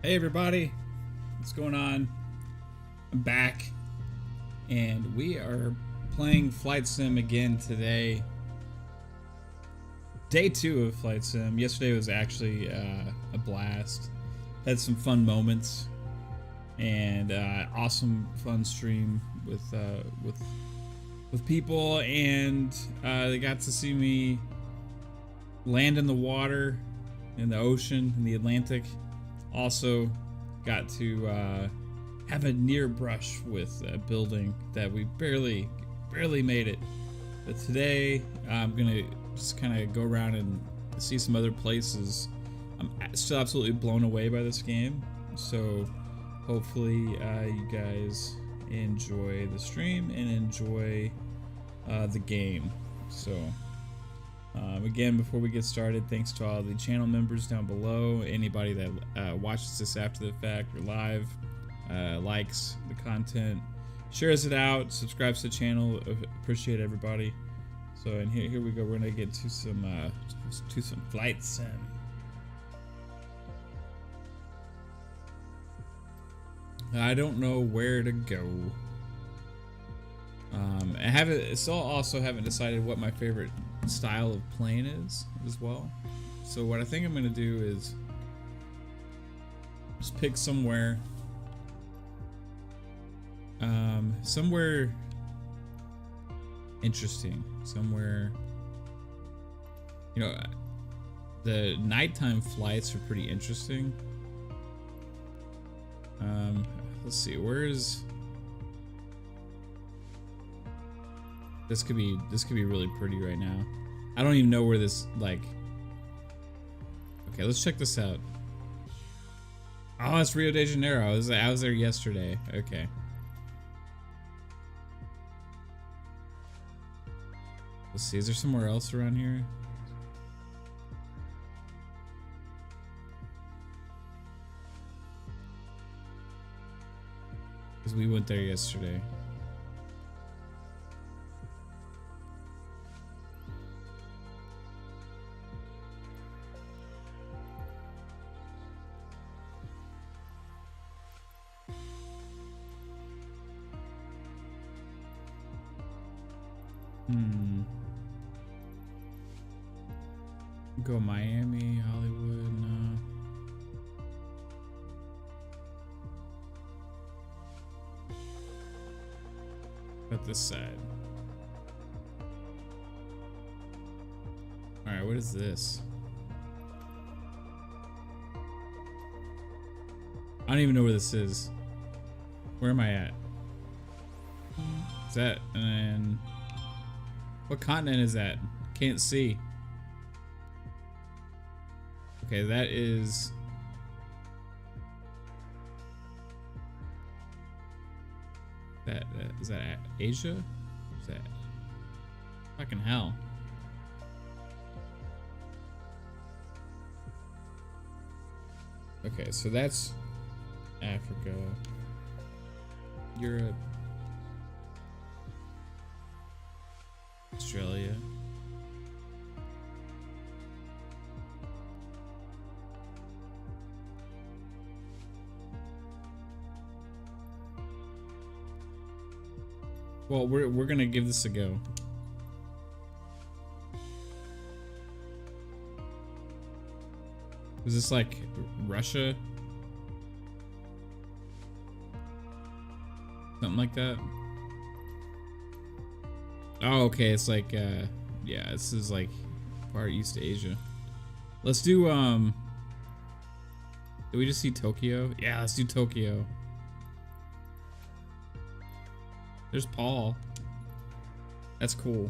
Hey everybody, what's going on? I'm back, and we are playing Flight Sim again today. Day 2 of Flight Sim. Yesterday was actually a blast. Had some fun moments, and awesome fun stream with people, and they got to see me land in the water, in the ocean, in the Atlantic. Also got to have a near brush with a building that we barely made it. But today I'm gonna just kind of go around and see some other places. I'm still absolutely blown away by this game, so hopefully you guys enjoy the stream and enjoy the game. So again, before we get started, thanks to all the channel members down below, anybody that watches this after the fact or live, likes the content, shares it out, subscribes to the channel. Appreciate everybody. So, and here we go. We're gonna get to some Flight Sim. I don't know where to go. I also haven't decided what my favorite style of plane is as well. So what I think I'm gonna do is just pick somewhere interesting, somewhere, you know, the nighttime flights are pretty interesting. Let's see, where's this could be really pretty right now. I don't even know where this, like, okay, let's check this out. Oh, it's Rio de Janeiro. I was there yesterday. Okay. Let's see, is there somewhere else around here? Because we went there yesterday. Go Miami, Hollywood, no. Got this side. Alright, what is this? I don't even know where this is. Where am I at? Is that, and what continent is that? Can't see. Okay, that is is that Asia? Is that fucking hell? Okay, so that's Africa, Europe, Australia. Well, we're gonna give this a go. Was this like Russia? Something like that? Oh, okay, it's like, yeah, this is like part East Asia. Let's do, did we just see Tokyo? Yeah, let's do Tokyo. There's Paul. That's cool.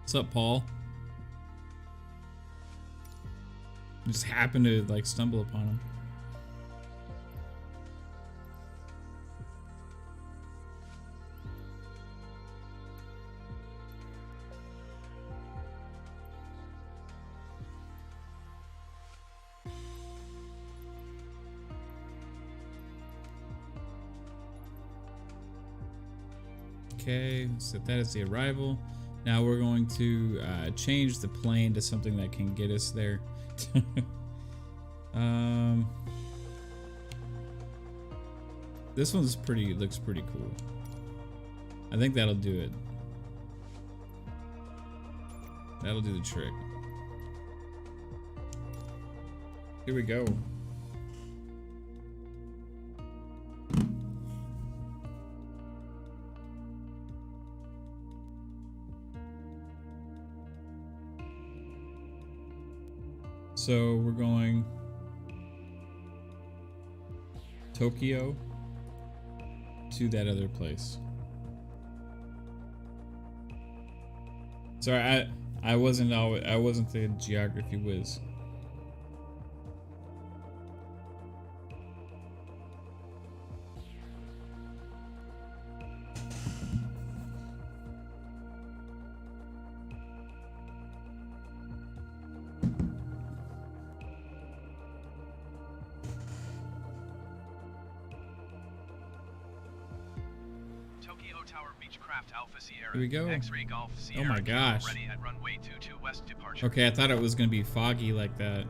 What's up, Paul? Just happened to like stumble upon him. Okay, set that as the arrival. Now we're going to change the plane to something that can get us there. This one's looks pretty cool. I think that'll do it. That'll do the trick. Here we go. So we're going Tokyo to that other place. Sorry, I wasn't the geography whiz. Here we go. Oh my gosh. Okay, I thought it was gonna be foggy like that.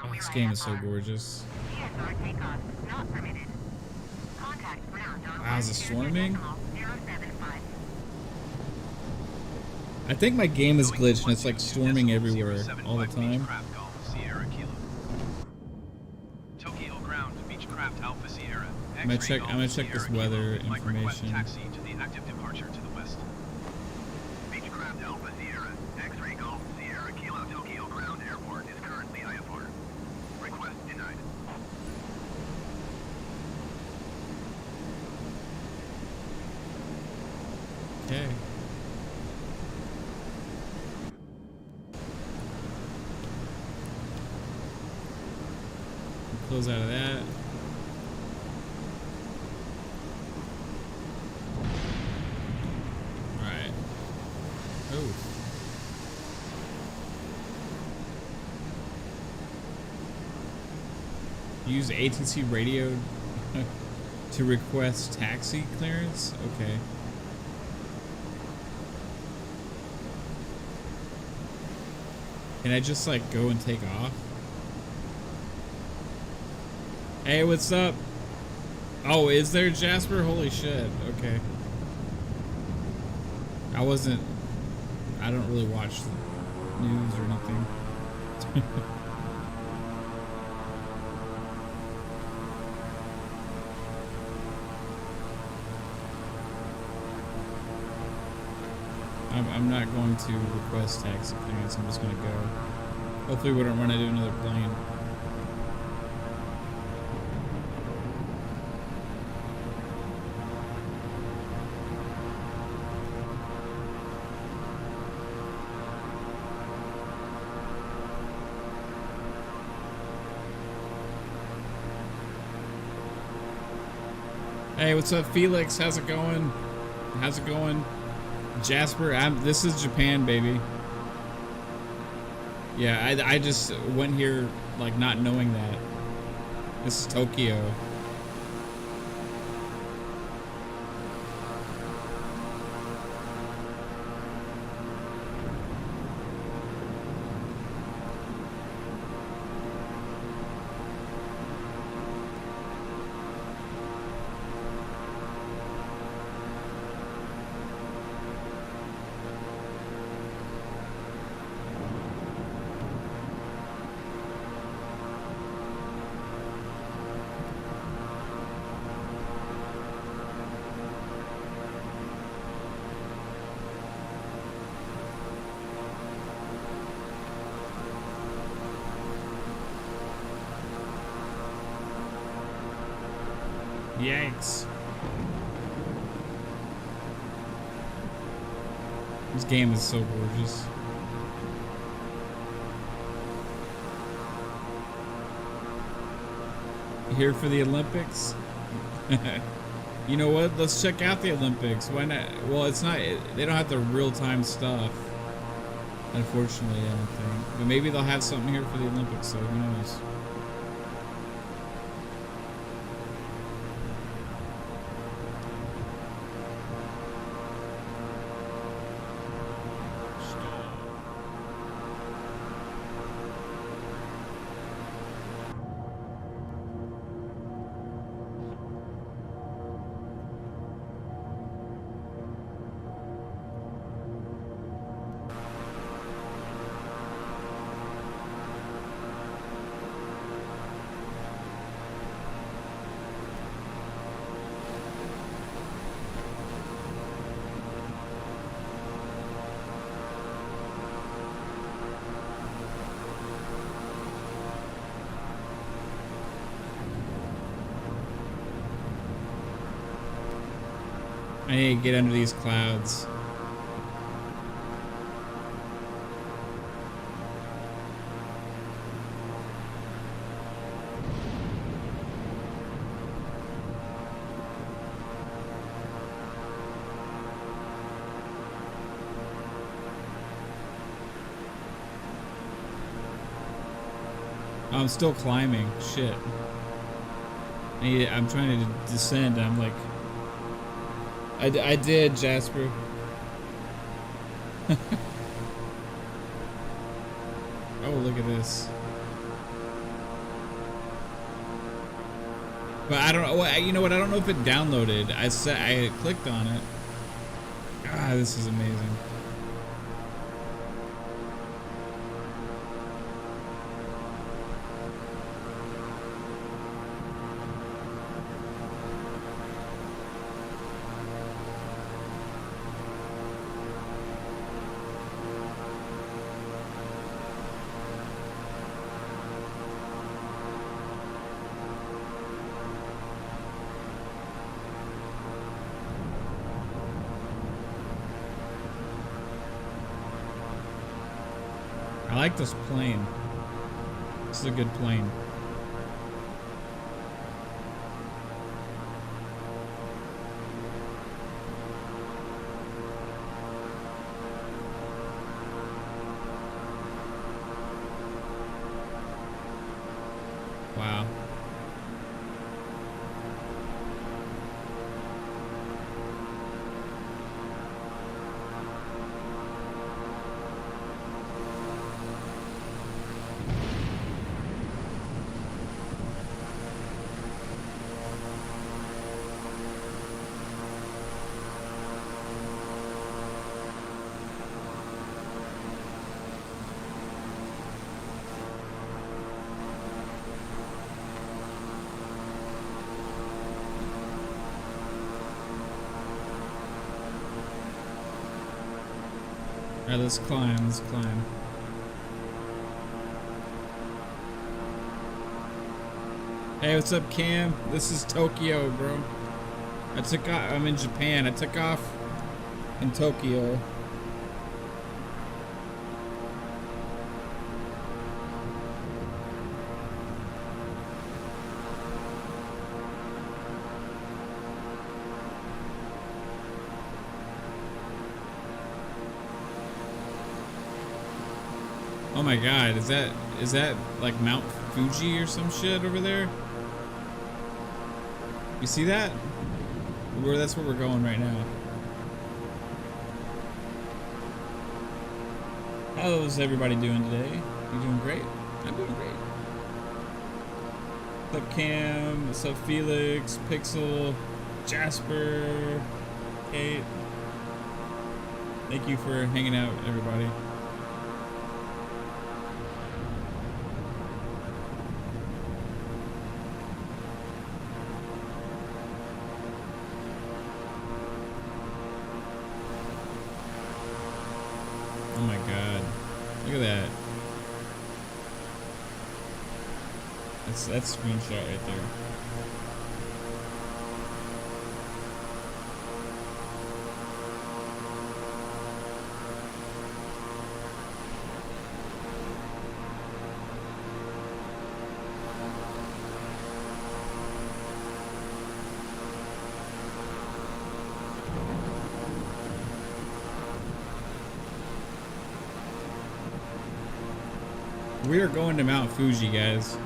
Oh, this game is so gorgeous. Wow, is it storming? I think my game is glitched and it's like storming everywhere all the time. I'm gonna check this weather information. Taxi to the active departure to the west. Beechcraft Alpha Sierra, X-Ray Golf Sierra Kilo Tokyo Ground Airport is currently IFR. Request denied. Okay. Close out of that. Oh. Use ATC radio to request taxi clearance? Okay. Can I just like go and take off? Hey, what's up? Oh, is there Jasper? Holy shit. Okay. I don't really watch the news or anything. I'm not going to request taxi clearance. I'm just going to go. Hopefully we don't run into another plane. Hey, what's up, Felix? How's it going? How's it going? Jasper, this is Japan, baby. Yeah, I just went here like not knowing that. This is Tokyo. Yikes. This game is so gorgeous. Here for the Olympics? You know what? Let's check out the Olympics. Why not? Well, it's not. They don't have the real-time stuff. Unfortunately, I don't think. But maybe they'll have something here for the Olympics, so who knows? I need to get under these clouds. I'm still climbing. Shit. I'm trying to descend. I'm like... I did, Jasper. Oh, look at this. But I don't know. You know what? I don't know if it downloaded. I clicked on it. Ah, this is amazing. I like this plane. This is a good plane. Wow. Alright, let's climb, let's climb. Hey, what's up, Cam? This is Tokyo, bro. I'm in Japan. I took off in Tokyo. Oh my god, is that like Mount Fuji or some shit over there? You see that? That's where we're going right now. How's everybody doing today? You doing great? I'm doing great. What's up, Cam? What's up, Felix? Pixel? Jasper? Kate? Thank you for hanging out, everybody. Oh my god. Look at that. That's screenshot right there. We are going to Mount Fuji, guys.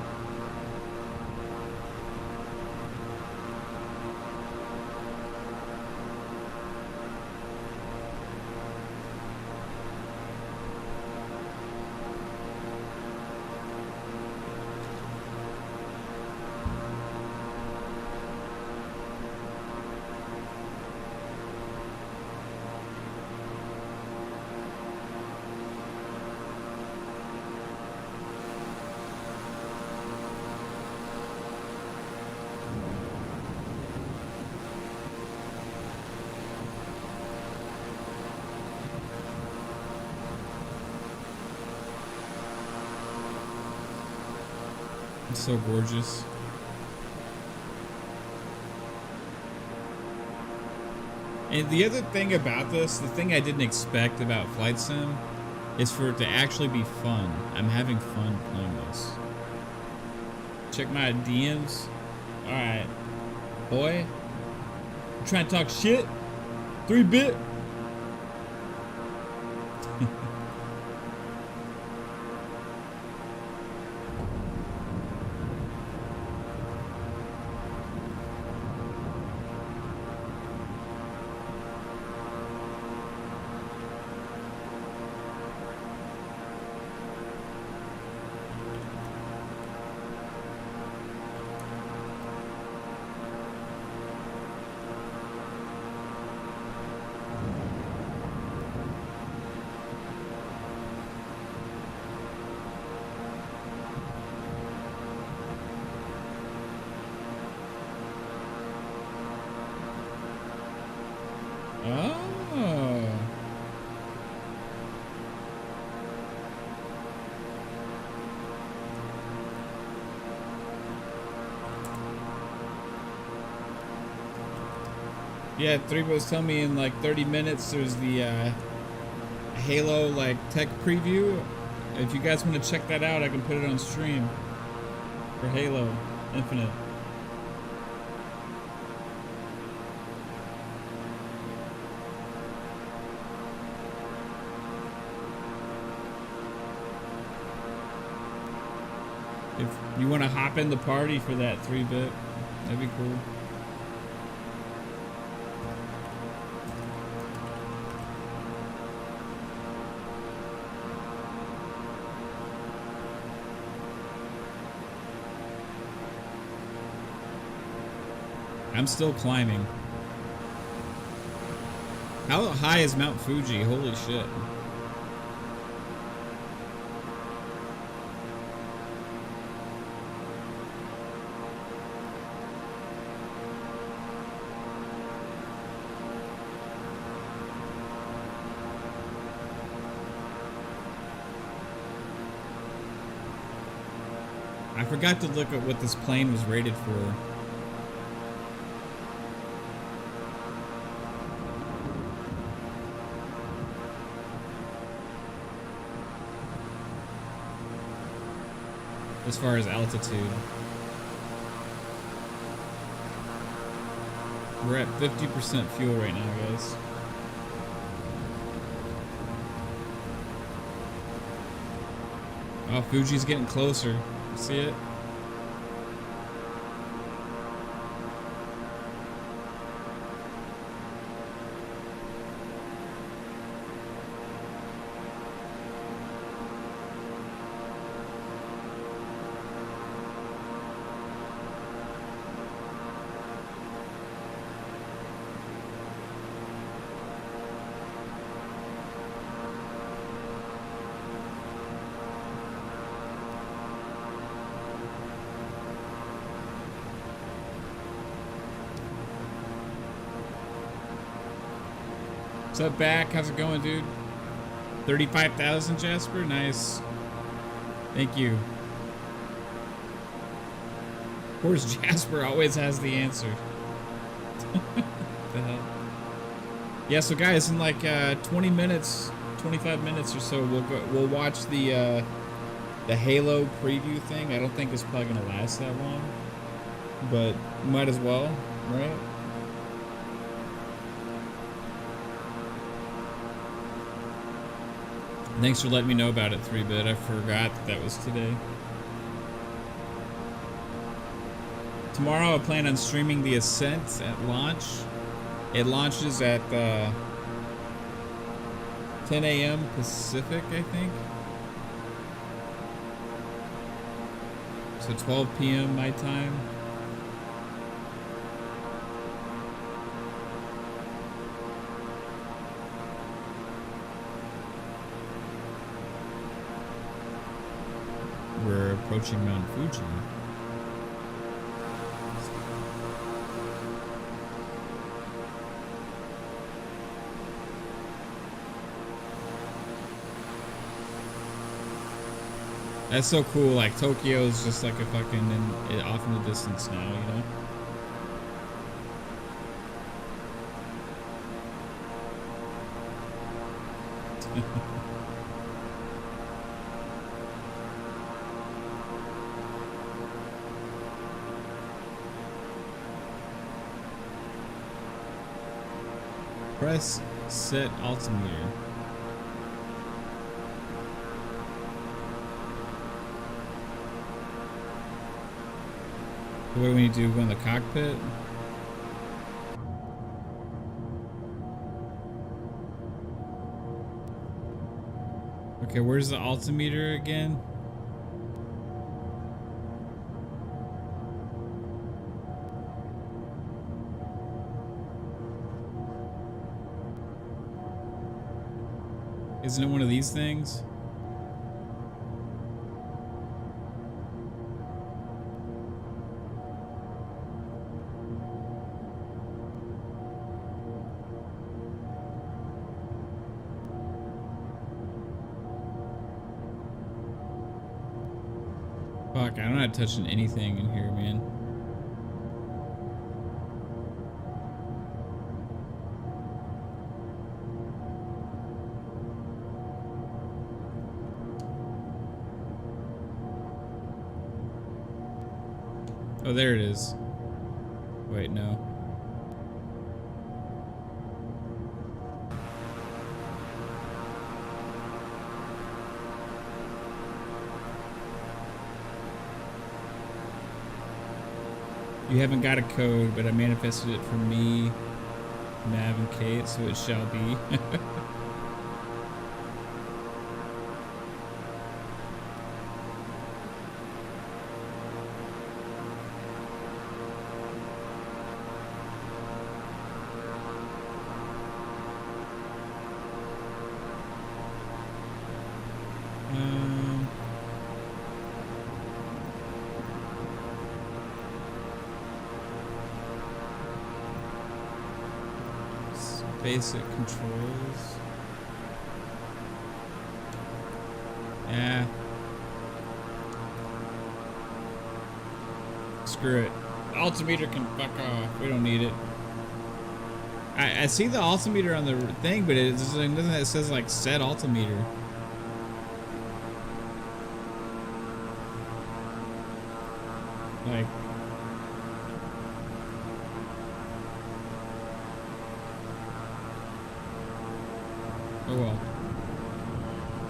It's so gorgeous. And the other thing about this, the thing I didn't expect about Flight Sim, is for it to actually be fun. I'm having fun playing this. Check my DMs. Alright. Boy. You trying to talk shit? 3-bit? Oh. Yeah, 3 was telling me in like 30 minutes there's the Halo like tech preview. If you guys want to check that out, I can put it on stream for Halo Infinite. If you want to hop in the party for that 3-bit, that'd be cool. I'm still climbing. How high is Mount Fuji? Holy shit. I forgot to look at what this plane was rated for. As far as altitude. We're at 50% fuel right now, guys. Oh, Fuji's getting closer. See it? What's up, Back? How's it going, dude? 35,000, Jasper? Nice. Thank you. Of course, Jasper always has the answer. The hell? Yeah, so guys, in like 20 minutes, 25 minutes or so, we'll watch the Halo preview thing. I don't think it's probably gonna last that long, but might as well, right? Thanks for letting me know about it, 3-bit. I forgot that was today. Tomorrow I plan on streaming the Ascent at launch. It launches at 10 a.m. Pacific, I think. So 12 p.m. my time. We're approaching Mount Fuji. That's so cool. Like Tokyo is just like a fucking off in the distance now, you know. Press set altimeter. What do we need to do? Go in the cockpit? Okay, where's the altimeter again? Isn't it one of these things? Fuck, I'm not touching anything in here, man. Oh, there it is. Wait, no. You haven't got a code, but I manifested it for me, Mav, and Kate, so it shall be. Basic controls. Yeah. Screw it. The altimeter can fuck off. We don't need it. I see the altimeter on the thing, but it doesn't. It says like set altimeter. Like. Oh well.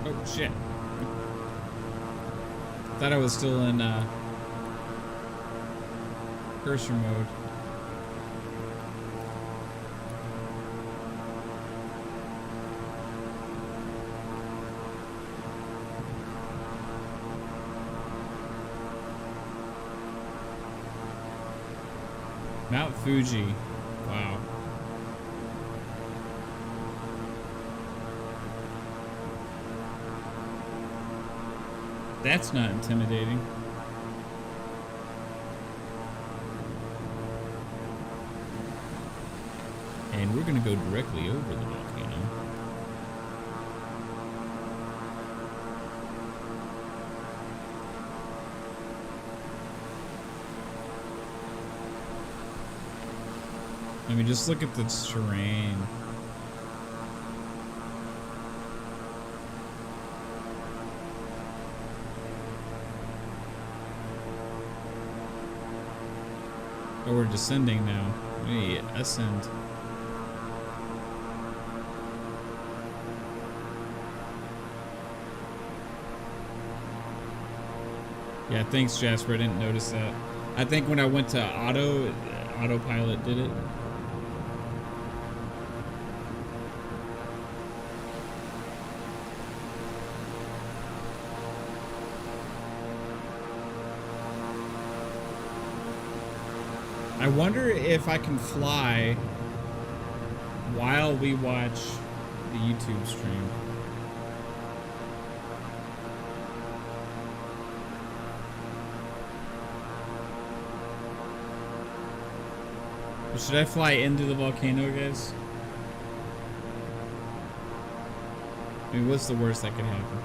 Oh shit. Thought I was still in cursor mode. Mount Fuji. Wow. That's not intimidating. And we're gonna go directly over the volcano. Let me just look at the terrain. Oh, we're descending now. We ascend. Yeah, thanks, Jasper. I didn't notice that. I think when I went to autopilot did it. I wonder if I can fly while we watch the YouTube stream. Should I fly into the volcano, guys? I mean, what's the worst that could happen?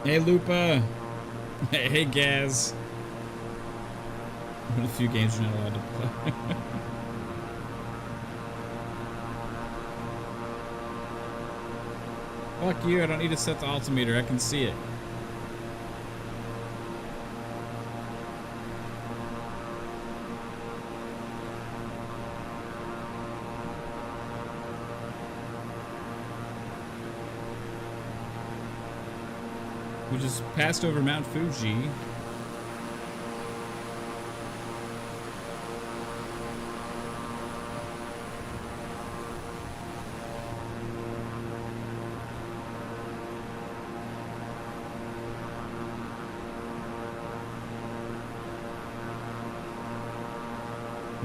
Hey, Lupa. Hey, Gaz. What a few games you're not allowed to play. Fuck you, I don't need to set the altimeter, I can see it. We just passed over Mount Fuji.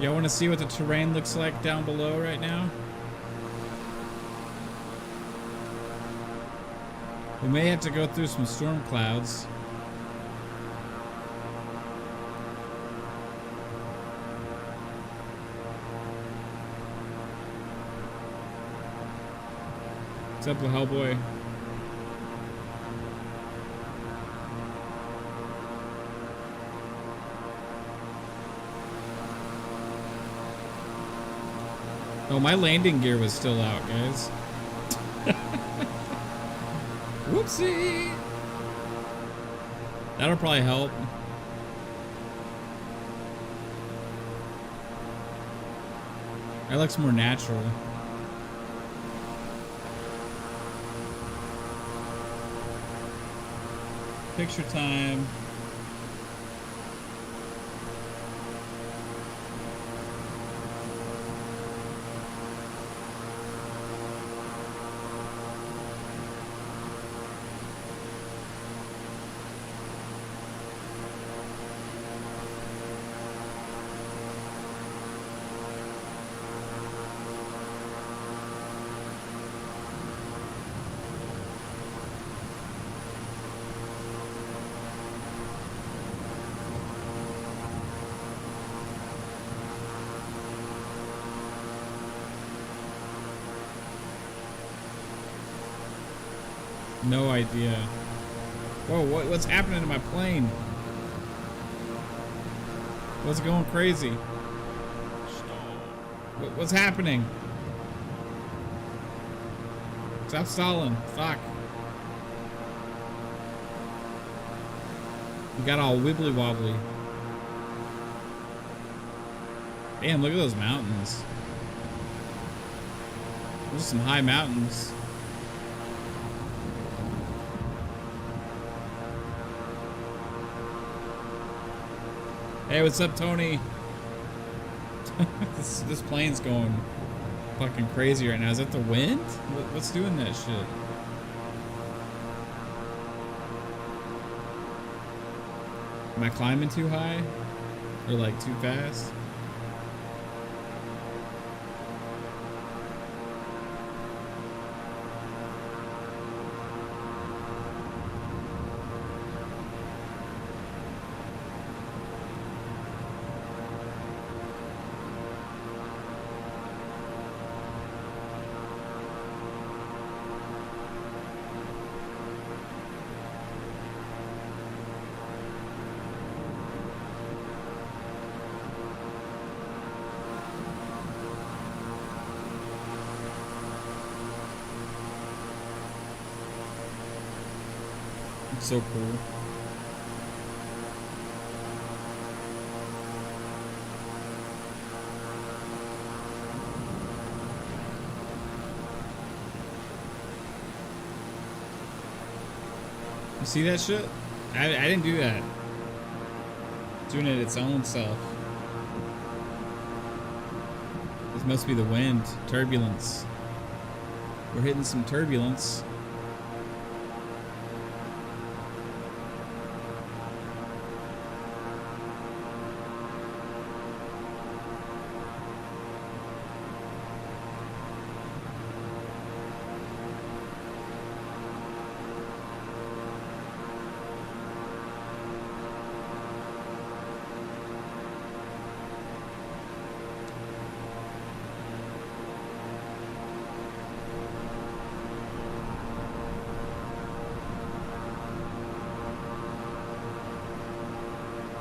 Y'all want to see what the terrain looks like down below right now? We may have to go through some storm clouds. What's up with Hellboy? Oh, my landing gear was still out, guys. Whoopsie! That'll probably help. That looks more natural. Picture time. No idea. Whoa, what's happening to my plane? What's going crazy? What's happening? Stop stalling. Fuck. We got all wibbly wobbly. Damn, look at those mountains. Those are some high mountains. Hey, what's up, Tony? this plane's going fucking crazy right now. Is that the wind? What's doing that shit? Am I climbing too high? Or like too fast? So cool. You see that shit? I didn't do that. It's doing it its own self. This must be the wind. Turbulence. We're hitting some turbulence.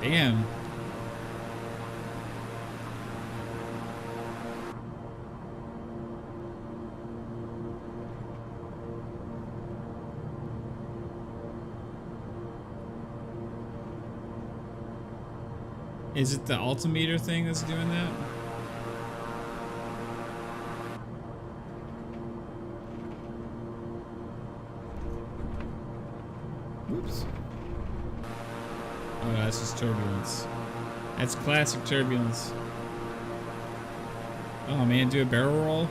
Damn. Is it the altimeter thing that's doing that? Oops. Oh, that's just turbulence. That's classic turbulence. Oh man, do a barrel roll?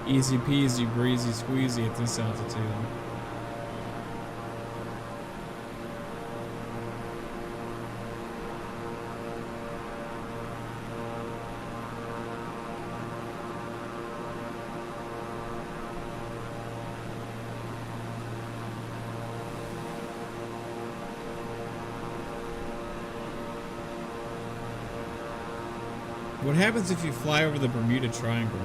Easy peasy, breezy, squeezy at this altitude. What happens if you fly over the Bermuda Triangle?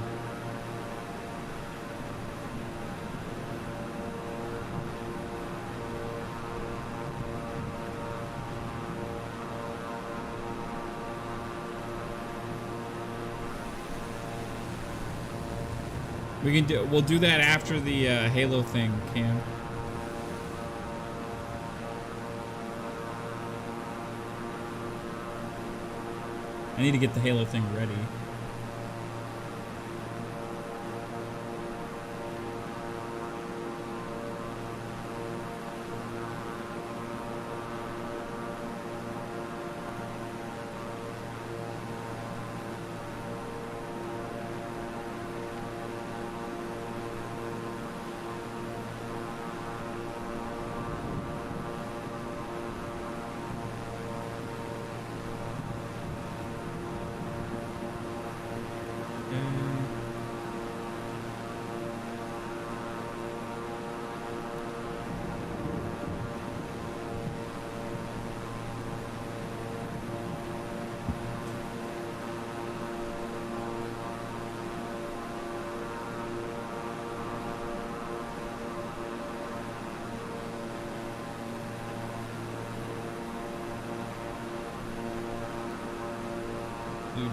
We'll do that after the Halo thing, Cam. I need to get the Halo thing ready.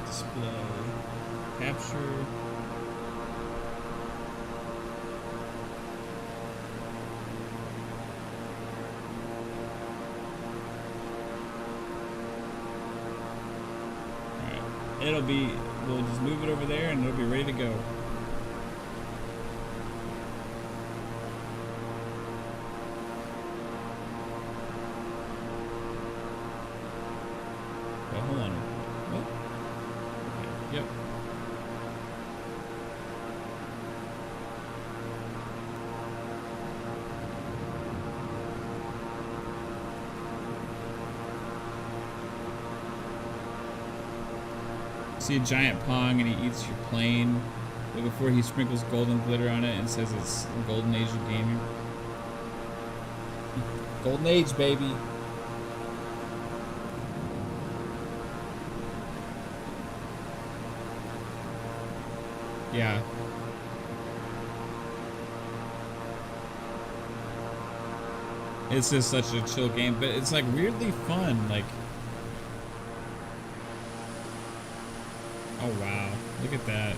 Display. Capture. Alright. It'll be, we'll just move it over there and it'll be ready to go. Wait, hold on. What? Yep. See a giant Pong and he eats your plane, but before he sprinkles golden glitter on it and says it's golden age of gaming. Golden age, baby. Yeah. It's just such a chill game, but it's like weirdly fun. Like, oh wow, look at that.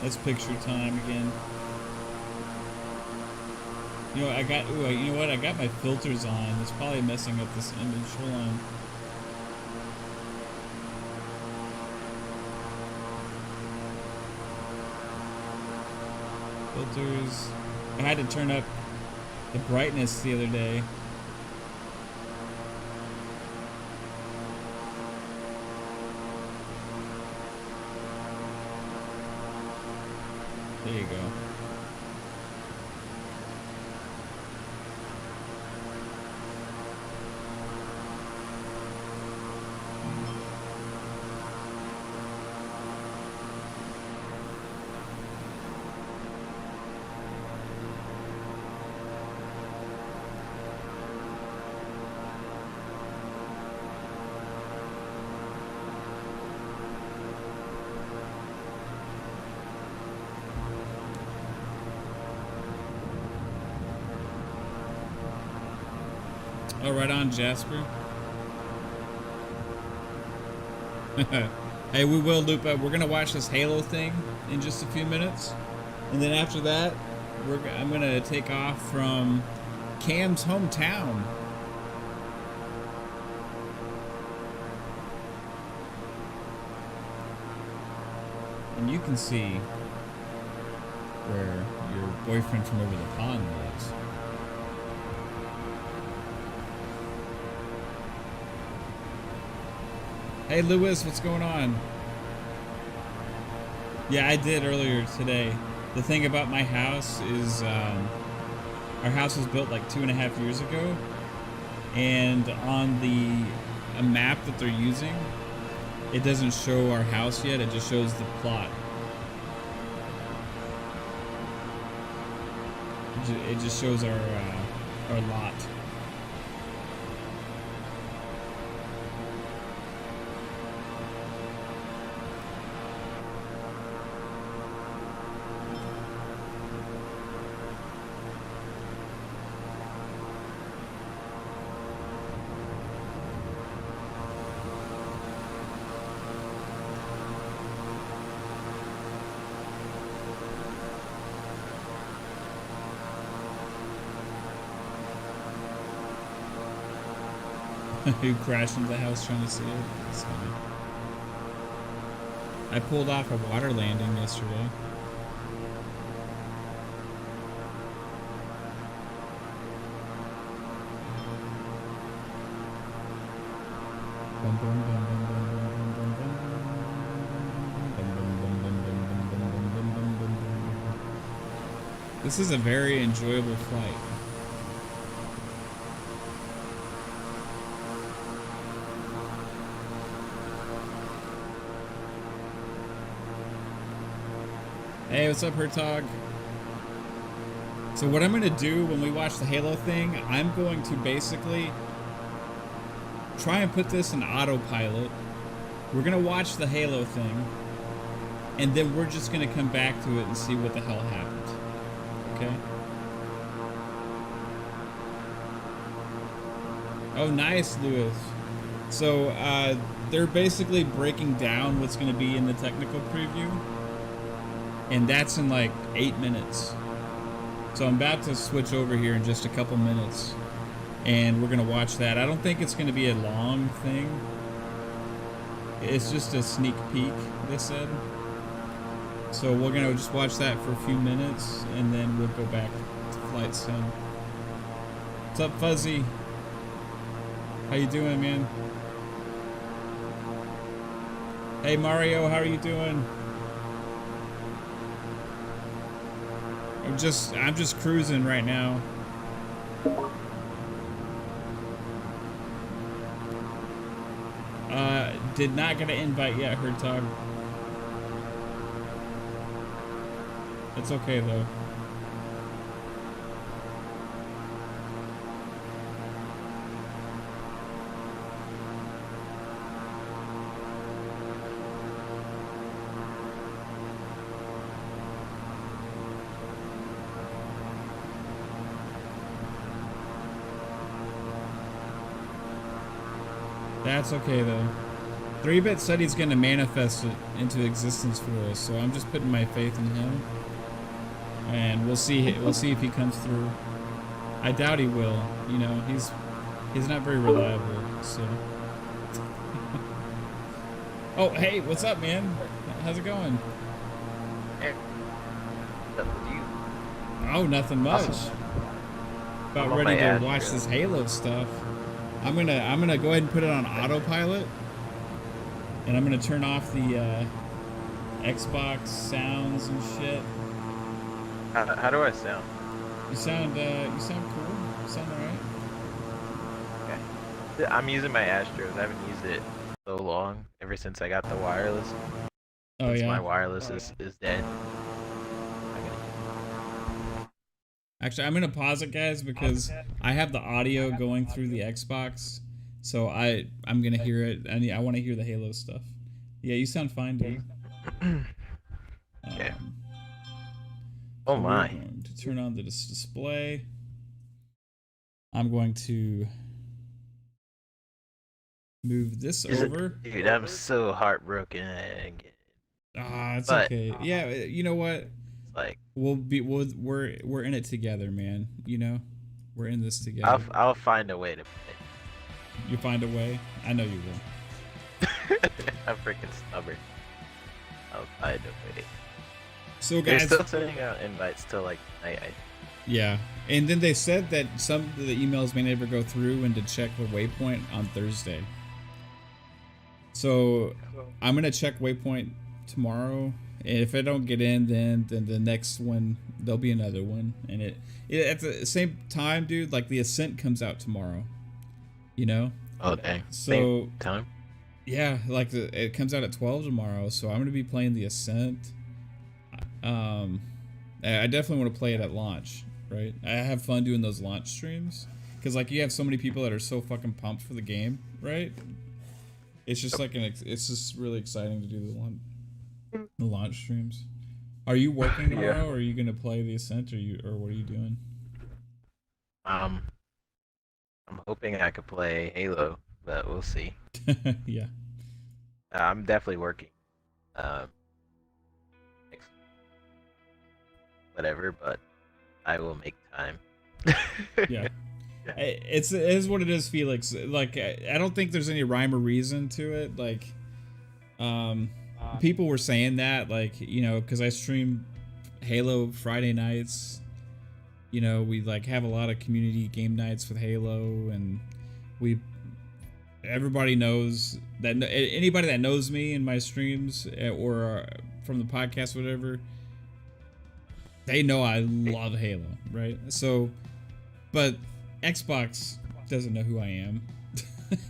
That's picture time again. You know, you know what? I got my filters on. It's probably messing up this image. Hold on. Filters. I had to turn up the brightness the other day. There you go. Oh, right on, Jasper. Hey, we will, Lupa. We're gonna watch this Halo thing in just a few minutes, and then after that, I'm gonna take off from Cam's hometown. And you can see where your boyfriend from over the pond lives. Hey Lewis, what's going on? Yeah, I did earlier today. The thing about my house is our house was built like 2.5 years ago, and on a map that they're using, it doesn't show our house yet, it just shows the plot. It just shows our lot. Who crashed into the house trying to see it? It's funny. I pulled off a water landing yesterday. This is a very enjoyable flight. Hey, what's up, Hertog? So what I'm going to do when we watch the Halo thing, I'm going to basically try and put this in autopilot. We're going to watch the Halo thing, and then we're just going to come back to it and see what the hell happened. Okay? Oh, nice, Lewis. So, they're basically breaking down what's going to be in the technical preview. And that's in like 8 minutes. So I'm about to switch over here in just a couple minutes. And we're going to watch that. I don't think it's going to be a long thing. It's just a sneak peek, they said. So we're going to just watch that for a few minutes. And then we'll go back to Flight Sim. What's up, Fuzzy? How you doing, man? Hey, Mario, how are you doing? I'm just cruising right now. Did not get an invite yet, Hertog. It's okay though. That's okay though. 3-Bit said he's gonna manifest it into existence for us, so I'm just putting my faith in him. And we'll see if he comes through. I doubt he will. You know, he's not very reliable, so. Oh, hey, what's up, man? How's it going? Hey. What's up with you? Oh, nothing much. Awesome. About ready to watch this Halo stuff. I'm gonna go ahead and put it on autopilot, and I'm gonna turn off the Xbox sounds and shit. How do I sound? You sound cool. You sound alright. Okay. I'm using my Astros. I haven't used it so long, ever since I got the wireless. Oh since yeah. My wireless is dead. Actually, I'm gonna pause it, guys, because I have the audio going through the Xbox, so I'm gonna hear it. I want to hear the Halo stuff. Yeah, you sound fine, dude. Okay. Oh my! I'm going to turn on the display. I'm going to move this over. Dude, I'm so heartbroken. Ah, it's But okay. Yeah, you know what? it's like We're in it together, man. You know, we're in this together. I'll find a way to play. You find a way. I know you will. I'm freaking stubborn. I'll find a way. So They're guys, still sending out invites till like night. yeah, and then they said that some of the emails may never go through and to check the waypoint on Thursday. So I'm gonna check waypoint tomorrow. And if I don't get in, then the next one there'll be another one, and it at the same time, dude. Like the Ascent comes out tomorrow. You know. Oh dang. So same time. yeah, like it comes out at 12 tomorrow, so I'm gonna be playing the Ascent. I definitely want to play it at launch, right? I have fun doing those launch streams because like you have so many people that are so fucking pumped for the game, right? It's just like it's just really exciting to do the launch streams. Are you working tomorrow, or are you gonna play the Ascent, or what are you doing? I'm hoping I could play Halo, but we'll see. Yeah. I'm definitely working. Whatever, but I will make time. Yeah. It is what it is, Felix. Like I don't think there's any rhyme or reason to it. Like, people were saying that, like, you know, because I stream Halo Friday nights. You know, we like have a lot of community game nights with Halo, and everybody knows that anybody that knows me in my streams or from the podcast, whatever, they know I love Halo, right? So, but Xbox doesn't know who I am.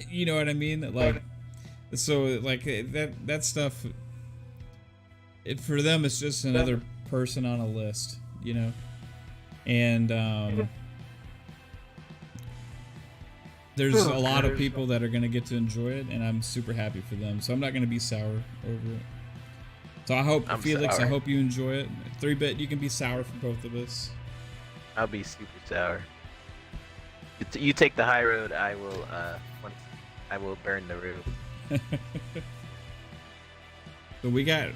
You know what I mean? Like, so like that stuff. For them, it's just another person on a list, you know. And there's a lot of people that are gonna get to enjoy it, and I'm super happy for them. So I'm not gonna be sour over it. So I hope, Felix, I hope you enjoy it. 3-bit, you can be sour for both of us. I'll be super sour. You take the high road. I will burn the room. So we got,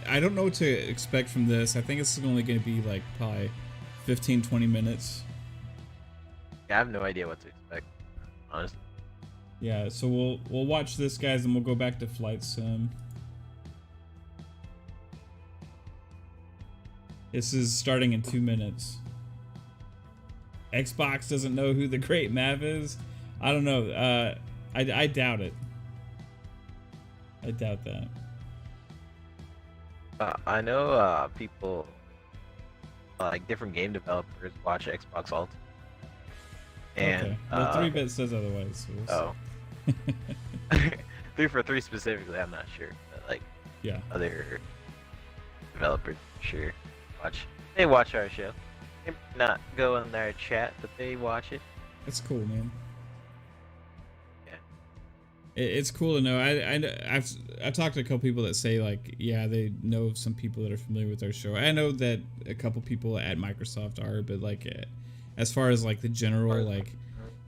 I don't know what to expect from this. I think it's only going to be like probably 15-20 minutes. Yeah, I have no idea what to expect, honestly. Yeah, so we'll watch this, guys, and we'll go back to Flight Sim. This is starting in 2 minutes. Xbox doesn't know who the Great Mav is. I don't know. I doubt it. I doubt that. I know people, like different game developers, watch Xbox all the time. And, okay. Well, 3-bit says otherwise. So we'll see. 343 specifically, I'm not sure. But like, yeah, other developers, sure, they watch our show. They not go in their chat, but they watch it. That's cool, man. Yeah. It's cool to know. I've talked to a couple people that say like, yeah, they know some people that are familiar with our show. I know that a couple people at Microsoft are, but like, as far as like the general like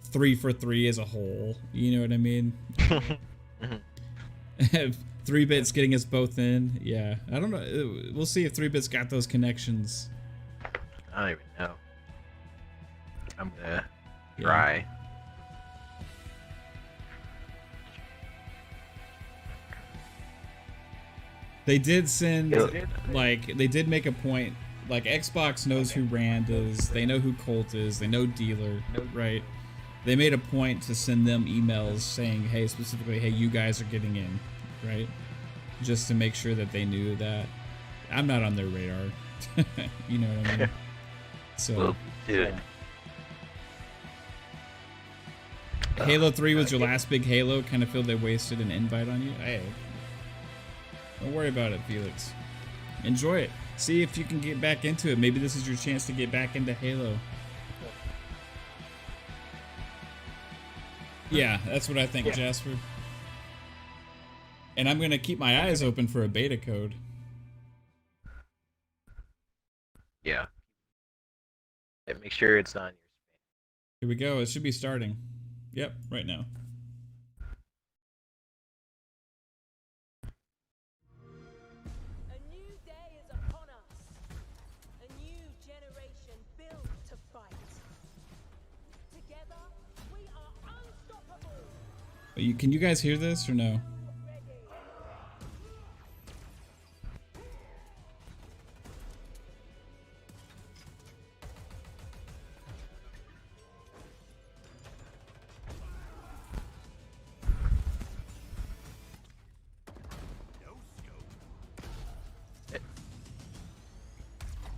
343 as a whole, you know what I mean? 3-bit's getting us both in. Yeah, I don't know. We'll see if 3-bit's got those connections. I don't even know. I'm gonna try. They did send, like, they did make a point. Like, Xbox knows who Rand is. They know who Colt is. They know Dealer, right? They made a point to send them emails saying, hey, specifically, hey, you guys are getting in, right? Just to make sure that they knew that. I'm not on their radar. You know what I mean? So, dude. Halo 3 was your last big Halo. Kind of feel they wasted an invite on you. Hey, don't worry about it, Felix. Enjoy it. See if you can get back into it. Maybe this is your chance to get back into Halo. Yeah, that's what I think, Jasper. And I'm going to keep my eyes open for a beta code. Yeah. Make sure it's not in your spam. Here we go. It should be starting. Yep, right now. Can you guys hear this or no?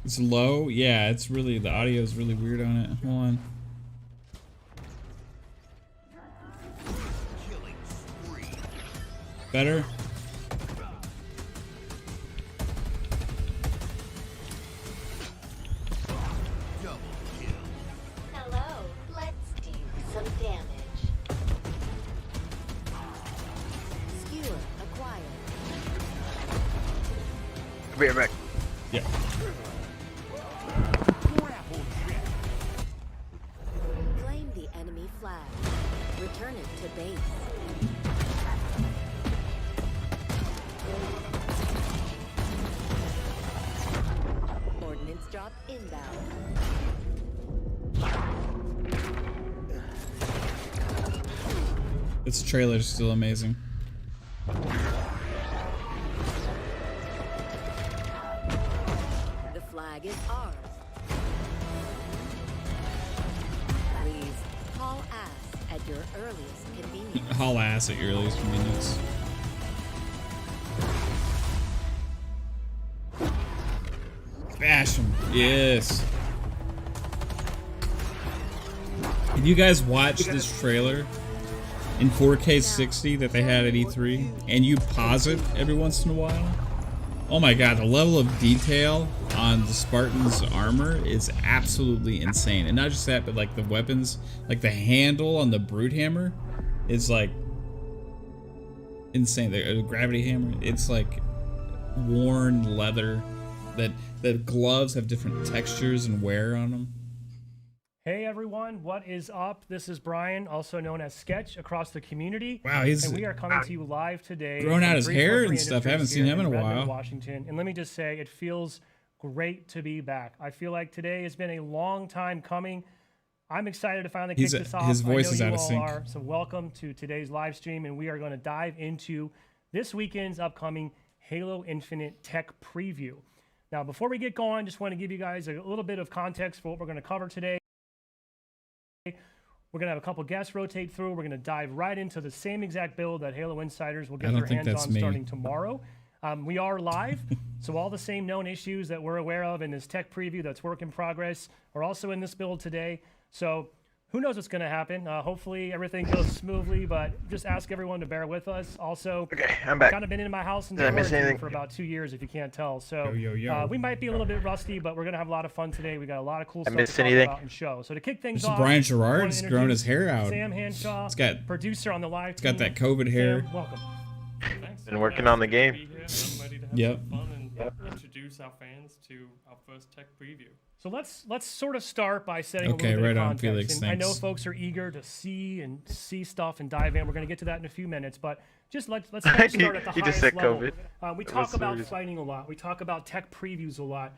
It's low? Yeah, it's really, the audio is really weird on it. Hold on. Better? Hello, let's do some damage. Skewer acquired. Be right back. Yeah. Claim the enemy flag. Return it to base. Ordnance drop inbound. This trailer's still amazing. The flag is ours. Please haul ass at your earliest convenience. Haul ass at your earliest convenience. Bash him. Yes. Did you guys watch this trailer in 4K 60 that they had at E3? And you pause it every once in a while? Oh my god, the level of detail on the Spartan's armor is absolutely insane. And not just that, but like the weapons, like the handle on the Brute Hammer is like insane. The gravity hammer, it's like worn leather. That the gloves have different textures and wear on them. Hey everyone, what is up? This is Brian, also known as Sketch across the community. Wow, he's and we are coming to you live today. growing out his from hair Great and stuff. I haven't Industries seen here him in a Redmond, while. Washington. And let me just say, it feels great to be back. I feel like today has been a long time coming. I'm excited to finally kick this off. His voice I know is you out of all sync. are. So welcome to today's live stream, and we are going to dive into this weekend's upcoming Halo Infinite tech preview. Now, before we get going, just want to give you guys a little bit of context for what we're going to cover today. We're going to have a couple guests rotate through. We're going to dive right into the same exact build that Halo Insiders will get their hands on starting tomorrow. We are live, so all the same known issues that we're aware of in this tech preview that's work in progress are also in this build today. So who knows what's going to happen? Hopefully everything goes smoothly, but just ask everyone to bear with us. Also, Okay, I'm back. kind of been in my house and Did I miss anything? for about 2 years, if you can't tell. So Yo. we might be a little bit rusty, but we're going to have a lot of fun today. We got a lot of cool stuff missed to talk anything? about and show. So to kick things Mr. off, Brian I wanna Gerard's growing his introduce hair out. Sam Hanshaw, He's got producer on the live He's got team. that COVID hair. Sam, welcome. Thanks. Been working on the game. Be here, and I'm ready to have Yep. some fun and introduce our fans to our first tech preview. So let's sort of start by setting Okay, a little bit right of on, context. Felix, And I know thanks. folks are eager to see stuff and dive in. We're going to get to that in a few minutes, but just let's kind of start at the He highest just said level. COVID. We That talk was about serious. fighting a lot. We talk about tech previews a lot.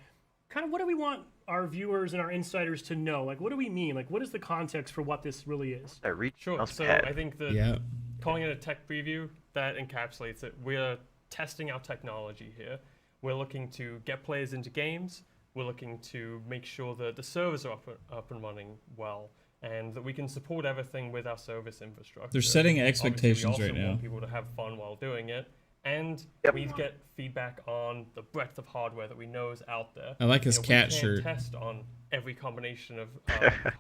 Kind of what do we want our viewers and our insiders to know? Like, what do we mean? Like, what is the context for what this really is? That reach Sure. mouse So pad. I think that Yeah. calling it a tech preview, that encapsulates it. We're testing our technology here. We're looking to get players into games. We're looking to make sure that the servers are up and running well, and that we can support everything with our service infrastructure. They're setting Obviously, expectations we also right now. want people to have fun while doing it, and we get feedback on the breadth of hardware that we know is out there. I like his we cat can't shirt. Test on every combination of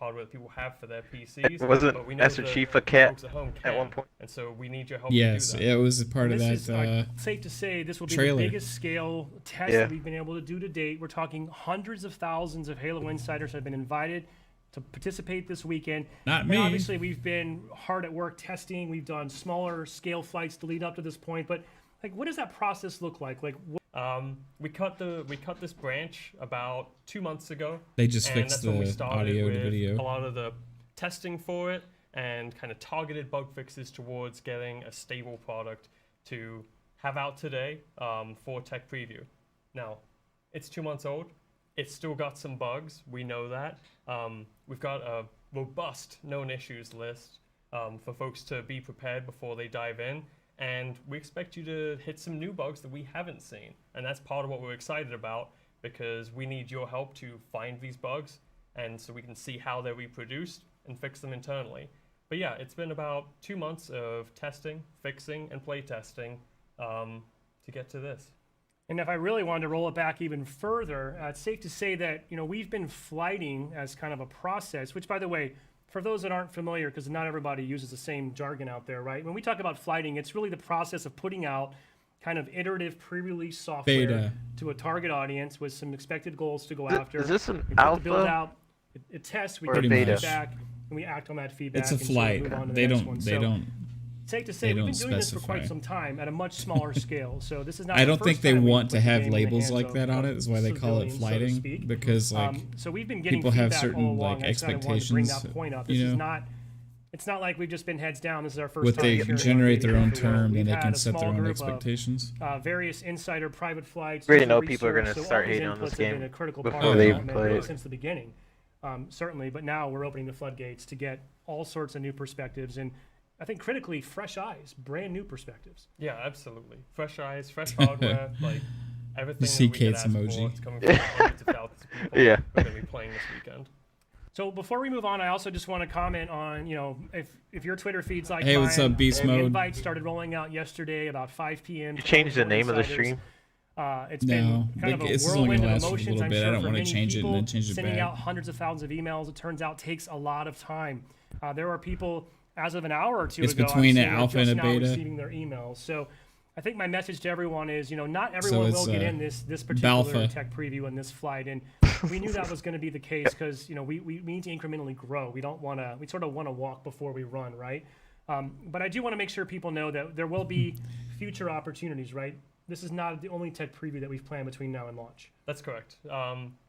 hardware that people have for their PCs. Wasn't but we know Master that Chief a cat folks at home at can, one point? and so we need your help Yes, to do that. it was a part of This that. is safe to say this will be trailer. the biggest scale test Yeah. that we've been able to do to date. We're talking hundreds of thousands of Halo insiders have been invited to participate this weekend. Not And me. obviously, we've been hard at work testing. We've done smaller scale flights to lead up to this point. But like, what does that process look like? Like, We cut this branch about 2 months ago. They just and fixed that's when we the started audio to with video. a lot of the testing for it and kind of targeted bug fixes towards getting a stable product to have out today for tech preview. Now, it's 2 months old. It's still got some bugs. We know that. We've got a robust known issues list. for folks to be prepared before they dive in. And we expect you to hit some new bugs that we haven't seen. And that's part of what we're excited about, because we need your help to find these bugs, and so we can see how they're reproduced and fix them internally. But yeah, it's been about 2 months of testing, fixing, and play testing to get to this. And if I really wanted to roll it back even further, it's safe to say that, you know, we've been flighting as kind of a process, which, by the way, for those that aren't familiar, because not everybody uses the same jargon out there, right? When we talk about flighting, it's really the process of putting out kind of iterative pre-release software Beta. to a target audience with some expected goals to go after. Is this an We put the alpha? build out, it tests, we Or get a beta? feedback, and we act on that feedback. It's a and sort of flight. move on to the They next don't. one. They So, don't. safe to say, they we've been don't doing this for quite specify. some time at a much smaller scale. So this is not. I the don't first think they time we've want put to the have game in the labels hands like of- that on it. of That's why they call it civilians, so to flighting, speak. because like So we've been getting people have feedback certain all along. like I just kinda wanted to bring expectations. that point up. You This is know, not. It's not like we've just been heads down. This is our first what time. they sharing generate data their own with the world. term We've and they had can a set their small own group expectations. of various insider private flights. We already user know people are research, gonna so all start these hating on this inputs have game been a critical before part of they development play really it. since the beginning, certainly. But now we're opening the floodgates to get all sorts of new perspectives and, I think, critically, fresh eyes, brand new perspectives. Yeah, absolutely. Fresh eyes, fresh hardware, like everything see that we could Kate's ask for. emoji. It's coming from hundreds of thousands of people Yeah. who are going to be playing this weekend. So before we move on, I also just want to comment on, you know, if your Twitter feed's like Hey, what's mine, up, Beast the Mode? invites started rolling out yesterday about 5 p.m. You to changed the all name of the insiders. stream? It's No, been kind of like, a this is only whirlwind gonna of last for a emotions, little I'm bit. I sure, don't for wanna many change it and people. then change it Sending back. out hundreds of thousands of emails, it turns out, takes a lot of time. There are people, as of an hour or two It's ago, I'm between seeing an are alpha just and a now beta. receiving their emails. So I think my message to everyone is, you know, not everyone it's, will get in this particular Balfa. tech preview and this flight, and we knew that was going to be the case because, you know, we need to incrementally grow. We don't want to. We sort of want to walk before we run, right? But I do want to make sure people know that there will be future opportunities, right? This is not the only tech preview that we've planned between now and launch. That's correct.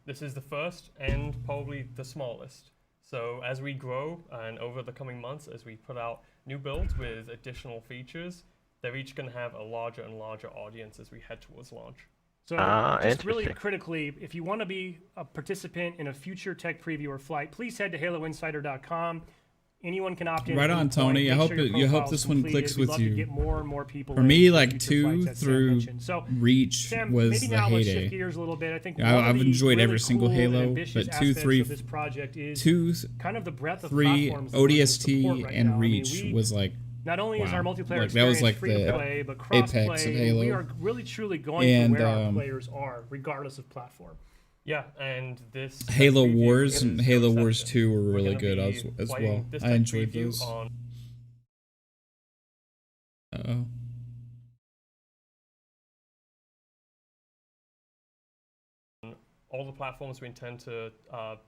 This is the first and probably the smallest. So as we grow and over the coming months, as we put out new builds with additional features, they're each going to have a larger and larger audience as we head towards launch. So just really interesting. critically, if you want to be a participant in a future tech preview or flight, please head to HaloInsider.com. Anyone can opt in. Right at any on, Tony. point. I Make hope sure your you hope profile's this one completed. clicks We'd with love to you. get more and more people For in me, to like future 2 flights, as Sam through mentioned. So, Reach Sam, was maybe the now let's heyday. shift gears a little bit. I think Yeah, one of I've the enjoyed really every single cool and Halo, ambitious but 2, aspects 3, of this project is 2, kind of the breadth of 3 platforms that we're gonna ODST support right and now. I mean, Reach we- was like Not only is our wow. multiplayer Like, that was experience like free to the play, but apex of cross-play, Halo. we are really truly going And, to where our players are, regardless of platform. Yeah, and this Halo preview Wars is and no Halo Wars exception. 2 were We're really gonna good be as playing well. this I tech enjoyed preview those. on Uh-oh. all the platforms we intend to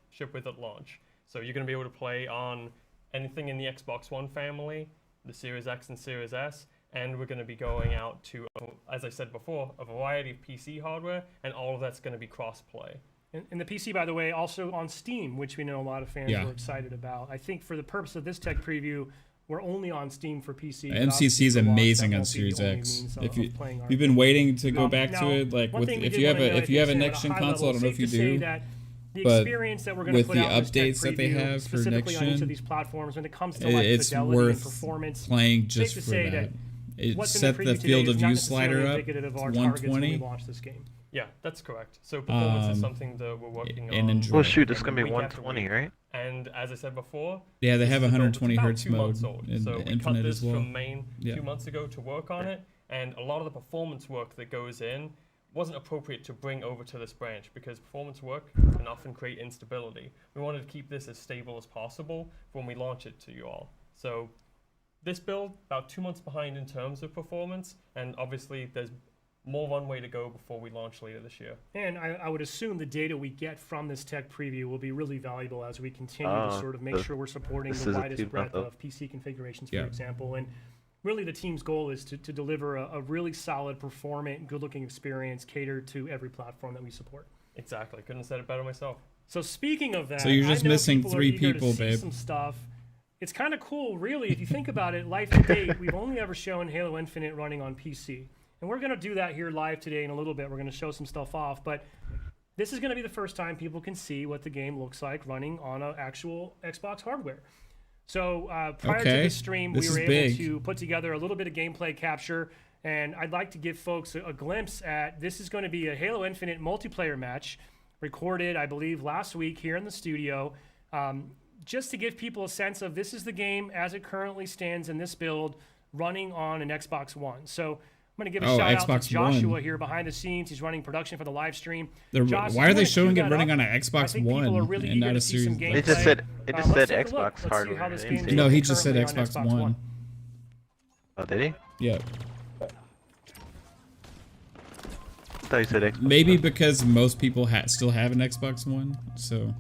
ship with at launch. So you're going to be able to play on anything in the Xbox One family, the Series X and Series S, and we're going to be going out to, as I said before, a variety of PC hardware, and all of that's going to be cross-play. And the PC, by the way, also on Steam, which we know a lot of fans Yeah. are excited about. I think for the purpose of this tech preview, we're only on Steam for PC. but MCC obviously is for launch, amazing that on won't be the Series only X. means If of playing our you've been game. waiting to go back Now, to it, like one with thing we if did you have wanna a know, I if you have a think, Sam, next at gen a high console, I level, don't know if you safe to say do, that the but experience that we're going to with put the out in this tech updates that they preview, have for specifically next on each gen, of these platforms, when it comes to like it's fidelity and worth performance, playing safe just to for say that. It what's in set the the preview field today of is not view necessarily slider up indicative of to our targets when we 120. launch this game. Yeah, that's correct. So performance is Um, something that we're working and on. enjoy Well, it. shoot, it's gonna be week after 120, week. right? And as I said before, Yeah, they this have is a build 120 that's about hertz 2 months mode old. in So we cut Infinite this as well. from main Yeah. 2 months ago to work on it, and a lot of the performance work that goes in wasn't appropriate to bring over to this branch because performance work can often create instability. We wanted to keep this as stable as possible when we launch it to you all. So this build, about 2 months behind in terms of performance, and obviously there's more runway to go before we launch later this year. And I would assume the data we get from this tech preview will be really valuable as we continue to sort of make sure we're supporting this the is a widest breadth 2.0. of PC configurations, Yeah. for example. And really the team's goal is to deliver a really solid, performant, good-looking experience catered to every platform that we support. Exactly. Couldn't have said it better myself. So speaking of that, So you're just I know missing people are 3 eager to people, see babe. some stuff. It's kind of cool, really, if you think about it. Life to date, we've only ever shown Halo Infinite running on PC. And we're going to do that here live today in a little bit. We're going to show some stuff off. But this is going to be the first time people can see what the game looks like running on an actual Xbox hardware. So prior to the stream, we were able to put together a little bit of gameplay capture, and I'd like to give folks a glimpse at this is going to be a Halo Infinite multiplayer match recorded, I believe, last week here in the studio. Just to give people a sense of this is the game as it currently stands in this build running on an Xbox One. So I'm going to give a shout out to Joshua here behind the scenes. He's running production for the live stream. Josh, why are they showing it running on an Xbox One really and not a Series? It just said Xbox hardware. No, he just said Xbox One. Oh, did he? Yeah. I thought he said Xbox. Maybe because most people still have an Xbox One, so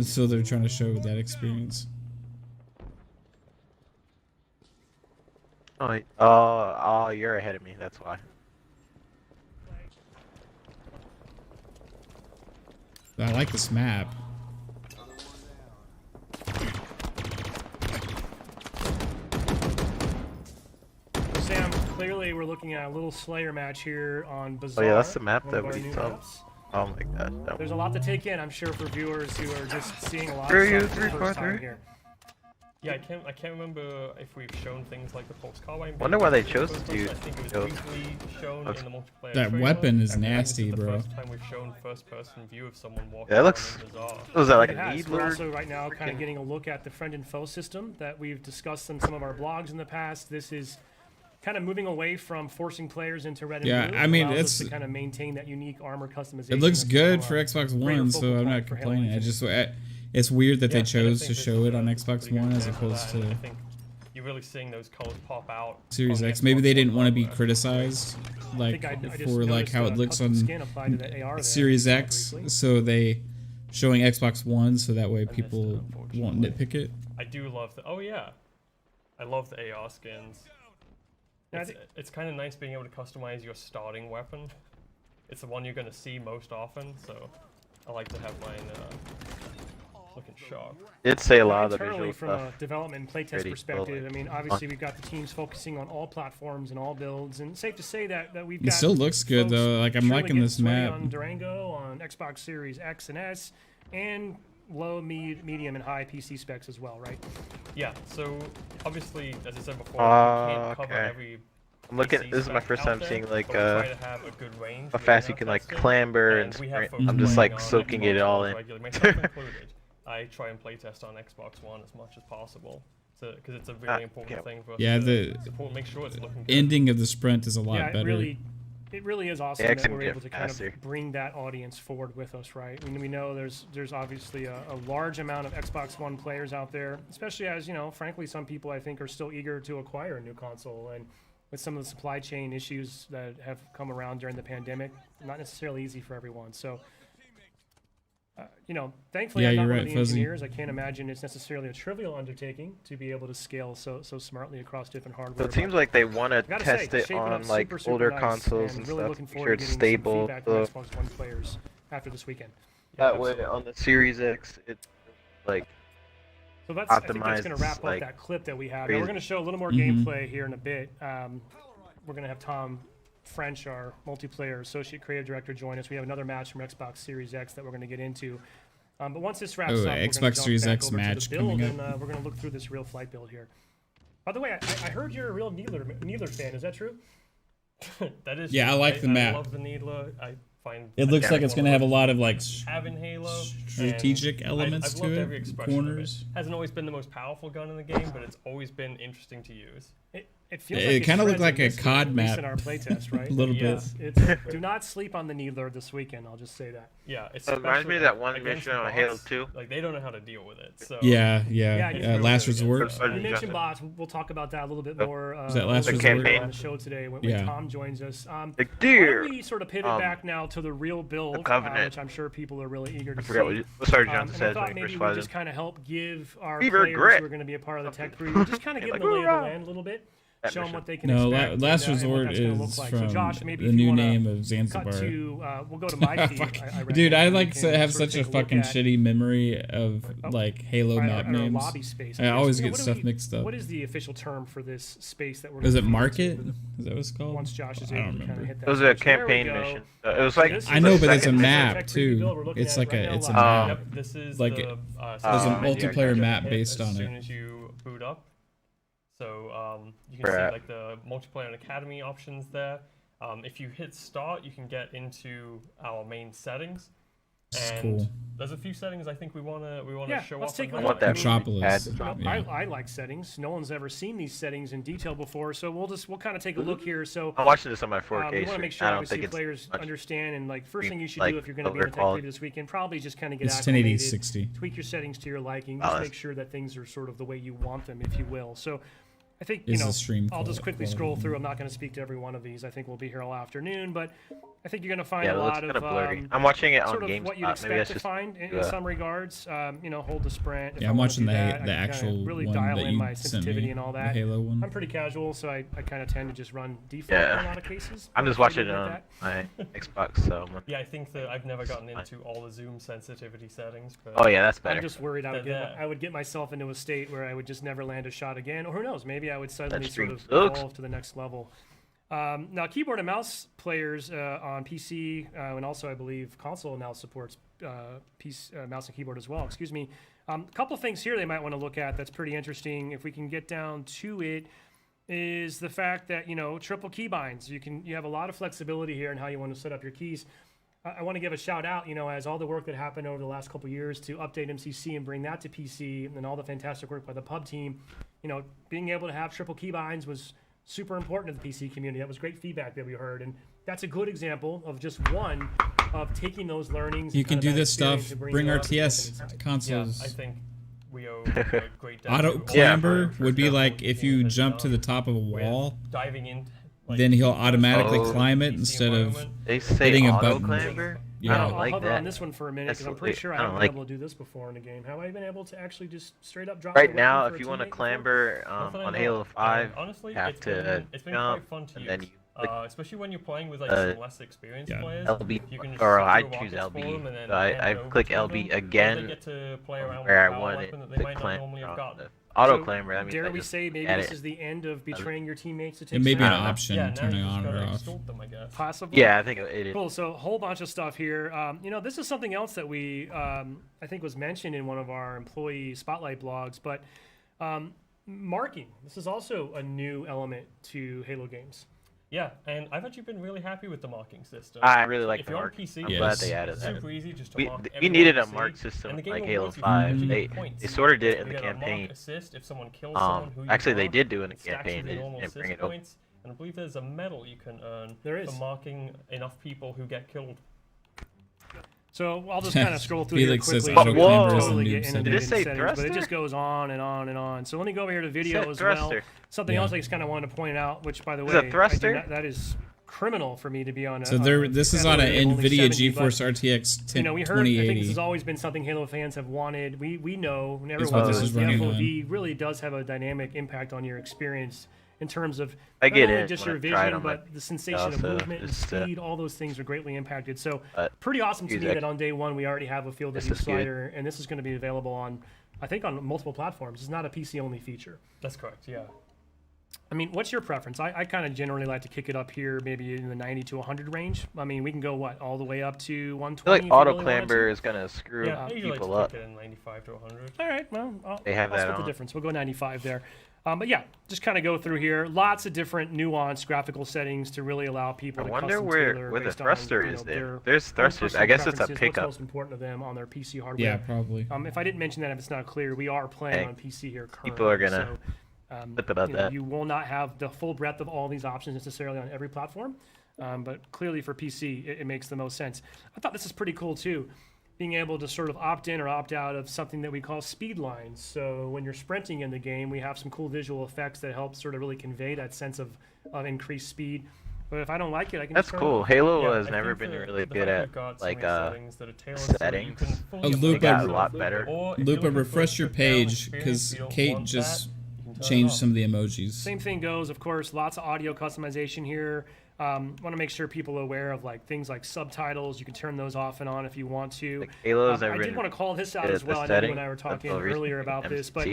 so they're trying to show that experience. Oh, you're ahead of me. That's why. I like this map. Sam, clearly we're looking at a little Slayer match here on Bazaar. Oh yeah, that's the map that we saw. Oh my gosh. There's a lot to take in, I'm sure, for viewers who are just seeing a lot of stuff for the first time here. Yeah, I can't remember if we've shown things like the Pulse Carbine. Wonder why they chose to do. I think it was briefly shown in the multiplayer that trailer, weapon is nasty, bro. bro. First time we've shown first-person view of someone walking. Yeah, it looks. Was that like a We're needler? also right now kind of getting a look at the friend and foe system that we've discussed in some of our blogs in the past. This is kind of moving away from forcing players into red and blue. I mean, it's to kind of maintain that unique armor customization. It looks good for Xbox One, so I'm not complaining. It's weird that they chose to show it on Xbox One as opposed to. I think you're really seeing those colors pop out. Series X. Maybe they didn't want to be criticized, like for like how it looks on Series X, so they showing Xbox One so that way people won't nitpick it. I do love the. Oh yeah, I love the AR skins. It's kind of nice being able to customize your starting weapon. It's the one you're going to see most often, so I like to have mine looking sharp. It'd say a lot of the internally visual from a development and playtest perspective, I mean, obviously we've got the teams focusing on all platforms and all builds, and safe to say that we've got. It still looks good though. Like I'm liking this map. On Durango, on Xbox Series X and S, and low, medium, and high PC specs as well, right? Yeah. So obviously, as I said before, we can't cover every. I'm looking. This is my first time seeing like how fast you can like clamber and sprint. I'm just like soaking it all in. I try and playtest on Xbox One as much as possible, because it's a really important thing for us to support, make sure it's looking good. Ending of the sprint is a lot better. It really is awesome that we're able to kind of bring that audience forward with us, right? I mean, we know there's obviously a large amount of Xbox One players out there, especially as, you know, frankly, some people I think are still eager to acquire a new console, and with some of the supply chain issues that have come around during the pandemic, not necessarily easy for everyone. So, you know, thankfully I'm not one of the engineers. I can't imagine it's necessarily a trivial undertaking to be able to scale so smartly across different hardware. So it seems like they want to test it on like older consoles and really stuff. looking Make forward sure to it's getting stable. some feedback from Xbox One players after this weekend. That way, on the Series X, it's like. So I think that's going to wrap up that clip that we have. Now we're going to show a little more gameplay here in a bit. We're going to have Tom French, our multiplayer associate creative director, join us. We have another match from Xbox Series X that we're going to get into. But once this wraps up, Xbox Series X match coming up. And we're going to look through this real flight build here. By the way, I heard you're a real Needler fan. Is that true? That is. Yeah, true. I like the map. I love the Needler. I find it looks like it's going to have a lot of like having Halo strategic elements to it. Corners. Hasn't always been the most powerful gun in the game, but it's always been interesting to use. It kind of looked like a COD map in our playtest, right? A little bit. Do not sleep on the Needler this weekend. I'll just say that. Yeah, it reminds me of that one mission on Halo 2. Like they don't know how to deal with it. So Last Resort. You mentioned bots. We'll talk about that a little bit more. Is that Last Resort on the show today when Tom joins us? Why don't we sort of pivot back now to the real build, which I'm sure people are really eager to see. What Sergeant Johnson said when when he maybe first we just kind of help give our Fever players Grit. who are going to be a part of the tech preview, just kind of give them the lay of the land a little bit. show them what they can No, expect. Last and what Resort that's gonna is look like. from So Josh, maybe the if you new wanna name of cut Zanzibar. to, we'll go to my feed. Dude, I recommend like you to can have sort of such a take look fucking at shitty memory of like Halo map our names. lobby space. I always Yeah, get what do stuff we- mixed up. What is the official term for this space that we're? Is it gonna feed Market? into Is that what it's called? Once Josh is I able don't to kind of remember. hit that. It was a switch. There we campaign go. mission. It was like This I is know, the but it's a second map tech preview too. build we're looking It's at like right a now it's a live. map. Yep, this is Like the there's a system that multiplayer you map hit based on as it. soon as you boot up. So you can see Right. like the multiplayer and academy options there. If you hit start, you can get into our main settings. This is And cool. there's a few settings I think we wanna Yeah, show let's off. take a on I that. want that Metropolis. pad. Yeah. I like settings. No one's ever seen these settings in detail before, so we'll kind of take a look here. So I'm watching this on my we 4K want to make stream. sure I don't obviously think it's players much. understand, and like first thing you should like, do if you're going to be in a tech overquality. preview this weekend, probably just kind of get It's acclimated, 1080 60. tweak your settings to your liking, Oh, just that's- make sure that things are sort of the way you want them, if you will. So I think Is the stream I'll just quickly quality? scroll through. I'm not going to speak to every one of these. I think we'll be here all afternoon, but I think you're going to find Yeah, a it looks lot kind of of blurry. I'm watching it on sort of GameSpot. what you'd Maybe expect that's to just find in some regards. Hold the sprint. If Yeah, I I'm wanna watching do that, I the can kinda actual really one dial that in you my sent sensitivity me, and all the that. Halo one. I'm pretty casual, so I kind of tend to just run default Yeah. in a lot of cases. I'm just Pretty watching good it at on that. my Xbox, so. Yeah, I think that I've never gotten into all the zoom sensitivity settings. But Oh yeah, that's better. I'm just worried They're there. I would get myself into a state where I would just never land a shot again, or who knows, maybe I would suddenly sort stream of sucks. evolve to the next level. Now, keyboard and mouse players on PC, and also I believe console now supports mouse and keyboard as well. Excuse me. A couple things here they might want to look at that's pretty interesting. If we can get down to it, is the fact that triple keybinds. You have a lot of flexibility here in how you want to set up your keys. I want to give a shout out, as all the work that happened over the last couple of years to update MCC and bring that to PC, and all the fantastic work by the pub team. Being able to have triple keybinds was super important to the PC community. That was great feedback that we heard, and that's a good example of just one of taking those learnings. You and can kind do of that this experience stuff. and bringing Bring it up and RTS inside. yeah, consoles. I think we owe a great debt Auto to clamber for would be example, like if Ian you has jump to the done top of a with wall, diving in. then he'll automatically Oh. climb it PC instead of environment. They say hitting a auto button. clamber. Yeah. I I'll don't like hover that. on this one for a minute because I'm That's pretty what- sure I I don't haven't like- been able to do this before in a game. Have I been able to actually just straight up drop? Right a now, weapon if for you a want to teammate before? clamber Nothing I on know Halo of. 5, Honestly, you have it's to been jump, quite fun to and use. then you click Especially when you're playing with uh, some less experienced yeah, players. LB, You can just or sit I through choose rockets for them LB. and then So hand I it over click to LB them, so again they get to play around where I with a power want weapon it that they to might not clamber normally have on gotten. the auto So, clamber. That means Dare I we just say maybe add this it. is the end of betraying your teammates to take it may be an snaps? option Yeah, now turning you just on gotta or off. extort them, I guess. Possibly. Yeah, I think it is. Cool. So a whole bunch of stuff here. This is something else that we, I think, was mentioned in one of our employee spotlight blogs. But marking. This is also a new element to Halo games. Yeah, and I've actually been really happy with the marking system. I really like If the you're on mark. PC, I'm Yes. glad they added it's that. super easy just to We, mark we everyone needed you a mark see, system and the game like will Halo reward you 5. for They, getting points. they sort of did it in You the get a mark campaign. assist if someone kills someone who you Actually, they mark, did do it in the it stacks campaign. with They your normal didn't bring assist it up. points, and I believe there's a medal you can earn There is. for marking enough people who get killed. So I'll just kind of scroll through Felix here says quickly. auto clamber is totally a get noob inundated Did it in say settings, but it thruster? just goes on and on and on. So let me go over here to video Said as well. thruster. Something Yeah. else I just kind of wanted to point out, which by the Is way, it thruster? that is criminal for me to be on. So this is on an only NVIDIA 70, but, GeForce RTX 10, we heard. I think this 2080. has always been something Halo fans have wanted. We know, and what everyone this knows, is the running FOV really does have a dynamic impact on your experience in terms of I not get only it just when your I tried vision, on my but the sensation of also movement and just, speed. All those things are greatly impacted. So But pretty awesome to me music. that on day one we already have a field of This view is good. slider, and this is going to be available on, I think, on multiple platforms. It's not a PC only feature. That's correct, yeah. I mean, what's your preference? I kind of generally like to kick it up here, maybe in the 90 to 100 range. I mean, we can go all the way up to 120. I feel like if you auto really wanted to. clamber is gonna screw Yeah, I usually like people to up. kick it in 95 to 100. All right, well, I'll They have that split the on. difference. We'll go 95 there. But yeah, just kind of go through here. Lots of different nuanced graphical settings to really allow people I to wonder custom where tailor the based on, thruster you know, is there. their There's own thrusters. personal I guess it's a preferences, pickup. What's most important to them on their PC hardware. Yeah, probably. If I didn't mention that, if it's not clear, we are playing Hey, on PC here currently. people are gonna flip about you know, that. you will not have the full breadth of all these options necessarily on every platform, but clearly for PC, it makes the most sense. I thought this is pretty cool too, being able to sort of opt in or opt out of something that we call speed lines. So when you're sprinting in the game, we have some cool visual effects that help sort of really convey that sense of increased speed. But if I don't like it, I can That's just turn it cool. off. Halo Yeah, has I never think been the really fact good at we've got so like many settings that are tailored so that you can fully Lupa They got a update lot them. better. Or if you're Lupa, looking for a refresh your stripped down page experience, because you don't Kate want just that, you can change some of the emojis. Same thing goes, of course, lots of audio customization here. Want to make sure people are aware of like things like subtitles. You can turn those off and on if you want to. I did want to call this out as well. I know you and I were talking earlier about this, but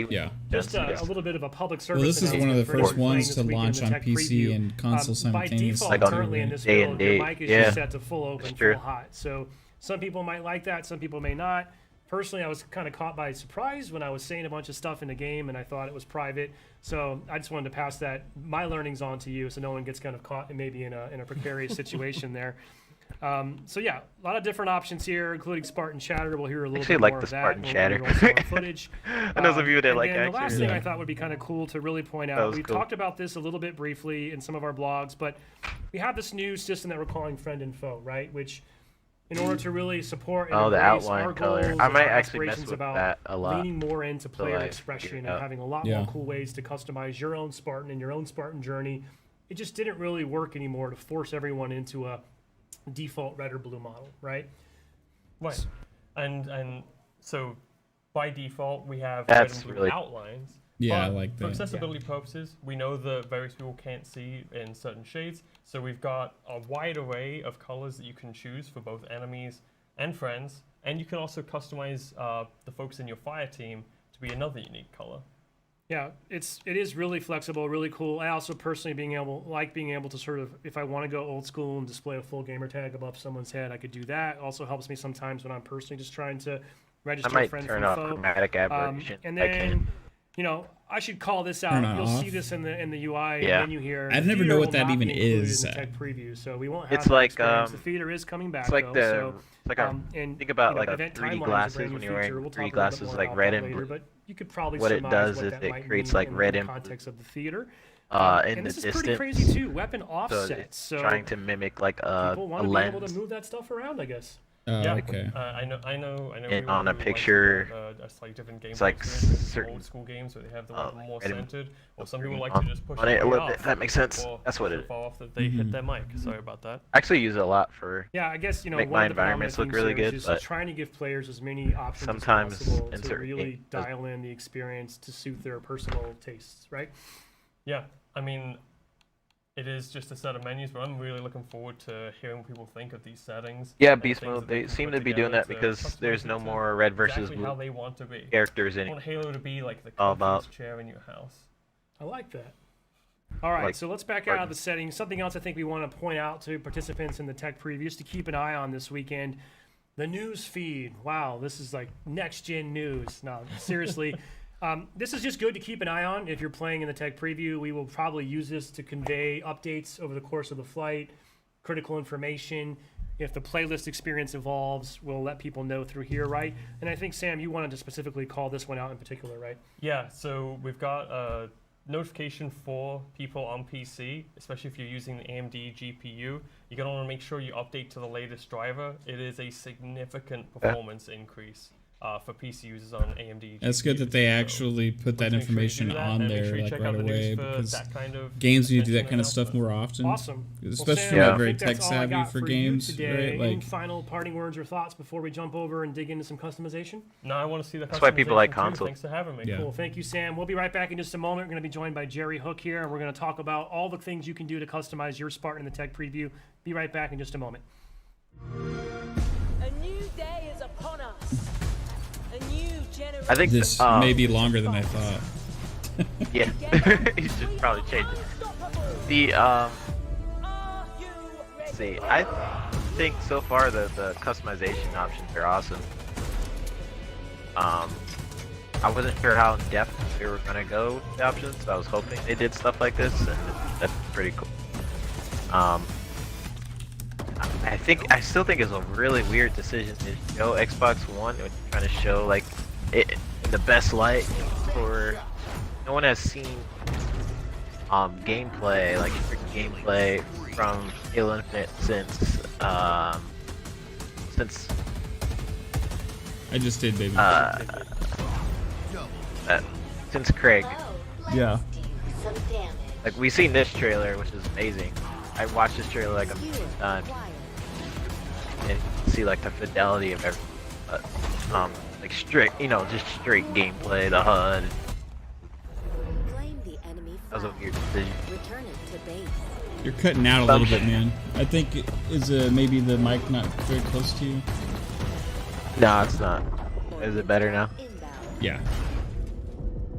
just a little bit of a public service. Well, this is one of the first ones to launch on PC and console simultaneously. By default, currently in this build, your mic is just set to full open, full hot. So some people might like that, some people may not. Personally, I was kind of caught by surprise when I was saying a bunch of stuff in the game and I thought it was private. So I just wanted to pass my learnings on to you so no one gets kind of caught maybe in a precarious situation there. So yeah, a lot of different options here, including Spartan Chatter. We'll hear a little bit more of that. Spartan Chatter. Footage. I know some people that like the last thing I thought would be kind of cool to really point out, we talked about this a little bit briefly in some of our blogs, but we have this new system that we're calling Friend and Foe, right? Which in order to really support and the outline our color. goals I and might our actually mess aspirations with about that a lot. leaning more into player expression and having a lot more cool ways to customize your own Spartan and your own Spartan journey, it just didn't really work anymore to force everyone into a default red or blue model, right? Right. And so by default we have red and blue outlines. Yeah, but I like that. For accessibility purposes, we know that various people can't see in certain shades, so we've got a wide array of colors that you can choose for both enemies and friends, and you can also customize the folks in your fire team to be another unique color. Yeah, it is really flexible, really cool. I also personally being able to sort of, if I want to go old school and display a full gamer tag above someone's head, I could do that. It also helps me sometimes when I'm personally just trying to register a friend from foe. Chromatic aberration. And then, you know, I should call this out. You'll see this in the UI menu here. I never know what that even is. In the tech preview, so we won't have it's like the feeder is coming back. It's like though, think about like a 3D glasses when you're wearing 3D glasses like red and blue. But you could probably what it does is it creates like red and context of the theater. In this the is distance. Pretty crazy too. Weapon offsets. So trying to mimic like a people want to lens. be able to move that stuff around, I guess. Okay. I know. And on a picture, a slightly different game. it's like certain old school games where they have the weapon more centered, or some people like to just push on it a little bit. off That makes sense. That's what it is. Off that they hit their mic. Sorry about that. I actually use it a lot for. Yeah, I guess make my environments look really good, but trying to give players as many options sometimes as possible in to certain really games dial in the experience to suit their personal tastes, right? Yeah, I mean, it is just a set of menus, but I'm really looking forward to hearing what people think of these settings. Yeah, Beast Mode, they seem to be doing that because there's no more red versus blue how they want to be. characters in I want Halo to be like the about chair in your house. I like that. All right, so let's back out of the settings. Something else I think we want to point out to participants in the tech previews to keep an eye on this weekend. The news feed. Wow, this is like next-gen news. No, seriously. This is just good to keep an eye on if you're playing in the tech preview. We will probably use this to convey updates over the course of the flight, critical information. If the playlist experience evolves, we'll let people know through here, right? And I think, Sam, you wanted to specifically call this one out in particular, right? Yeah, so we've got a notification for people on PC, especially if you're using the AMD GPU. You're going to want to make sure you update to the latest driver. It is a significant performance increase. For PC users on AMD. That's good that they actually put that information on there like right away, because games need to do that kind of stuff more often. Awesome. Especially if you're not very tech savvy for games, right? Like, any final parting words or thoughts before we jump over and dig into some customization? No, I want to see the customization. That's why people like console. Thanks for having me. Yeah. Cool. Thank you, Sam. We'll be right back in just a moment. We're going to be joined by Jerry Hook here, and we're going to talk about all the things you can do to customize your Spartan in the tech preview. Be right back in just a moment. A new day is upon us. I think this may be longer than I thought. Yeah, you should probably change it. See, I think so far the customization options are awesome. I wasn't sure how in depth they were gonna go with the options, so I was hoping they did stuff like this, and that's pretty cool. I still think it's a really weird decision to show Xbox One when you're trying to show like it in the best light for no one has seen gameplay, like gameplay from Halo Infinite since I just did, baby. Since Craig. Yeah. Like we seen this trailer, which is amazing. I watched this trailer like a million times, and you can see like the fidelity of everything. Like strict, just straight gameplay, the HUD. That was a flag. weird decision. Return it to base. You're cutting out a little bit, man. I think is maybe the mic not very close to you. No, it's not. Is it better now? Inbound. Yeah.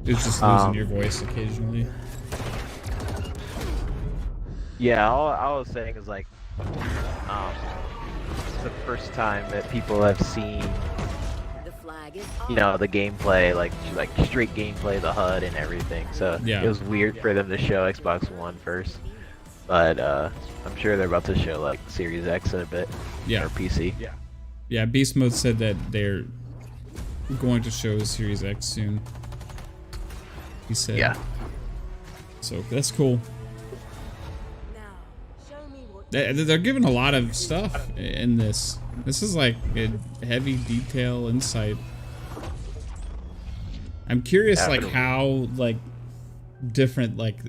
It's just losing your voice occasionally. Yeah, all I was saying is like, it's the first time that people have seen, The flag is you know, the gameplay, like straight gameplay, the HUD and everything. So Yeah. it was weird for them to show Xbox One first, but I'm sure they're about to show like Series X in a bit, Yeah. or PC. Yeah, Beast Mode said that they're going to show Series X soon. He said. Yeah. So that's cool. Now, show me what They're giving a lot of stuff in this. This is like a heavy detail insight. I'm curious, like how like different like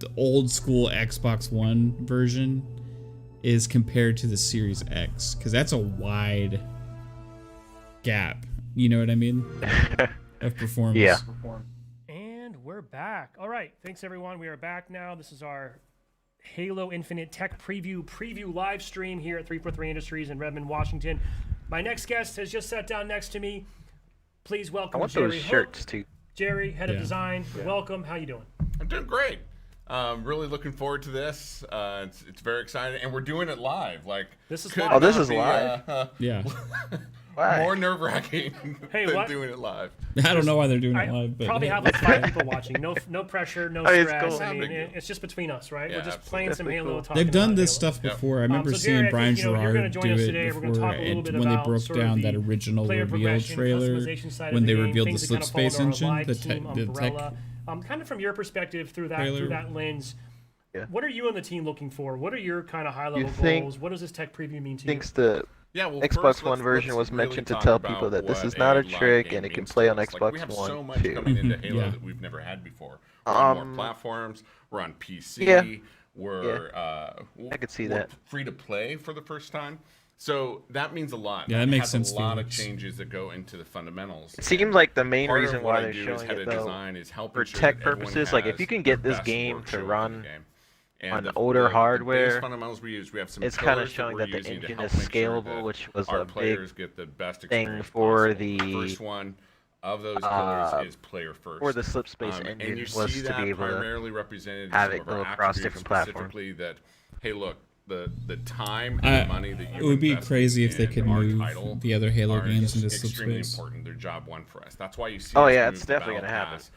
the old school Xbox One version is compared to the Series X, because that's a wide gap. You know what I mean? Of performance. Yeah. And we're back. All right, thanks everyone. We are back now. This is our Halo Infinite Tech preview live stream here at 343 Industries in Redmond, Washington. My next guest has just sat down next to me. Please I welcome want Jerry those Hook. shirts too. Jerry, head of Yeah. design. Welcome. How you doing? I'm doing great. Really looking forward to this. It's very exciting, and we're doing it live. Like This is could live. Oh, this not is be, live. Yeah. Why? more nerve-wracking Hey, than what? doing it live. I don't know why they're doing I it live, but probably have like 5 people watching. No pressure, no Oh, it's stress. cool. I mean, Big deal. it's just between us, right? Yeah, We're just absolutely. playing some Definitely Halo. cool. Talking they've done about this Halo. stuff before. I remember so Jerry, seeing I Brian think, you're Gerard gonna do join us it today. We're gonna before, talk a little and bit when they about broke sort of down the that original player reveal progression, trailer, customization side when of they the game, revealed the things that slip kind of space fall under engine, our live the team tech umbrella. Kind of from your perspective through trailer. that lens. Yeah. What are you and the team looking for? What are your kind of high-level think- goals? What does this tech preview mean to you? Thinks the Yeah, well, Xbox first, One let's version was really mentioned to talk tell about people that this what is not a live trick game and it can means play to on us. Like, Xbox we have One so much too. coming into Halo Yeah. that we've never had before. We're on more platforms. We're on PC. Yeah. We're I could see we're that. free to play for the first time. So that means a lot. Yeah, that makes has sense a to lot me. of changes that go into the fundamentals. It seems like the main Part of reason what why I they're do as showing head it of though, design is helping for ensure tech that everyone purposes, like if has you can their get this best game work to show run of the game. And on the older base hardware, fundamentals we use, we have some it's kind of pillars showing we're that the using to engine help is make sure scalable, that which was our a big players get the best thing experience for possible. The first one of those pillars is player first. or the slip space and engine you was see to that be able to primarily represented in have some it of our go across attributes, different platforms. specifically that, hey, look, the time and the money that you it would be invested crazy if they in could our move title the other Halo are games into extremely slip space. important. They're job one for us. That's why you see Oh, us yeah, move it's the definitely Battle gonna happen. Pass,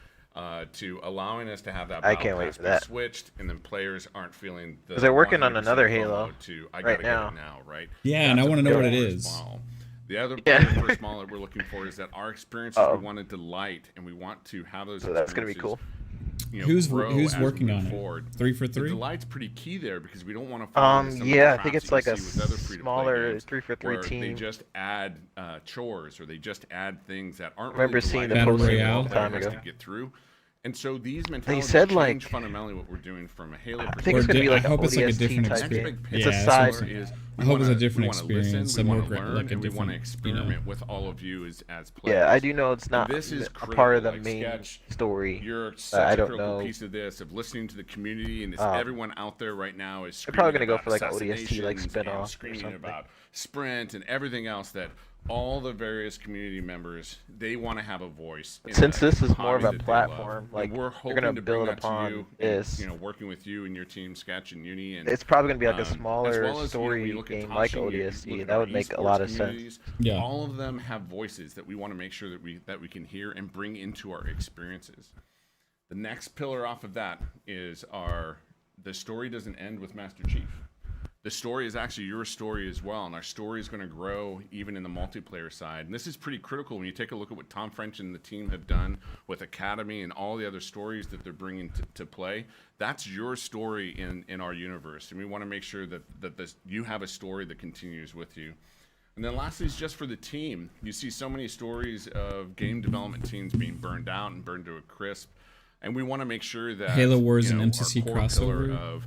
to allowing us to have that I battle can't wait pass for be that. switched, and then players aren't feeling the 'Cause they're working on 100% another FOMO Halo to, I right gotta now. get it now, right? Yeah, and I That's a want to know what it player is. first model. The other Yeah. player first model that we're looking for is that our experiences Uh-oh. we want to delight, and we want to have those. So that's gonna be experiences, cool. you know, Who's grow who's as we working move on forward. it? 3 for The 3. delight's pretty key there because we don't want to fall into some of the Yeah, I traps think it's that you like a see with other free-to-play smaller games 3-for-3 where team. They just add chores or they just add things that aren't. I remember really seeing the delighting posting for a long the player time has ago. to get through. And so these mentalities said, change like- fundamentally what we're doing from a Halo I think perspective. it's gonna be like I hope an it's like a ODST different type experience. game. Big It's a Yeah, side. that's what I'm saying. is I hope it's a we different wanna listen, experience, we a more wanna gra- learn, like a and we want to different, you know. experiment with all of you as players. Yeah, I do know it's not This is a part of the critical, like main Sketch, story. You're I such a don't critical know. piece of this, of listening to the community, and Um, everyone out there right now is they're probably screaming gonna go about for, like, an ODST, like, assassinations spin-off and or screaming something. about Sprint and everything else, that all the various community members, they want to have a voice. in Since that this is more of hobby a that they love. platform, And like, we're they're hoping gonna to bring build that to upon you, this. and, working with you and your team, Sketch and Uni, and It's probably gonna be like a as smaller well as, story when you look at game like Tasha, you ODST. look at That our would make a esports lot of sense. communities, Yeah. all of them have voices that we want to make sure that we can hear and bring into our experiences. The next pillar off of that is the story doesn't end with Master Chief. The story is actually your story as well, and our story is going to grow even in the multiplayer side. And this is pretty critical when you take a look at what Tom French and the team have done with Academy and all the other stories that they're bringing to play. That's your story in our universe, and we want to make sure that you have a story that continues with you. And then lastly is just for the team. You see so many stories of game development teams being burned out and burned to a crisp, and we want to make sure that Halo Wars and our MCC core pillar crossover. of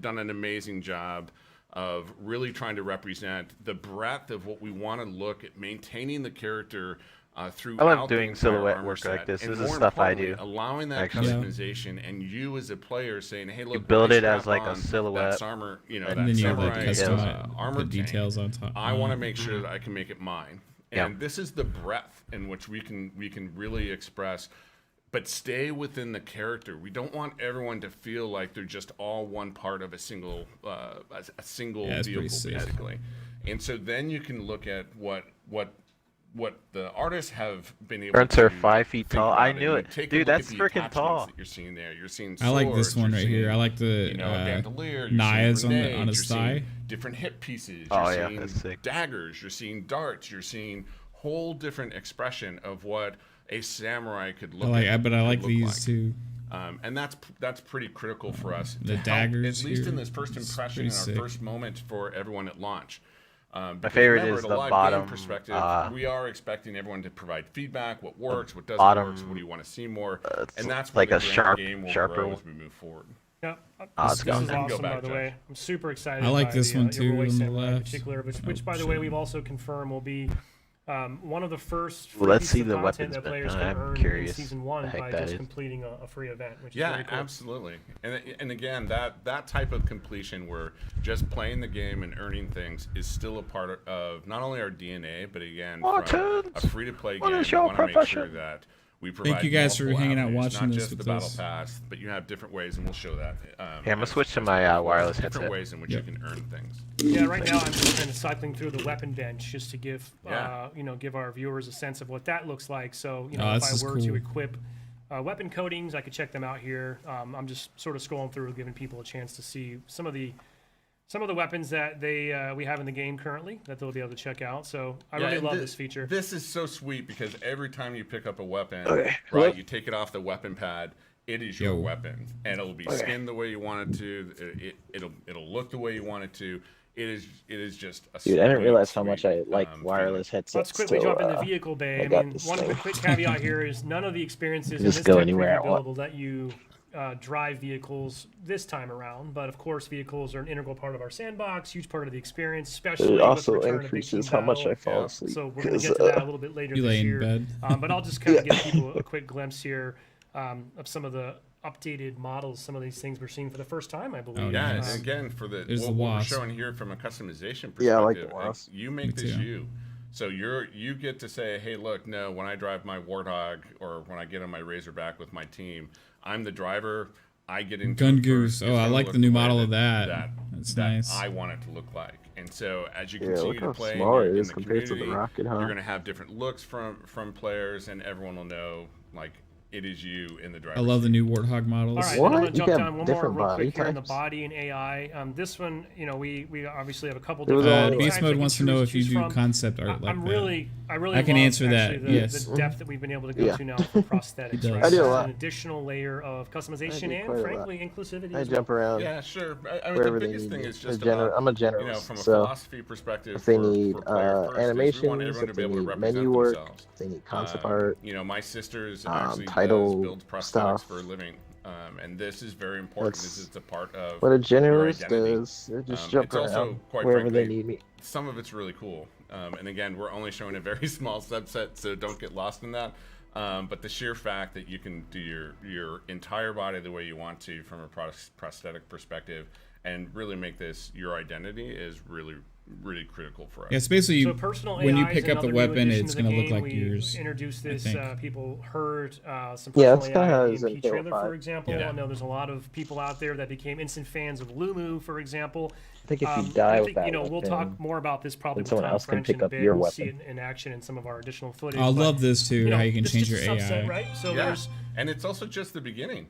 done an amazing job of really trying to represent the breadth of what we want to look at, maintaining the character throughout. I love doing silhouette work like this. This is stuff I do. Allowing that customization, and you as a player saying, "Hey, look, you build it as like a silhouette, that armor, you know, and that then you samurai custom armor the details on top. I want to make sure that I can make it mine." And this is the breadth in which we can really express, but stay within the character. We don't want everyone to feel like they're just all one part of a single vehicle, basically. And so then you can look at what the artists have been able Byrnes to are 5 feet tall. I knew it. Dude, that's freaking tall. That you're seeing there. You're seeing I like this swords, one right here. I like the bandolier, knives on grenades, his thigh. Different hip pieces. Oh, you're yeah, seeing that's sick. daggers. You're seeing darts. You're seeing whole different expression of what a samurai could look like. But I like these too. And that's pretty critical for us. The daggers, at least here, in this first impression, in our first moment for everyone at launch. My favorite remember, is at a the live bottom. game perspective, we are expecting everyone to provide feedback. What works, what doesn't bottom, work, what do you want to see more, and that's like where a the game will grow as we move forward. Yeah, it's this is gone. awesome, by the way. I'm super excited. I like by this the, one too Roy on the Samurai in left. particular, which by the way, we've also confirmed will be one of the first free let's see pieces of the content weapons, that but players can I'm earn curious in season 1 the heck by that just is. completing a free event, which is Yeah, really cool. absolutely. And again, that type of completion where just playing the game and earning things is still a part of not only our DNA, but again, from a free-to-play game, we want to make sure that we provide Thank you guys for multiple hanging out avenues, watching not this just with the us. battle pass, but you have different ways, and we'll show that. Hey, I'm gonna switch to my wireless different headset. ways in which you can earn things. Yeah, right now I'm just kind of cycling through the weapon bench just to give Yeah. give our viewers a sense of what that looks like. So if this I is were to cool. equip weapon coatings, I could check them out here. I'm just sort of scrolling through, giving people a chance to see some of the weapons that we have in the game currently that they'll be able to check out. So I really love this feature. This is so sweet because every time you pick up a weapon, Right. you take it off the weapon pad. It is your weapon, and it'll be skinned the way you want it to. It'll look the way you want it to. It is just a Dude, I didn't realize how sweet, much I like wireless Let's headsets. quickly jump in the vehicle bay. I mean, one quick caveat here is none of the experiences in this go tech anywhere I preview want. build will let you drive vehicles this time around. But of course, vehicles are an integral part of our sandbox, huge part of the experience, especially It also with Return of Big increases Team how much Battle. I fall asleep. So we're going to get to that a little bit later You this lay in year. bed. But I'll just kind of give people a quick glimpse here of some of the updated models, some of these things we're seeing for the first time, I believe. Yeah, nice. and again, for There's what the we're wasp. showing here from a customization perspective, Yeah, I like the wasp. you make this too. you. So you get to say, hey, look, no, when I drive my Warthog or when I get on my Razorback with my team, I'm the driver. I get into Gun it Goose. first. Oh, It's I gonna like look the new way model of that. That's nice. I want it to look like. And so as you Yeah, continue look to how play small it in is the compared to the community, rocket, huh? you're going to have different looks from players, and everyone will know, like, it is you in the driver's I love the seat. new Warthog models. All right, What? I'm going to You jump got down one more different real body quick here in the types? body and AI. This one, we obviously have a couple There was different only- types Beast we Mode can wants to know if you choose do from. concept art like I that. really I love, can answer that, actually, yes. the depth that we've been able to go Yeah. to now for prosthetics. does. Right? I do a It's lot. an additional layer of customization I do and, quite a frankly, inclusivity. I as jump well. around Yeah, sure. I mean, the wherever they biggest need thing me. is just I'm a about, generalist, from a so philosophy perspective, if they for need player first, is we want animations, everyone to if be they able to need represent menu work, themselves. if they need concept art, My sister's actually title does build prosthetics stuff. for a living, and this is very important. That's This is a part of what a your generalist identity. does. They just jump It's also, around quite wherever they frankly, need me. Some of it's really cool, and again, we're only showing a very small subset, so don't get lost in that. But the sheer fact that you can do your entire body the way you want to from a prosthetic perspective and really make this your identity is really critical for us. Yeah, it's basically So personal when you AI is pick up the another new weapon, addition it's to the going to look game. like We yours. introduced I this. think. People heard some Yeah, personal it's kinda AI as in in the trailer, Halo for 5. example. Yeah. I know there's a lot of people out there that became instant fans of Lumu, for example. I think if you I die think, with that we'll weapon, talk more about this probably then with someone Tom else can French pick in a up bit. your We'll see weapon. it in action in some of our additional footage. I but, love this too, how you can it's change just your a subset, AI. right? So Yeah, there's and it's also just the beginning.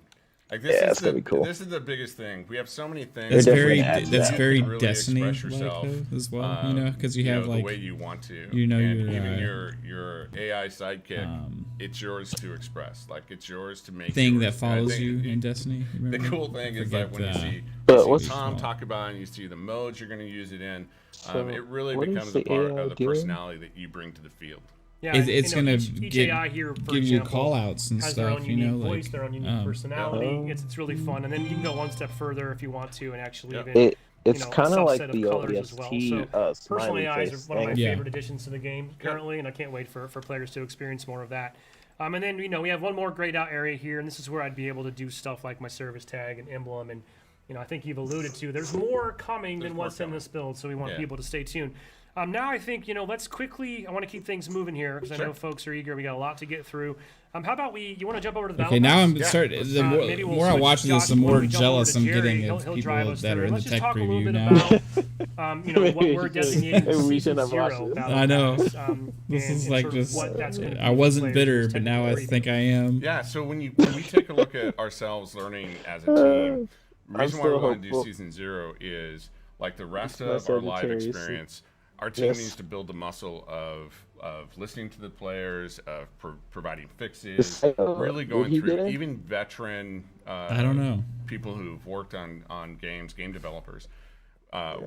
Like Yeah, this it's gonna be cool. This is the biggest thing. We have so many things. That's They're very definitely adds that's that. very You can really Destiny like express yourself, as well, you know, because you have the like way you want to. you know, and your, even your AI sidekick, it's yours to express. Like it's yours to make. thing yours. that And I follows think you the- in Destiny. The Remember? cool thing is Forget that when that. you But see what's- Tom talk about and you see the modes you're going to use it in, So it really what is becomes the a part AI of the doing? personality that you bring to the field. yeah, It's you know, gonna each get- AI here, for give you example, call outs and has their own stuff, you unique know, voice, like their own unique personality. Oh. It's really fun, and then you can go one step further if you want to, and actually Yeah. even It It's kind of like subset the of colors as well. So personal smiley AIs face are one of my thing. favorite additions to the game currently, and I can't wait for players to experience more of that. And then we have one more grayed out area here, and this is where I'd be able to do stuff like my service tag and emblem, and I think you've alluded to there's more coming than what's in this build, so we want people to stay tuned. Now I think let's quickly. I want to keep things moving here because I know folks are eager. We got a lot to get through. How about you want to jump over to the battle? Okay, now pass? I'm starting. The more I watch this, the more jealous I'm getting of people that are in the tech preview now. About, what we're designating as season 0. I know. This is like just. I wasn't bitter, but now I think I am. Yeah. So when we take a look at ourselves learning as a team, the reason why we want to do season 0 is like the rest of our live experience. Our team needs to build the muscle of listening to the players, of providing fixes, really going through even veteran I don't know. people who've worked on games, game developers.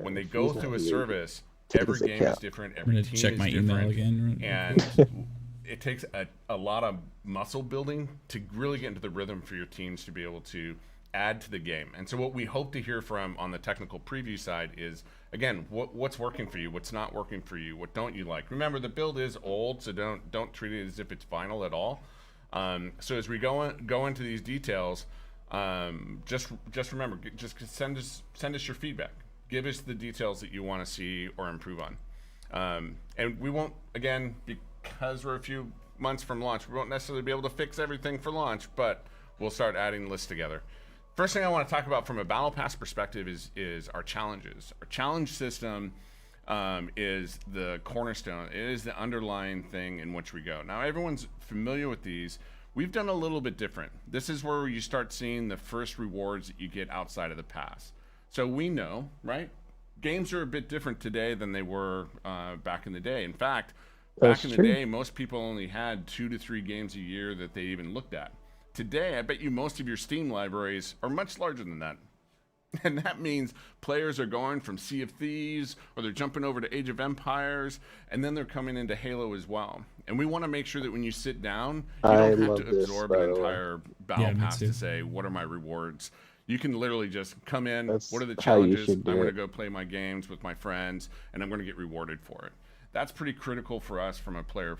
When they go through a service, every game is different, every team check is my different, email again. and it takes a lot of muscle building to really get into the rhythm for your teams to be able to add to the game. And so what we hope to hear from on the technical preview side is, again, what's working for you, what's not working for you, what don't you like. Remember, the build is old, so don't treat it as if it's final at all. So as we go into these details, just remember, just send us your feedback. Give us the details that you want to see or improve on. And we won't, again, because we're a few months from launch, we won't necessarily be able to fix everything for launch, but we'll start adding lists together. First thing I want to talk about from a battle pass perspective is our challenges. Our challenge system is the cornerstone. It is the underlying thing in which we go. Now, everyone's familiar with these. We've done a little bit different. This is where you start seeing the first rewards that you get outside of the pass. So we know, right? Games are a bit different today than they were back in the day. In fact, back in the day, most people only had 2 to 3 games a year that they even looked at. Today, I bet you most of your Steam libraries are much larger than that. And that means players are going from Sea of Thieves, or they're jumping over to Age of Empires, and then they're coming into Halo as well. And we want to make sure that when you sit down, you don't have to absorb an entire battle pass to say, what are my rewards? You can literally just come in, what are the challenges? I'm going to go play my games with my friends, and I'm going to get rewarded for it. That's pretty critical for us from a player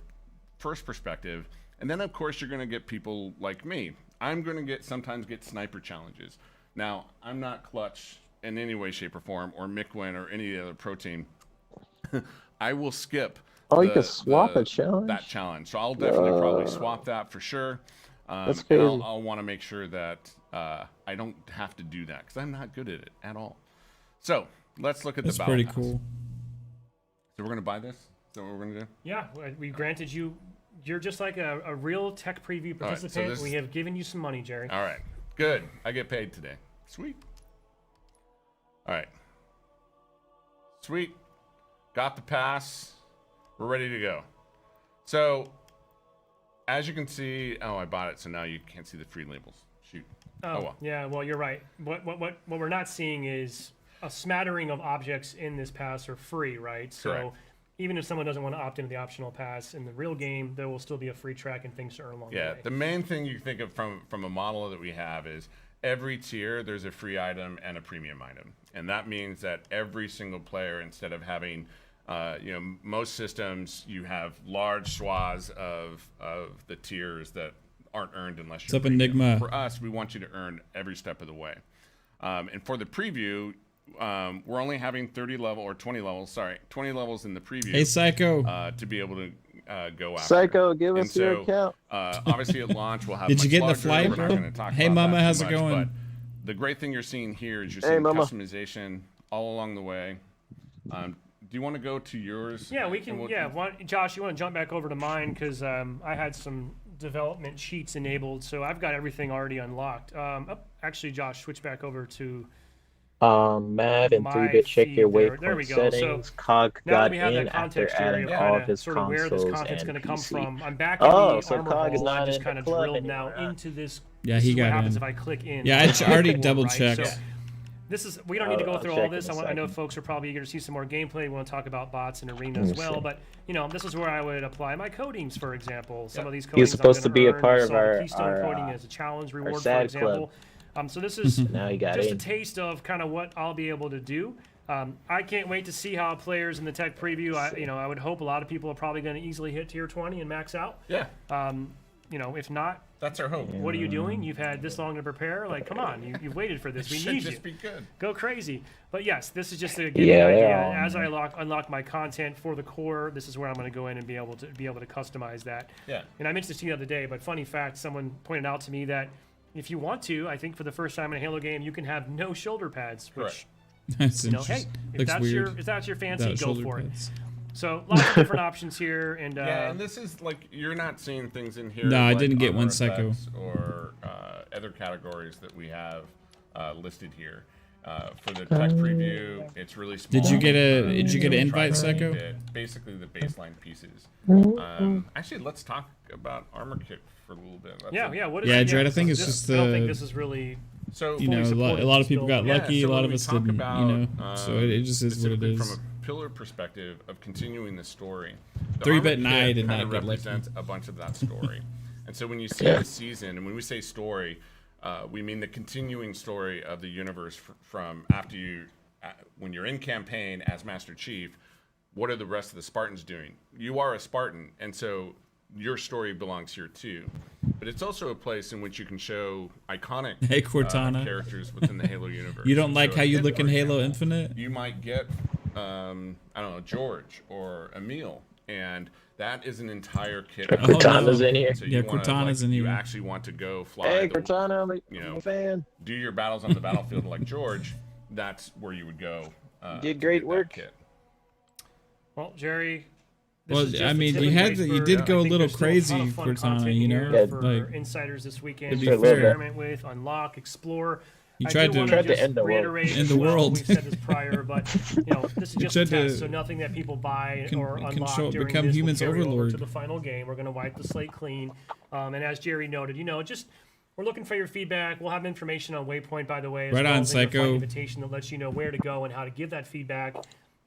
first perspective. And then, of course, you're going to get people like me. I'm going to sometimes get sniper challenges. Now, I'm not Clutch in any way, shape, or form, or Mikwin, or any other pro team. I will skip you can swap a challenge? That challenge. So I'll definitely probably swap that for sure. That's crazy. I'll want to make sure that I don't have to do that, because I'm not good at it at all. So let's look at the battle pass. That's pretty cool. So we're going to buy this? Is that what we're going to do? Yeah, we granted you. You're just like a real tech preview participant. Right, so we have given you some money, Jerry. All right, good. I get paid today. Sweet. All right. Sweet. Got the pass. We're ready to go. So, as you can see, I bought it, so now you can't see the free labels. Shoot. Oh well. Yeah, well, you're right. What we're not seeing is a smattering of objects in this pass are free, right? Correct. So even if someone doesn't want to opt into the optional pass in the real game, there will still be a free track and things to earn along the way. Yeah, the main thing you think of from a model that we have is every tier there's a free item and a premium item. And that means that every single player, instead of having, most systems, you have large swaths of the tiers that aren't earned unless you're premium. Enigma? For us, we want you to earn every step of the way. And for the preview, we're only having 20 levels in the preview. Hey, Psycho. To be able to go after. Psycho, give us your account. Obviously, at launch, we'll have. Did you get the flight, bro? Hey, about Mama, how's it going? But the great thing you're seeing here is you're seeing customization all along the way. Do you want to go to yours? Yeah, we can. Josh, you want to jump back over to mine because I had some development sheets enabled, so I've got everything already unlocked. Actually, Josh, switch back over to. Mav and 3-bit check your waypoint settings. So, Cog got in after adding all of his sort of where this content's going to come from. I'm back in the armor hole. I just kind of drilled now into this. Yeah, he got in. What happens if I click in? Yeah, I already double checked. So, we don't need to go through all this. I know folks are probably eager to see some more gameplay. We want to talk about bots and arena as well. But this is where I would apply my codings, for example. Some of these codings he's supposed to be a part of our keystone coding as a challenge reward, for example. So this is Now you got just a in. taste of kind of what I'll be able to do. I can't wait to see how players in the tech preview. I would hope a lot of people are probably going to easily hit tier 20 and max out. Yeah. If not, That's our hope. what are you doing? You've had this long to prepare. Like, come on, you've waited for this. We Should need just you. be good. Go crazy. But yes, this is just to give you an idea. As I unlock my content for the core, this is where I'm going to go in and be able to customize that. Yeah. And I mentioned this to you the other day, but funny fact, someone pointed out to me that if you want to, I think for the first time in a Halo game, you can have no shoulder pads. Which, That's hey, if that's your fancy, go for it. So lots of different options here, and and this is like you're not seeing things in here. No, I like didn't get armor one Psycho. effects or other categories that we have listed here. For the tech preview, it's really small. Did you get an invite, Psycho? Basically the baseline pieces. Actually, let's talk about armor kit for a little bit. What is Dread, I think it's just I don't think this is really. So a lot of people got lucky, so a lot when of we us talk didn't. about, So it just is what it specifically is. From a pillar perspective of continuing the story, 3-bit and I did not kind of get lucky. represents a bunch of that story. And so when you see the season, and when we say story, we mean the continuing story of the universe from after you, when you're in campaign as Master Chief. What are the rest of the Spartans doing? You are a Spartan, and so your story belongs here too. But it's also a place in which you can show iconic Cortana. characters within the Halo universe. You don't like So how at you Hit, look for in Halo example, Infinite? You might get, George or Emil, and that is an entire kit. Cortana's in here. So Cortana's in here. You actually want to go fly. Hey, Cortana, I'm a fan. Do your battles on the battlefield like George. That's where you would go. Did great work. Kit. Well, Jerry. Well, I mean, you did go a little crazy, Cortana. You know, for insiders this weekend. To be fair, experiment with, unlock, explore. You tried to end the We world. said this prior, but this is just a test, so nothing that people buy or unlock during become this humans will carry over overlord to the final game. We're going to wipe the slate clean, and as Jerry noted, we're looking for your feedback. We'll have information on Waypoint, by the way. Right on, Psycho. Invitation that lets you know where to go and how to give that feedback.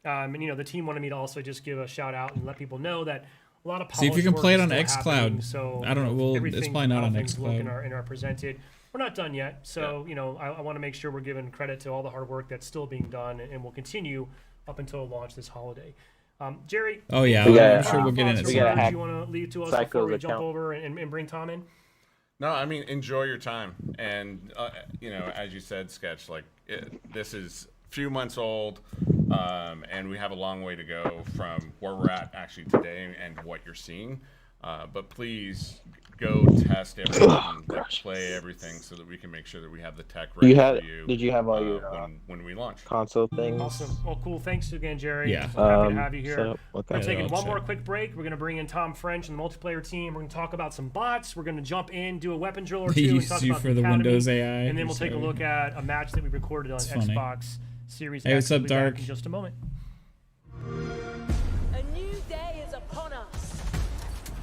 And the team wanted me to also just give a shout out and let people know that a lot of see if you can work play it is on still xCloud. happening, so I don't know. Well, it's probably not on xCloud. And are presented. We're not done yet, so I want to make sure we're giving credit to all the hard work that's still being done, and will continue up until launch this holiday. Jerry. Oh yeah, I'm sure we'll get in it. Do you want to lead to us before we jump over and bring Tom in? No, I mean, enjoy your time, and as you said, Sketch, this is few months old, and we have a long way to go from where we're at actually today and what you're seeing. But please go test everything, play everything, so that we can make sure that we have the tech ready for you. Did you have all your when we launch console things? Awesome. Well, cool. Thanks again, Jerry. Yeah. Happy to have you here. We're Okay. taking one more quick break. We're going to bring in Tom French and the multiplayer team. We're going to talk about some bots. We're going to jump in, do a weapon drill or two, They and used talk you about for the Academy, Windows AI. and then we'll take a look at a match that we recorded on funny. Xbox Series Hey, X. what's up, We'll be back Dark? in just a moment. A new day is upon us.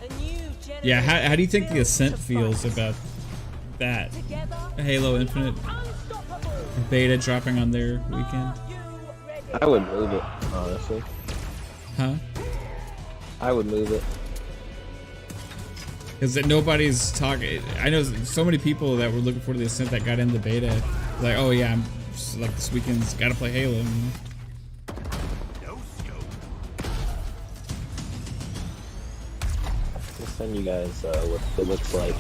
A new generation. Yeah, how do you think the Ascent feels about that Together, Halo Infinite unstoppable. beta dropping on their weekend? Are you ready? I would move it, honestly. Huh? I would move it. Because nobody's talking. I know so many people that were looking forward to the Ascent that got into beta. Like, oh yeah, I'm just, like this weekend's got to play Halo. You know? I'll send you guys what it looks like.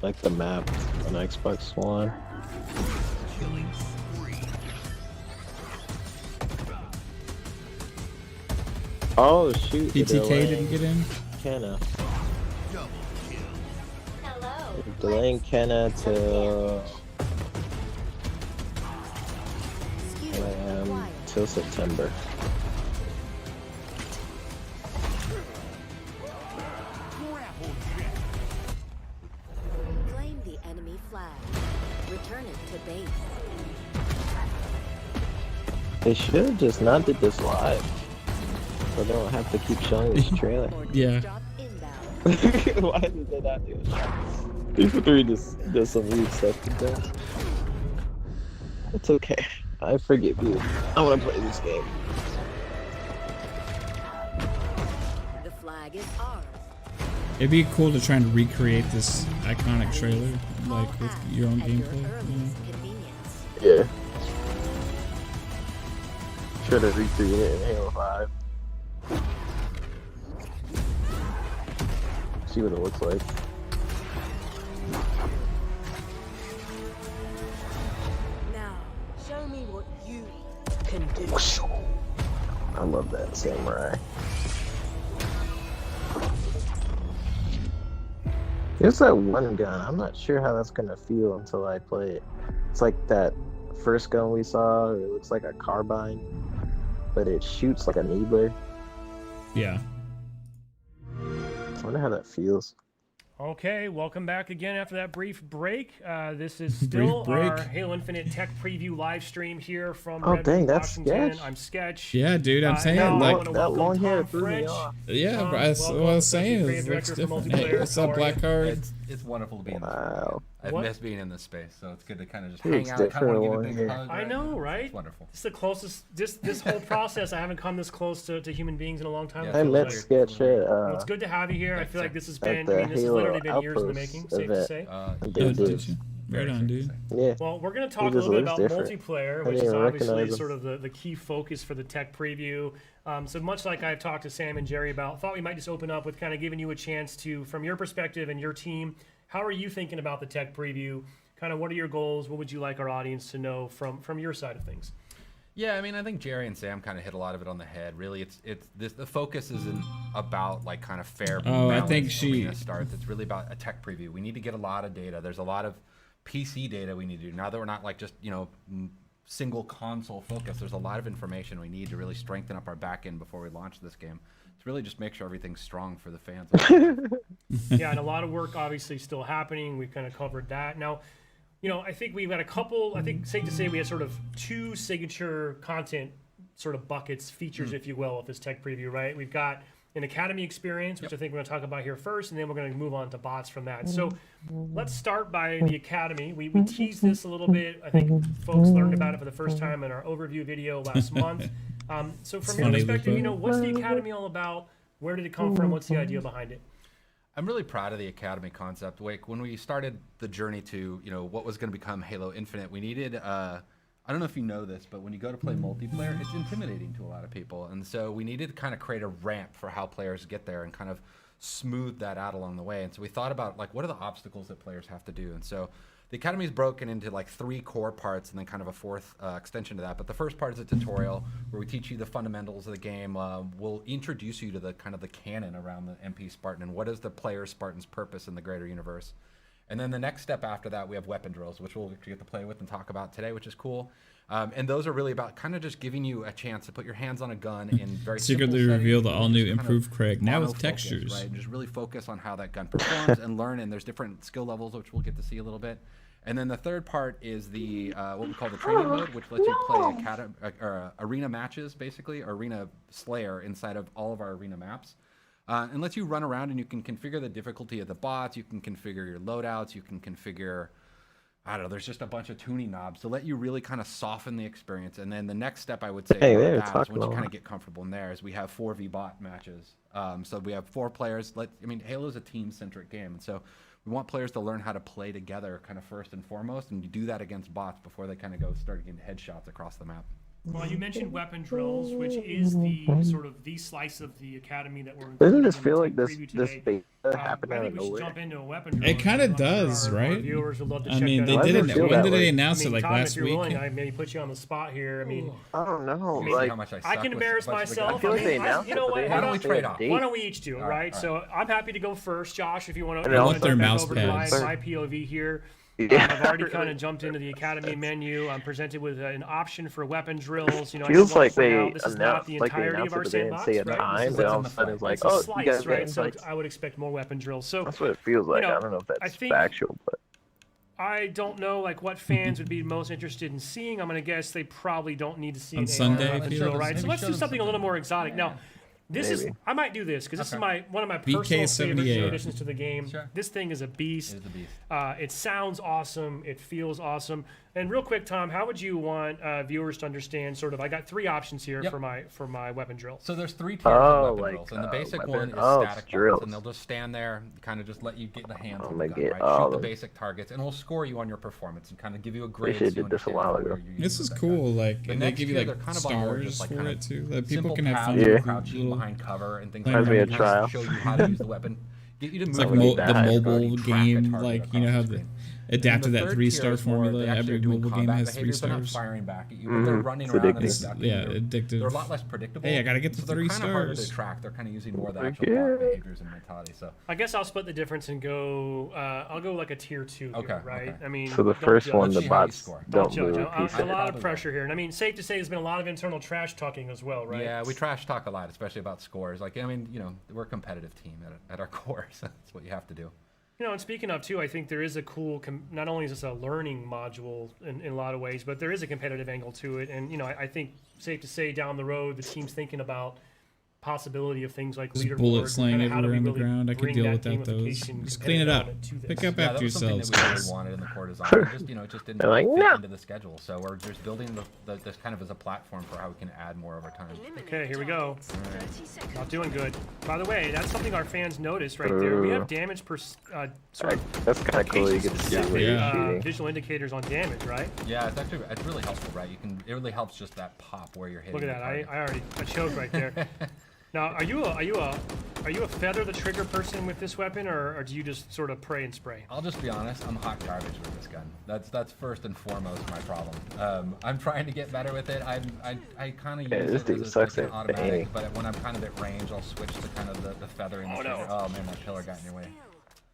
Like the map on Xbox One. Oh shoot! PTK didn't get in. Kenna. Delaying Kenna to till September. Claim the enemy flag. Return it to base. They should have just not did this live, so they don't have to keep showing this trailer. Yeah. Drop inbound. Why did they not do it? FIFA 3 just does some weird stuff sometimes. It's okay. I forgive you. I want to play this game. The flag is ours. It'd be cool to try and recreate this iconic trailer, like with your own At your gameplay. earliest convenience. Yeah. Should have recreated it in Halo 5. See what it looks like. Now, show me what you can do. I love that samurai. There's that one gun. I'm not sure how that's gonna feel until I play it. It's like that first gun we saw. It looks like a carbine, but it shoots like a needler. Yeah. I wonder how that feels. Okay, welcome back again after that brief break. This is still our break. Halo Infinite tech preview live stream here from Oh, Redwood, dang, that's Washington. Sketch. I'm Sketch. Yeah, dude, I'm saying, now I like, wanna that welcome long hair Tom threw me French. off. yeah, Tom, but I, what I welcome, was saying Associate is Creative looks Director for different. Hey, Multiplayer. what's How up, are Black you? Card? It's wonderful to be in this. Wow. I've What? missed being in this space, so it's good to kind of just He hang looks out. I kind of different want to give a big along hug. I right know, now. right? It's wonderful. It's the closest, this whole process, I haven't come this close to human beings in a long time. Yeah. it I feels met like. Sketch at, Well, it's good to have you here. I feel like this has been, at the this has Halo literally been years in the Outpost making, safe to event. say. Oh, They did did. you? Right on, dude. Yeah. Well, we're going to talk He a just little bit about looks different. multiplayer, I which didn't is obviously recognize him. sort of the key focus for the tech preview. So much like I've talked to Sam and Jerry about, thought we might just open up with kind of giving you a chance to, from your perspective and your team, how are you thinking about the tech preview? Kind of what are your goals? What would you like our audience to know from your side of things? Yeah, I mean, I think Jerry and Sam kind of hit a lot of it on the head. Really, the focus isn't about like kind of fair. Oh, I think balanced she- arena starts. It's really about a tech preview. We need to get a lot of data. There's a lot of PC data we need to do now that we're not like just single console focus. There's a lot of information we need to really strengthen up our back end before we launch this game. It's really just make sure everything's strong for the fans. Yeah, and a lot of work obviously still happening. We've kind of covered that. Now, I think we've got a couple, I think safe to say we have sort of two signature content sort of buckets, features, if you will, of this tech preview, right? We've got an Academy experience, which I think we're going to talk about here first, and then we're going to move on to bots from that. So let's start by the Academy. We teased this a little bit. I think folks learned about it for the first time in our overview video last month. So from your perspective, Lupa. what's the Academy all about? Where did it come from? What's the idea behind it? I'm really proud of the Academy concept. Like when we started the journey to, what was going to become Halo Infinite, we needed, I don't know if you know this, but when you go to play multiplayer, it's intimidating to a lot of people. And so we needed to kind of create a ramp for how players get there and kind of smooth that out along the way. And so we thought about like, what are the obstacles that players have to do? And so the Academy is broken into like 3 core parts and then kind of a 4th extension to that. But the first part is a tutorial where we teach you the fundamentals of the game. We'll introduce you to the kind of the canon around the MP Spartan and what is the player Spartan's purpose in the greater universe. And then the next step after that, we have weapon drills, which we'll get to play with and talk about today, which is cool. And those are really about kind of just giving you a chance to put your hands on a gun in very Secretly simple reveal settings the and all-new just kind of improved Craig, now with monofocus, textures. right? And just really focus on how that gun performs and learn. And there's different skill levels, which we'll get to see a little bit. And then the third part is the what we call the training mode, which lets you play arena matches, basically, or arena slayer inside of all of our arena maps. And lets you run around and you can configure the difficulty of the bots, you can configure your loadouts, you can configure, I don't know, there's just a bunch of tuning knobs to let you really kind of soften the experience. And then the next step I would say Hey, about they're that is talking once you a kind lot. of get comfortable in there is we have 4v bot matches. So we have 4 players. Halo is a team-centric game. And so we want players to learn how to play together kind of first and foremost, and you do that against bots before they kind of start getting headshots across the map. Well, you mentioned weapon drills, which is the sort of the slice of the Academy that we're Doesn't including this in feel the like tech this preview this today. beta happened I out think of we should nowhere? jump into a weapon drill. It kind of I'm sure does, our right? viewers would love to I check mean, that they out. Why did does it. it feel When that did they way? announce it? Like Tom, last if you're week? willing, I maybe put you on the spot here. I mean, I don't know. See Like, how much I I suck can with embarrass a bunch of myself. I feel like they I mean, announced you it, know but what? they Why haven't don't, trade off. why don't we each do it, All right? right. So I'm happy to go first. Josh, if you want And to I jump want their back mouse over to my pads. POV here. Yeah, I've already kind of jumped into the Academy menu. I'm presented with an option for weapon drills. I feels just wanna like point they out this is not announced, the like they entirety of announced our it, but they didn't sandbox, say a right? time. This Then is all of a sudden it's like, it's a oh, you slice, guys right? get So invites. I would expect more weapon drills. So That's what it feels like. know, I don't know if I that's think- factual, but I don't know what fans would be most interested in seeing. I'm going to guess they probably don't need to see On an Sunday, AR I weapon feel drill, like. right? So Maybe let's show do them something a little something. more exotic. Now, This is, Maybe. I might do this because this is one of my BK personal favorite 78. new additions to the game. Sure. This thing is a beast. It is a beast. It sounds awesome. It feels awesome. And real quick, Tom, how would you want viewers to understand sort of, I got 3 options here for my weapon drill. So there's 3 tiers of weapon drills, and the basic weapon- one is static drills. ones, and they'll just stand there, kind of just let you get the hands on my the gun, right? God. Shoot the basic targets, and we'll score you on your performance and kind of give you a grade. should've so you did this a understand while where ago. you're using This is that cool. gun. Like The they next give you tier, like they're kind of on more stars just like for kind it of too. That people simple can have paths, fun Yeah. with crouching little. behind cover and things Reminds like that. me of Kind Trial. show you how to use the weapon. Get you to It's move like really the fast, mobile already track a game, target like you know across how the the screen. adapted And the that third 3-star tier is more, formula. they actually Every are doing mobile game combat has 3 behaviors. They're not stars. firing back at you, but they're running It's around and addictive. ducking. Yeah, They're addictive. a lot less predictable. Hey, I gotta get the so 3 they're kind of harder to stars. track. They're kind of using more of the actual Yeah. bot behaviors and mentality. So I guess I'll split the difference and go, I'll go like a tier 2 here, Okay, right? okay. I mean, So the don't first judge. one, Let's the see how you bots score. Don't don't judge. move. There's Piece a of lot of Probably pressure here. And I mean, safe to say there's been a lot of internal trash talking as well, right? yeah, we trash talk a lot, especially about scores. Like, I mean, you know, we're a competitive team at our core, so that's what you have to do. You know, and speaking of too, I think there is a cool, not only is this a learning module in a lot of ways, but there is a competitive angle to it. And, you know, I think safe to say down the road, the team's thinking about possibility of things like Just leaderboards. bullets and laying kinda how do everywhere we on the really ground. I could bring deal that without those. gamification Just clean it up. competitive element to Pick this. up Yeah, after that was something yourselves, that we really guys. wanted in the core design. It just, you know, it just didn't They're like, fit "No." into the schedule. So we're just building this kind of as a platform for how we can add more over time. Okay, here we go. Not doing good. By the way, that's something our fans noticed right there. We have damage per sort of That's kind of cool. You get to see where you're Yeah. shooting. visual indicators on damage, right? Yeah, it's really helpful, right? It really helps just that pop where you're hitting. Look at the that. target. I choked right there. Now, are you a feather the trigger person with this weapon, or do you just sort of pray and spray? I'll just be honest, I'm hot garbage with this gun. That's first and foremost my problem. I'm trying to get better with it. I kind of use this it dude as sucks an at automatic, aiming. but when I'm kind of at range, I'll switch to kind of the feathering. Oh, the no. trigger. Oh man, that pillar got in your way.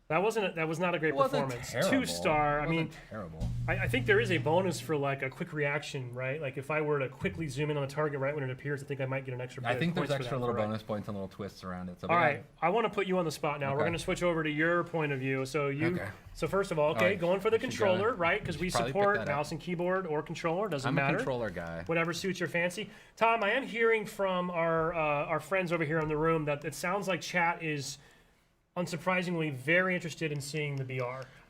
That was not a great It wasn't performance. terrible. 2-star. It I mean, wasn't terrible. I think there is a bonus for like a quick reaction, right? Like if I were to quickly zoom in on the target right when it appears, I think I might get an extra. I bit think of there's points for extra that, little right? bonus points and little twists around it. So All right, I want to put you on the spot now. We're Okay. going to switch over to your point of view. So you, Okay. so first of all, okay, right. going for the Should go. controller, right? Because we Should probably pick support that up. mouse and keyboard or controller, doesn't I'm matter. a controller guy. Whatever suits your fancy. Tom, I am hearing from our friends over here in the room that it sounds like chat is unsurprisingly very interested in seeing the BR.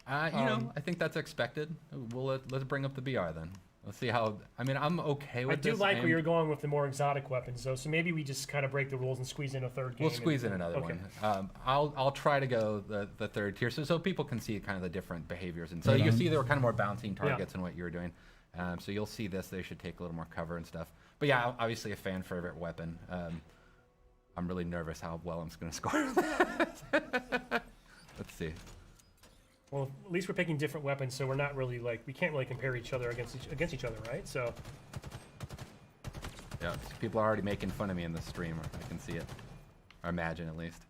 You know, I think that's expected. Let's bring up the BR then. Let's see how. I mean, I'm okay with I do this. like where you're going with the more exotic weapons, though. So maybe we just kind of break the rules and squeeze in a third game. We'll squeeze in another okay. one. I'll try to go the third tier so people can see kind of the different behaviors. And so Right you can on. see there were kind of more bouncing targets in what you were doing. So you'll see this. They should take a little more cover and stuff. But yeah, obviously a fan favorite weapon. I'm really nervous how well I'm going to score. Let's see. Well, at least we're picking different weapons, so we're not really like we can't really compare each other against each other, right? So Yeah, people are already making fun of me in the stream. I can see it. Or imagine at least.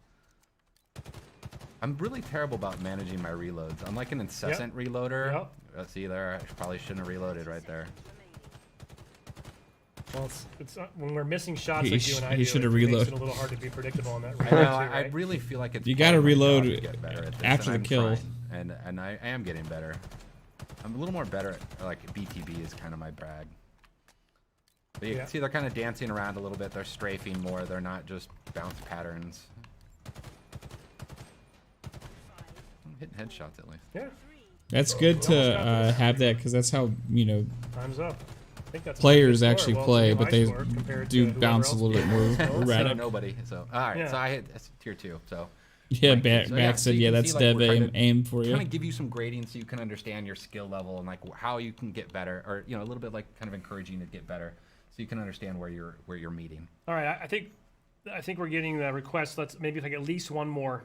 I'm really terrible about managing my reloads. I'm like an incessant reloader. Yep. See there, I probably shouldn't have reloaded right there. Well, it's when we're missing shots He like you and I do, should have it makes reloaded. it a little hard to be predictable on that. I reload know. too, I right? really feel like it's. You part gotta of my job reload to get better at this, after and the I'm kill. trying. And I am getting better. I'm a little more better at like BTB is kind of my brag. But you can see they're kind of dancing around a little bit. They're strafing more. They're not just bounce patterns. I'm hitting headshots at least. Yeah. That's good to have that because that's how Time's up. I think that's a players good score. actually Well, play, it's but high they score compared do to whoever bounce a else little bit more So erratic. nobody. So all right. Yeah. So I hit that's tier 2. So. Yeah, back So said, you yeah, can that's see, like, dev we're trying to aim for you. Kind of give you some grading so you can understand your skill level and like how you can get better, or a little bit like kind of encouraging you to get better, so you can understand where you're meeting. All right, I think we're getting the request. Let's maybe take at least one more.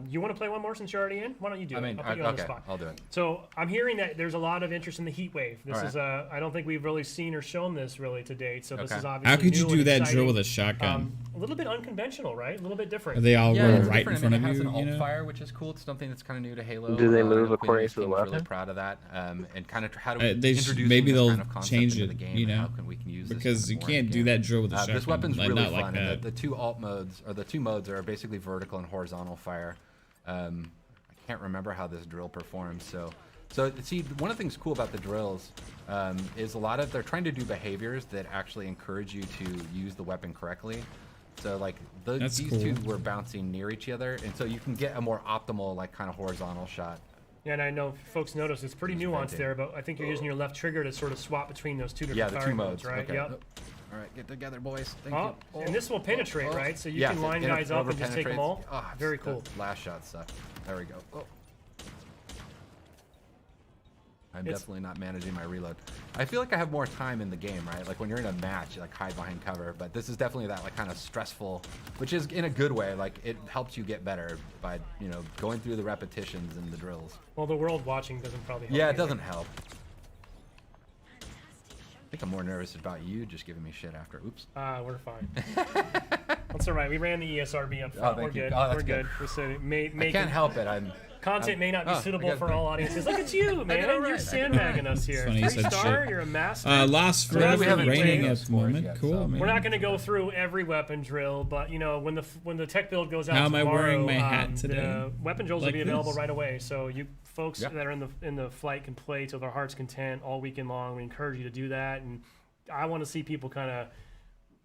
You want to play one more since you're already in? Why don't you do it? I'll put you on the spot. I'll do it. So I'm hearing that there's a lot of interest in the heat wave. This is I don't think we've really seen or shown this really to date. So this is obviously How could you new do and that exciting. drill with a shotgun? A little bit unconventional, right? A little bit different. Are they all Yeah, running it's right in different. front I of mean, you? it has an You alt know? fire, which is cool. It's something that's kind of new to Halo. Do they move Quinn according and his to the team's really weapon? proud of that, and kind of how do we They introduce maybe this they'll kind of concept change into it, the game, you and know, how can we can use because this you kind of more in can't the do game. that drill with a shotgun. This weapon's like, really not fun. like And that. the two alt modes, or the two modes, are basically vertical and horizontal fire. I can't remember how this drill performs. So see, one of the things cool about the drills is they're trying to do behaviors that actually encourage you to use the weapon correctly. So like That's these cool. two were bouncing near each other, and so you can get a more optimal like kind of horizontal shot. Yeah, and I know folks notice it's pretty nuanced there, but I think you're using your left trigger to sort of swap between those two different the two firing modes, right? Okay. Yep. All right, get together, boys. Thank you. And this will penetrate, right? So you can line guys up and just take them all. Oh, Very cool. Last shot sucked. There we go. Oh. I'm definitely not managing my reload. I feel like I have more time in the game, right? Like when you're in a match, you like hide behind cover, but this is definitely that like kind of stressful, which is in a good way. Like it helps you get better by, you know, going through the repetitions and the drills. Well, the world watching doesn't probably help. Yeah, it either. doesn't help. I think I'm more nervous about you just giving me shit after. Oops. We're fine. That's all right. We ran the ESRB up front. We're good. We're good. I can't help it. Content may not be suitable for all audiences. Look at you, man. You're sandbagging us here. Funny you said 3-star, shit. you're a master. Lost for raining at the moment. Cool, man. We're not going to go through every weapon drill, but you know when the tech build goes out How am I tomorrow, wearing my hat today? The weapon drills Like will be available this? right away. So you folks that are in the flight can play to their heart's content all weekend long. We encourage you to do that, and I want to see people kind of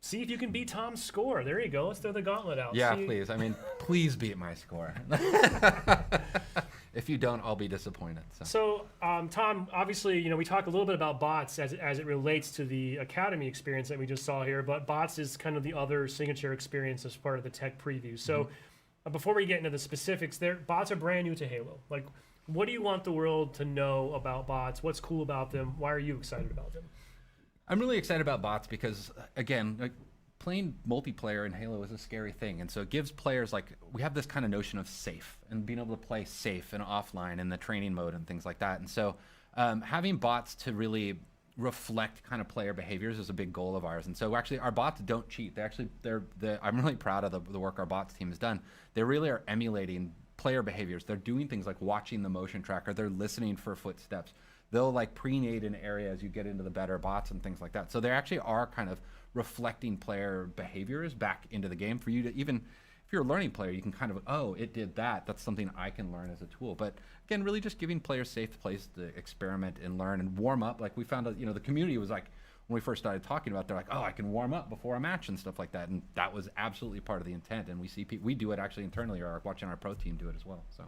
see if you can beat Tom's score. There you go. Let's throw the gauntlet out. Yeah, please. I mean, please beat my score. If you don't, I'll be disappointed. So, Tom, obviously, you know, we talk a little bit about bots as it relates to the Academy experience that we just saw here, but bots is kind of the other signature experience as part of the tech preview. So, before we get into the specifics, bots are brand new to Halo. Like, what do you want the world to know about bots? What's cool about them? Why are you excited about them? I'm really excited about bots because, again, like, playing multiplayer in Halo is a scary thing, and so it gives players, like, we have this kind of notion of safe and being able to play safe and offline in the training mode and things like that. And so having bots to really reflect kind of player behaviors is a big goal of ours. And so actually our bots don't cheat. I'm really proud of the work our bots team has done. They really are emulating player behaviors. They're doing things like watching the motion tracker. They're listening for footsteps. They'll like pre-nade an area as you get into the better bots and things like that. So they actually are kind of reflecting player behaviors back into the game for you to, even if you're a learning player, you can kind of, oh, it did that. That's something I can learn as a tool. But again, really just giving players safe place to experiment and learn and warm up. Like we found out, you know, the community was like, when we first started talking about, they're like, oh, I can warm up before a match and stuff like that. And that was absolutely part of the intent. And we see we do it actually internally, or watching our pro team do it as well. So.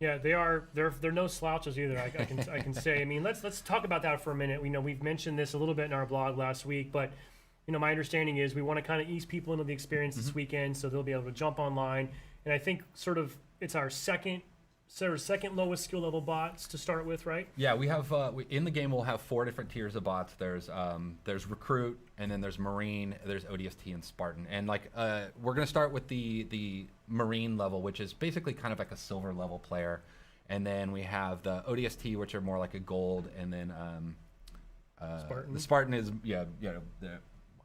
Yeah, they're no slouches either. I can say. I mean, let's talk about that for a minute. We know we've mentioned this a little bit in our blog last week, but you know, my understanding is we want to kind of ease people into the experience this weekend, so they'll be able to jump online. And I think sort of it's our second lowest skill level bots to start with, right? Yeah, we have in the game we'll have 4 different tiers of bots. There's recruit, and then there's marine, there's ODST, and Spartan. And like we're gonna start with the marine level, which is basically kind of like a silver level player, and then we have the ODST, which are more like a gold, and then Spartan. The Spartan is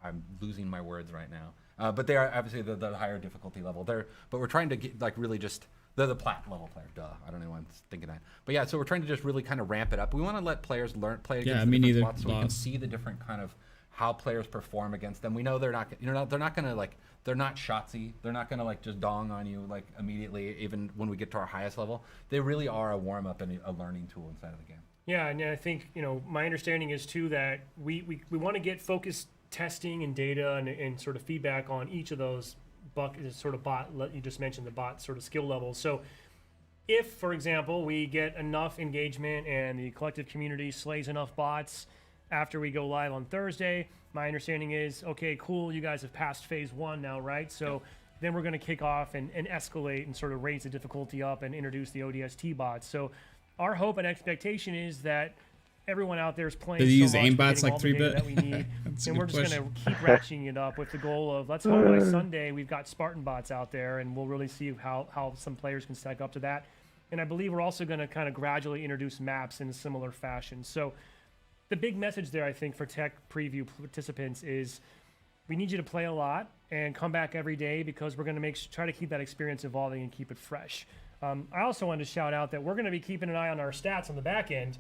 I'm losing my words right now, but they are obviously the higher difficulty level. But we're trying to get like really just. They're the plat level player. Duh. I don't know why I'm thinking that. But yeah, so we're trying to just really kind of ramp it up. We want to let players play against the different spots so we can see the different kind of how players perform against them. We know they're not gonna like, they're not Shotsy. They're not gonna like just dong on you like immediately, even when we get to our highest level. They really are a warm up and a learning tool inside of the game. Yeah, and I think, you know, my understanding is too that we want to get focused testing and data and sort of feedback on each of those sort of bot, you just mentioned the bot sort of skill levels. So if, for example, we get enough engagement and the collective community slays enough bots after we go live on Thursday, my understanding is, okay, cool, you guys have passed phase 1 now, right? So then we're going to kick off and escalate and sort of raise the difficulty up and introduce the ODST bots. So our hope and expectation is that everyone out there is playing. Did you use much, aimbots like 3-bit that we need, and we're just going to keep ratcheting it up with the goal of let's hope by Sunday we've got Spartan bots out there, and we'll really see how some players can stack up to that. And I believe we're also going to kind of gradually introduce maps in a similar fashion. So the big message there, I think, for tech preview participants is we need you to play a lot and come back every day, because we're going to try to keep that experience evolving and keep it fresh. I also wanted to shout out that we're going to be keeping an eye on our stats on the back end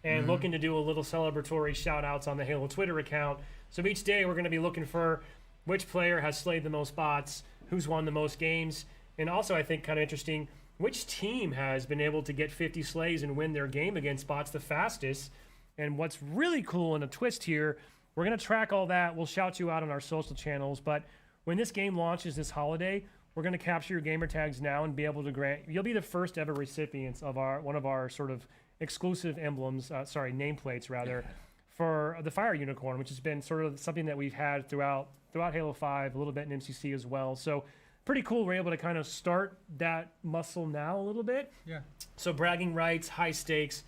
and looking to do a little celebratory shout outs on the Halo Twitter account. So each day we're going to be looking for which player has slayed the most bots, who's won the most games, and also I think kind of interesting, which team has been able to get 50 slays and win their game against bots the fastest. And what's really cool in a twist here, we're going to track all that. We'll shout you out on our social channels, but when this game launches this holiday, we're going to capture your gamer tags now and be able to grant. You'll be the first ever recipients of one of our sort of exclusive emblems, nameplates rather, for the Fire Unicorn, which has been sort of something that we've had throughout Halo 5, a little bit in MCC as well. So pretty cool. We're able to kind of start that muscle now a little bit. Yeah. So bragging rights, high stakes,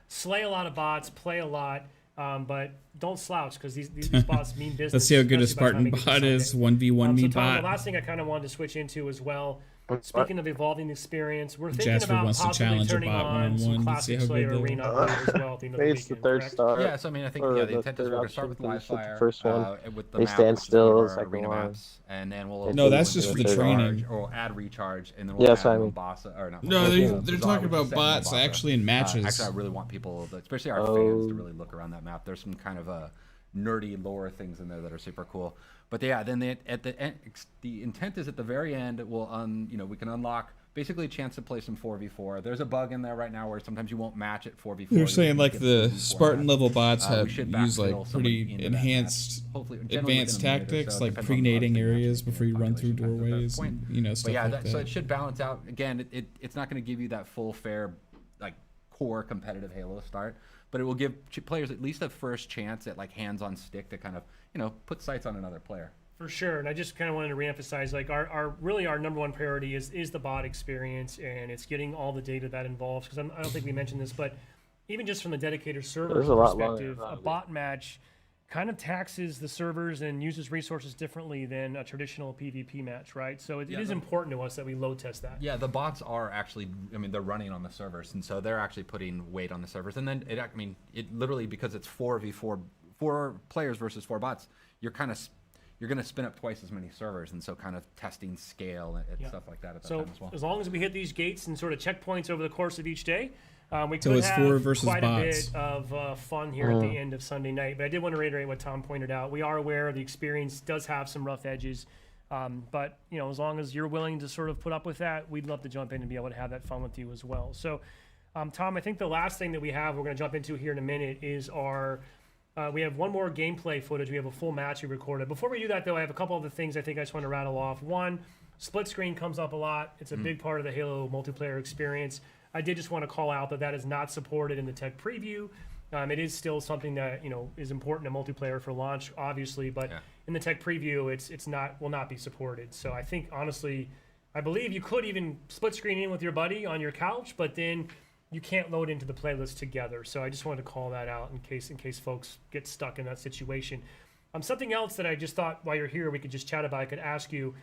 slay a lot of bots, play a lot. But don't slouch because these bots mean business. Let's see how good a Spartan bot is. 1v1 me so Tom, bot. the last thing I kind of wanted to switch into as well. Speaking of evolving the experience, we're thinking Jasper about wants to possibly challenge a turning bot on some one-on-one to classic see how Slayer good they arena are. as well at the end of the It's the weekend, third correct? star. Yeah, so I mean, I think Or the intent is we're gonna start with live fire, first one. with the They map, stand which is still, one of it's our like arena one. maps, and then we'll No, that's just for the recharge, training. or we'll add recharge, and then we'll Yes, add I mean. Mombasa, or not. No, Mombasa, they're Mombasa, talking which about is set in bots Mombasa. actually in matches. Actually, I really want people, especially our fans, to really look around that map. There's some kind of nerdy lore things in there that are super cool. But yeah, then at the end, the intent is at the very end, we'll we can unlock basically a chance to play some 4v4. There's a bug in there right now where sometimes you won't match at 4v4. They're saying like the Spartan level bots have we should use like backfill somebody pretty into that enhanced match. Hopefully, generally advanced within a minute or tactics, so, like depends on pre-nading the areas matching before you run through population at that doorways, point. and, stuff But yeah, like that. so it should balance out. Again, it's not going to give you that full fair, like core competitive Halo start, but it will give players at least a first chance at like hands on stick to kind of put sights on another player. For sure, and I just kind of wanted to reemphasize, like our number one priority is the bot experience, and it's getting all the data that involves. Because I don't think we mentioned this, but even just from the dedicated server perspective, a bot match kind of taxes the servers and uses resources differently than a traditional PvP match, right? So it is important to us that we load test that. Yeah, the bots are actually, they're running on the servers, and so they're actually putting weight on the servers. And then it literally, because it's 4v4, 4 players versus 4 bots, you're going to spin up twice as many servers, and so kind of testing scale and stuff like that at that time as well. As long as we hit these gates and sort of checkpoints over the course of each day, we So could it's have 4 versus quite bots. a bit of fun here at the end of Sunday night. But I did want to reiterate what Tom pointed out. We are aware the experience does have some rough edges, but as long as you're willing to sort of put up with that, we'd love to jump in and be able to have that fun with you as well. So, Tom, I think the last thing that we have, we're going to jump into here in a minute, is our we have one more gameplay footage. We have a full match we recorded. Before we do that, though, I have a couple other things I think I just want to rattle off. One, split screen comes up a lot. It's a big part of the Halo multiplayer experience. I did just want to call out that is not supported in the tech preview. It is still something that is important in multiplayer for launch, obviously, but in the tech preview, it's not will not be supported. So I think honestly, I believe you could even split screen in with your buddy on your couch, but then you can't load into the playlist together. So I just wanted to call that out in case folks get stuck in that situation. Something else that I just thought while you're here we could just chat about, I could ask you.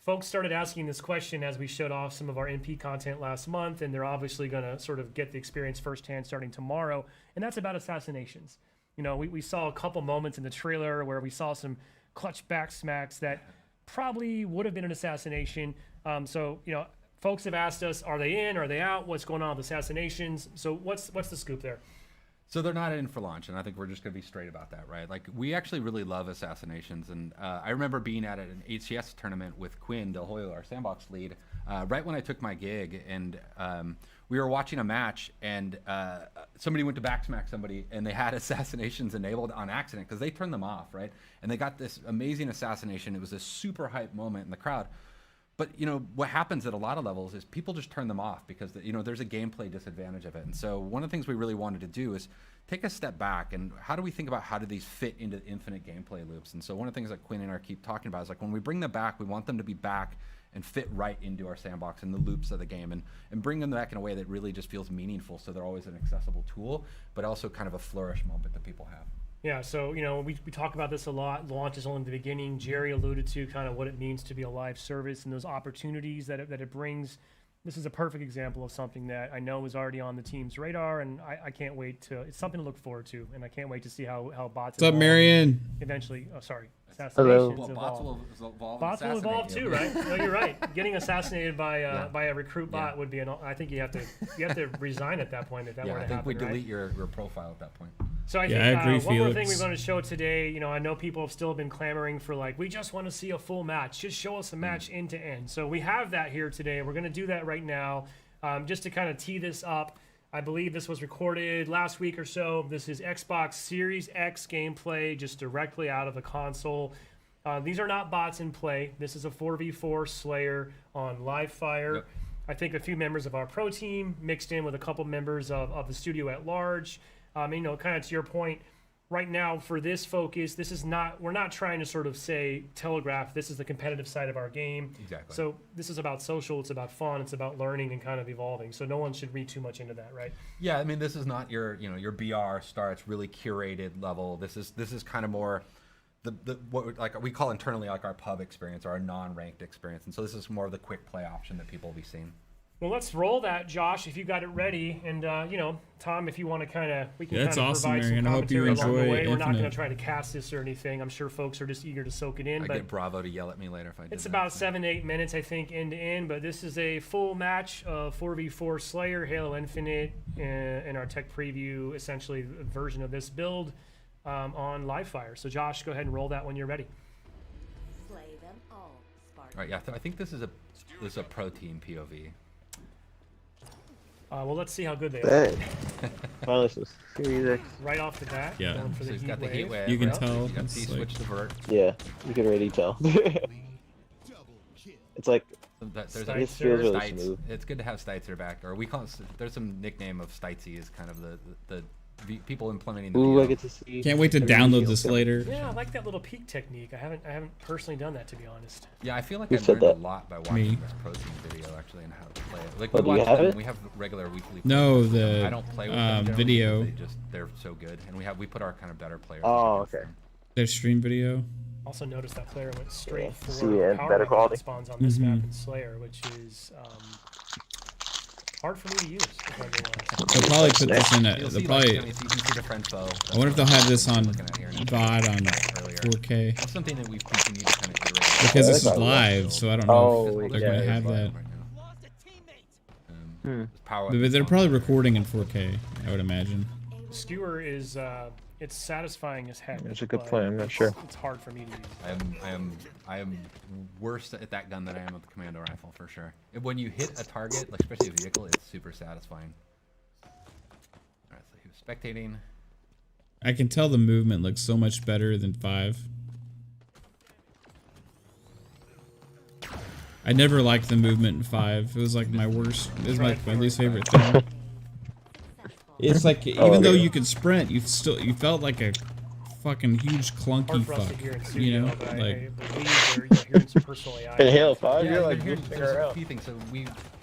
Folks started asking this question as we showed off some of our MP content last month, and they're obviously going to sort of get the experience firsthand starting tomorrow, and that's about assassinations. We saw a couple moments in the trailer where we saw some clutch back smacks that probably would have been an assassination. Folks have asked us, are they in, are they out, what's going on with assassinations? So what's the scoop there? So they're not in for launch, and I think we're just going to be straight about that, right? Like, we actually really love assassinations, and I remember being at an HCS tournament with Quinn Del Hoyo, our sandbox lead, right when I took my gig, and we were watching a match, and somebody went to backsmack somebody, and they had assassinations enabled on accident because they turned them off, right? And they got this amazing assassination. It was a super hype moment in the crowd. But what happens at a lot of levels is people just turn them off because there's a gameplay disadvantage of it. And so one of the things we really wanted to do is take a step back and how do we think about how do these fit into infinite gameplay loops? And so one of the things that Quinn and I keep talking about is like when we bring them back, we want them to be back and fit right into our sandbox and the loops of the game and bring them back in a way that really just feels meaningful. So they're always an accessible tool, but also kind of a flourish moment that people have. Yeah, so we talk about this a lot. Launch is only the beginning. Jerry alluded to kind of what it means to be a live service and those opportunities that it brings. This is a perfect example of something that I know is already on the team's radar, and I can't wait to. It's something to look forward to, and I can't wait to see how bots. What's up, Marion? Eventually, assassinations well, evolve. Bots will evolve too, right? No, you're right. Getting assassinated by a recruit bot would be I think you have to resign at that point if that were to happen. I think we delete right? your profile at that point. So I think one more thing we're going to show today, I know people have still been clamoring for we just want to see a full match. Just show us a match end to end. So we have that here today. We're going to do that right now just to kind of tee this up. I believe this was recorded last week or so. This is Xbox Series X gameplay just directly out of the console. These are not bots in play. This is a 4v4 Slayer on live fire. Yep. I think a few members of our pro team mixed in with a couple members of the studio at large. You know, kind of to your point, right now for this focus, this is not, we're not trying to sort of say, telegraph, this is the competitive side of our game. Exactly. So this is about social, it's about fun, it's about learning and kind of evolving. So no one should read too much into that, right? Yeah, I mean, this is not your, you know, your BR starts really curated level. This is kind of more the what like we call internally like our pub experience or our non-ranked experience. And so this is more of the quick play option that people will be seeing. Well, let's roll that, Josh, if you got it ready. And, you know, Tom, if you want to kind of, we can That's kind of awesome, provide Marion. some I hope you commentary along the enjoy way. We're not going to Infinite. try to cast this or anything. I'm sure folks are just eager to soak it in. I But get Bravo to yell at me later if I do. it's about 7 to 8 minutes, I think, end to end. But this is a full match of 4v4 Slayer, Halo Infinite, in our tech preview, essentially a version of this build on live fire. So, Josh, go ahead and roll that when you're ready. Slay them all, Spartan. All right, yeah, I think this is a pro team POV. Well, let's see how good they are. Hey. Well, this is Series X. Right off the bat, Yeah. going for So the he's heat got the heat wave. wave. You can right? tell You got it's T like- switch to vert. Yeah, you can already tell. It's like So there's Stites this feels really Stites. smooth. It's good to have Steitzer back, or we call it. There's some nickname of Stitesy is kind of the people implementing the. Ooh, I VO. get to see. Can't wait to every download video. this later. Yeah, I like that little peek technique. I haven't personally done that, to be honest. Yeah, I feel like Who I've said learned a that? lot by watching Me. this pro team video actually and how to play it. Like Oh, do you watch have them, it? we have regular weekly. No, plays. the I don't play with them generally video. because they're so good, and we put our kind of better players. Oh, against okay. them. Their stream video. Also noticed that player went straight Yeah, for see it, power better up quality. spawns on this map Mhm. in Slayer, which is hard for me to use. If I'm being honest. They'll probably put this in a. You'll They'll see, probably. like, I mean, so you can see the friend foe. I wonder if they'll have this on Looking at here now. VOD on Earlier. 4K That's something that we've continued to kind of iterate. because Yeah, this that's is not live, so I don't know Oh, if they're yeah, gonna it's have that. Right now. Hmm. Power But they're probably recording in 4K, I would imagine. Skewer is it's satisfying as heck. That's a good but point, I'm not it's- sure. It's hard for me to use. I am worse at that gun than I am with the commando rifle for sure. When you hit a target, like especially a vehicle, it's super satisfying. Alright, so he was spectating. I can tell the movement looks so much better than 5. I never liked the movement in 5. It was like my worst. It was my least favorite thing. It's like even though you could sprint, you felt like a fucking huge clunky Hard for us to fuck. hear in You studio, know, but I like believe you're hearing some personal AI. In Halo 5, Yeah, you're but like here's boosting there's a around. few things. So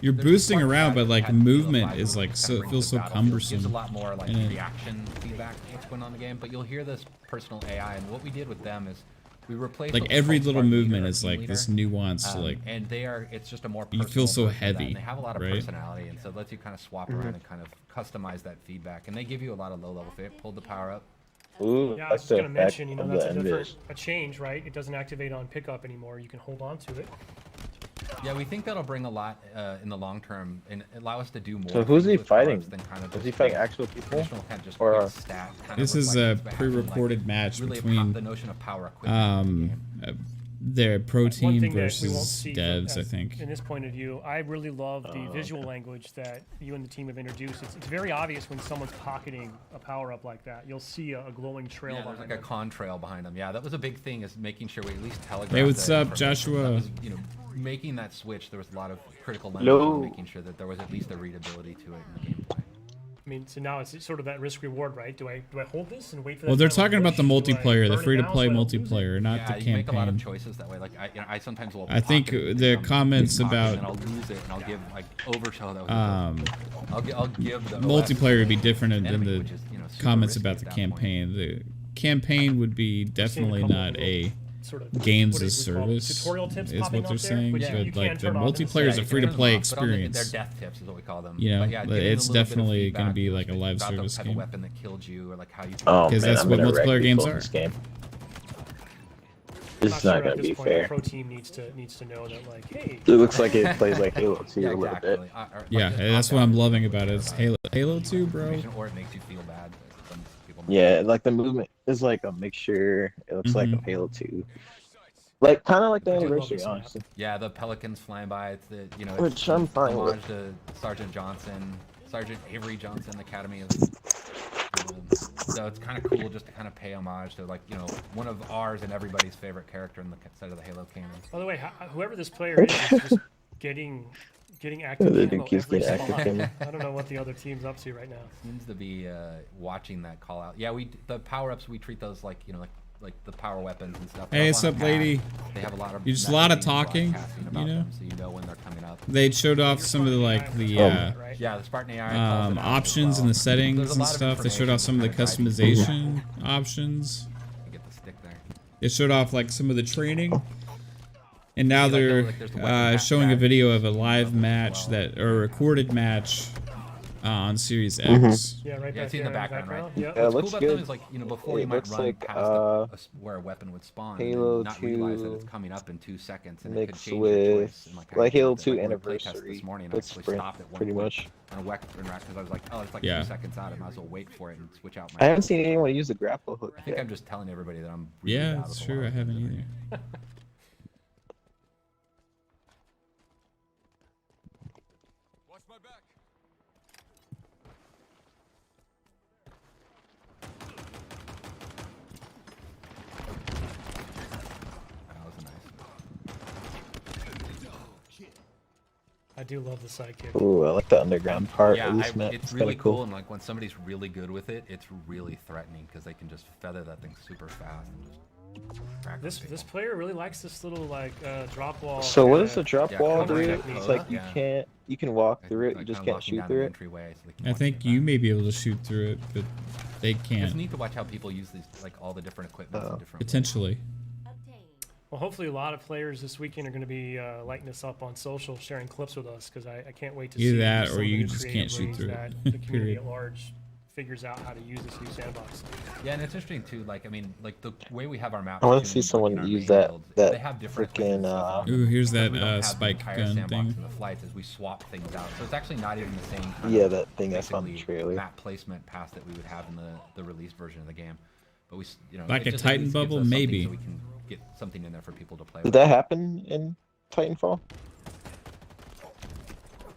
you're there's boosting part of around, that but that like had Halo movement 5 is like kind so of it brings feels so the battlefield. Gives cumbersome. a lot more like And it- reaction feedback to what's going on in the game, but you'll hear this personal AI, and what we did with them is we replaced Like what we every call little Spartan movement leader, is team like leader. this nuance, like And it's just a more you personal feel so version of that, heavy, and they have a lot of right? personality, and so it lets you kind of swap around and kind of customize that feedback, and they give you a lot of low level fit. Pulled the power up. Ooh, Yeah, I like was just the gonna effect mention, of that's the a different Envis. change, right? It doesn't activate on pickup anymore. You can hold on to it. Yeah, we think that'll bring a lot in the long term and allow us to do more. So who's he things with fighting? cards than kind of Is he just fighting like actual people? traditional kind of just Or, quick stat kind This of is a reflections, but having, like, pre-recorded match really between the notion of power equipment in the game. their pro One team thing that we won't versus see devs, I as- think. in this point of view, I really love the visual language that you and the team have introduced. It's very obvious when someone's pocketing a power up like that. You'll see a glowing trail Yeah, there's behind like a them. contrail behind them. Yeah, that was a big thing, is making sure we at least telegraph. Hey, what's that up, information. Joshua? That was, making that switch, there was a lot of critical language Hello. on making sure that there was at least a readability to it in the gameplay. I mean, so now it's sort of that risk reward, right? Do I hold this and wait for that? Well, they're final talking about the push? Do I multiplayer, the burn it free-to-play now so I don't lose it? multiplayer, not Yeah, the you make a lot of campaign. choices that way. Like I sometimes will. I think pocket the some comments pocket about, and I'll lose it, and I'll give like overshow that. I'll give the multiplayer would be different than enemy, the which is, super comments risky about at the that campaign. The campaign would be definitely couple not of a Sort of, games what as do we call them? service, tutorial tips is popping what they're up there, saying, which but you like can the turn off in the multiplayer is a setting. free-to-play But they're experience. death tips is what we call them. You know, But yeah, but giving it's a little bit of definitely gonna feedback, be like a live about service the type game. of weapon that killed you, or like how you. Oh, Because man, that's I'm what gonna wreck multiplayer games people in are. this game. I'm This is sure not at gonna this be point the fair. pro team needs to know that, like, hey, It looks like it plays like Halo 2 Yeah, a little exactly. bit. Yeah, that's what I'm loving about it. It's Halo 2, bro. Or it makes you feel bad. Some people might- Yeah, like the movement is like a mixture. It looks like a Mhm. Halo 2. Like, kind of like the I do love anniversary, this map. honestly. Yeah, the pelicans flying by. It's the Which I'm fine with. homage to Sergeant Johnson, Sergeant Avery Johnson, Academy of. So it's kind of cool just to kind of pay homage to, like, you know, one of ours and everybody's favorite character in the set of the Halo canon. By the way, whoever this player is just getting active The ammo dude keeps every getting spot. active ammo. I don't know what the other team's up to right now. Seems to be watching that call out. Yeah, the power-ups, we treat those like, you know, like the power weapons and stuff. Hey, what's up, lady? They have a lot of You just a lot of talking, broadcasting about you know? them, so you know when they're coming up. They showed off some of the Yeah, the Spartan AI calls it out options as well. and the There's settings a and lot of stuff. They showed off some of the information to kind of guide you. customization options. You get the stick there. They showed off like some of the training. And now See, like, they're there's the weapon showing a backpack video of a live as well. match or a recorded match on Series X. Yeah, right Yeah, back it's in the there background, right? Yep. Yeah, it What's looks cool about good. them is, like, you know, before you It might looks run like, past where a weapon would spawn Halo and not realize that 2 it's coming up in 2 seconds and it could mixed change your with choice. And, like, like I Halo did 2 that, like, when we playtested Anniversary this morning, I with actually Sprint, stopped at one pretty point much. on a weapon rack because I was like, oh, it's like Yeah. 2 seconds out. I might as well wait for it and switch out my. I haven't seen anyone use the grapple hook I think yet. I'm just telling everybody that I'm really Yeah, bad it's with a true. lot I of haven't things. either. That was nice. I do love the sidekick. Ooh, I like the underground part Yeah, of this map. it's kinda really cool, and like when somebody's really good with it, it's really threatening because they can just feather that thing super fast and just crack This people. this player really likes this little like drop wall. So what kinda- does the drop Yeah, wall cover do? technique. It's like Yeah. you can walk Like- through it, you like just kinda can't locking shoot down through an it. entryway so they can I watch think it you back. may be able to shoot through it, but they It's can't. neat to watch how people use these, like all the different equipment in different ways. Potentially. Well, hopefully a lot of players this weekend are going to be lighting this up on social, sharing clips with us, because I can't wait to Either see that some or of the you new just creative can't shoot ways through that it. the community Period. at large figures out how to use this new sandbox. Yeah, and it's interesting too. Like, I mean, like the way we have our maps. I want to tuned, see like, someone in our use main that builds, that they have different freaking equipment stuff on them Ooh, here's because that we don't have the spike entire gun sandbox thing. in the flights as we swap things out. So it's actually not even the same. Kind Yeah, of that thing I saw in the basically trailer. map placement pass that we would have in the released version of the game. But we, you know, Like it a just at Titan least gives bubble? us something Maybe. So we can get something in there for people to play Did with. that happen in Titanfall?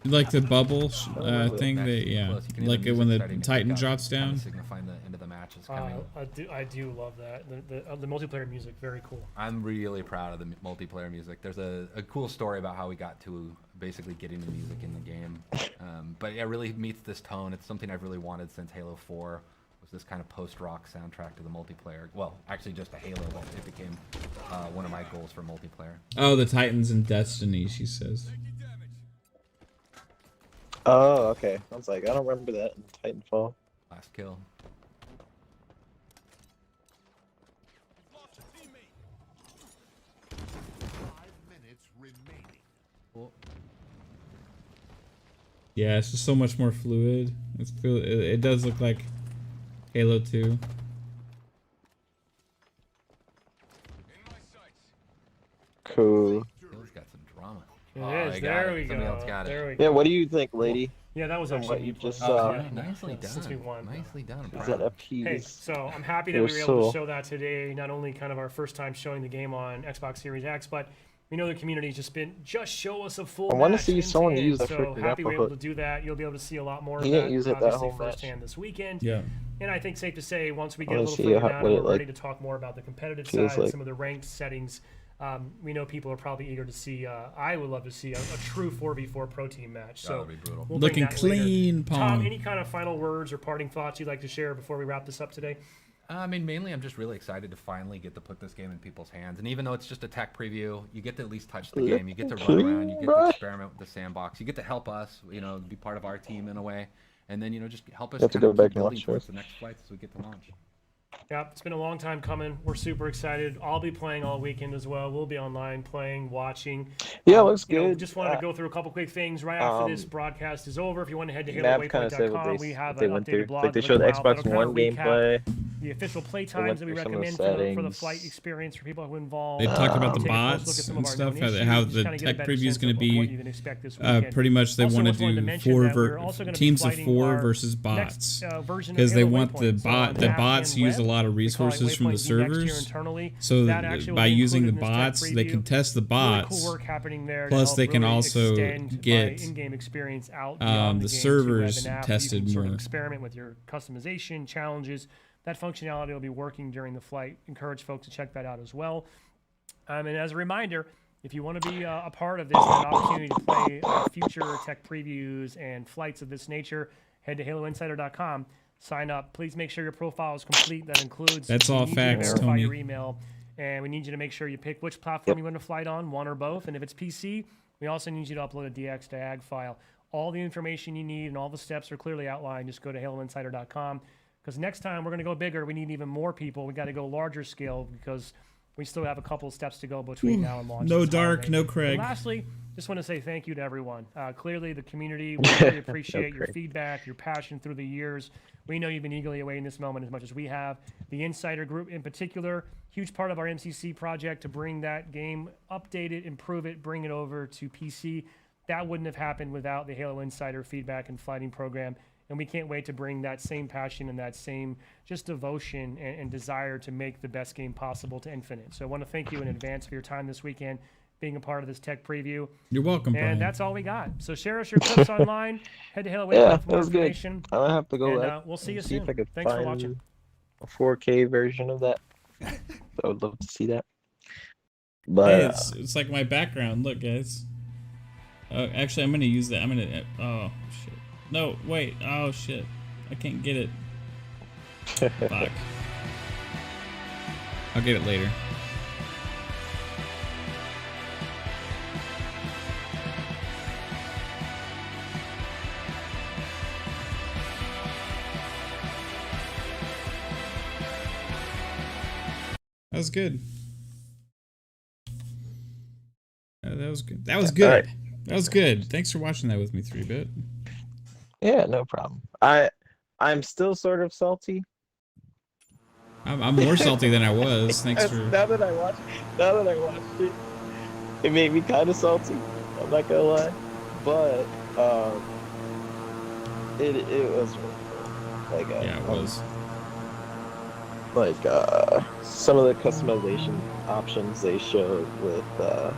Like the bubble really. thing That's that, too yeah. close. You can hear Like music when the starting to pick Titan up, drops kinda down. signifying the end of the match is coming. I do love that. The multiplayer music, very cool. I'm really proud of the multiplayer music. There's a cool story about how we got to basically getting the music in the game. But it really meets this tone. It's something I've really wanted since Halo 4, was this kind of post-rock soundtrack to the multiplayer. Well, actually just a Halo, but it became one of my goals for multiplayer. Oh, the Titans in Destiny, she says. Oh, okay. I was like, I don't remember that in Titanfall. Last kill. Cool. Yeah, it's just so much more fluid. It does look like Halo 2. Cool. Kill's got some drama. It Oh, is. they got There it. we Somebody go. else got it. There we go. Yeah, what do you think, lady? Yeah, that was From actually what you neat just play. saw. Yeah, nicely done. Since we won. Nicely done. Is bro. that a Hey, piece? so I'm happy that Your we were able soul. to show that today. Not only kind of our first time showing the game on Xbox Series X, but we know the community's just show us a full. I wanna match see end to someone end. use the So freaking happy we were able grapple to do that. You'll be able to see a lot more He of didn't that, use it that obviously whole match. firsthand this weekend. Yeah. And I think safe to say, once we I get a wanna little see further how- down what and it, we're ready like, to talk more about the competitive feels side, like. some of the ranked settings, we know people are probably eager to see. I would love to see a true 4v4 pro team match. So That'd be brutal. we'll bring Looking that later. clean, Tom, Pong. any kind of final words or parting thoughts you'd like to share before we wrap this up today? I mean, mainly I'm just really excited to finally get to put this game in people's hands. And even though it's just a tech preview, you get to at least touch the game. You get to run around. You get to experiment with the sandbox. You get to help us, you know, be part of our team in a way. And then, you know, just help us have to kind go of back keep and building watch towards this. the next flights as we get to launch. Yeah, it's been a long time coming. We're super excited. I'll be playing all weekend as well. We'll be online playing, watching. Yeah, looks You know, good. just wanted to go through a couple quick things right after this broadcast is over. If you want to head to Mav kind of said what HaloWaypoint.com, we have they an went updated through. blog. Like they with showed the a while that'll Xbox kind One of recap gameplay. the official play went times that we through some of the recommend for the settings. flight experience for people who are involved. They talked about the Take a close look at bots some and of our stuff, known how issues, the just kinda get a tech better preview is sense going to of what be you can expect this weekend. pretty much they Also, want to just wanted to do mention that we're also gonna be teams of fighting 4 our versus next, bots version of because they Halo want the Waypoint. So on the Mac bots and use a web, lot of we call it resources from the Waypoint Next here servers. internally. So That actually will by be using the included in this tech bots, they can preview. test the Really bots. cool work happening there to Plus, help they can really also extend my get in-game experience out beyond the game to web servers and app. tested You can sort of more. experiment with your customization challenges, that functionality will be working during the flight. Encourage folks to check that out as well. And as a reminder, if you want to be a part of this, an opportunity to play future tech previews and flights of this nature, head to HaloInsider.com. Sign up. Please make sure your profile is complete. That includes that's all facts, verify Tony. your email, and we need you to make sure you pick which platform you want to flight on, one or both. And if it's PC, we also need you to upload a DX to AG file. All the information you need and all the steps are clearly outlined. Just go to HaloInsider.com, because next time we're going to go bigger. We need even more people. We got to go larger scale because we still have a couple of steps to go between now and launch. No Dark, no Craig. And lastly, just want to say thank you to everyone. Clearly, the community, we really appreciate your feedback, your passion through the years. We know you've been eagerly awaiting this moment as much as we have. The Insider Group in particular, huge part of our MCC project to bring that game, update it, improve it, bring it over to PC. That wouldn't have happened without the Halo Insider feedback and flighting program. And we can't wait to bring that same passion and that same just devotion and desire to make the best game possible to Infinite. So I want to thank you in advance for your time this weekend, being a part of this tech preview. You're welcome, Brian. And that's all we got. So share us your clips online. Head to Halo Insider for more information. Good. I'll have to go and, we'll see you soon. If I could Thanks for find watching. a 4K version of that. I would love to see that. But hey, it's like my background. Look, guys. Actually, I'm gonna use that. I'm gonna. Oh shit. No, wait. Oh shit. I can't get it. Fuck. I'll get it later. That was good. That was good. That was good. Right. That was good. Thanks for watching that with me, 3-Bit. Yeah, no problem. I'm still sort of salty. I'm more salty than I was. Thanks for. Now that I watched it, it made me kind of salty. I'm not gonna lie, but it was really cool. Like yeah, it was. Like some of the customization options they showed with the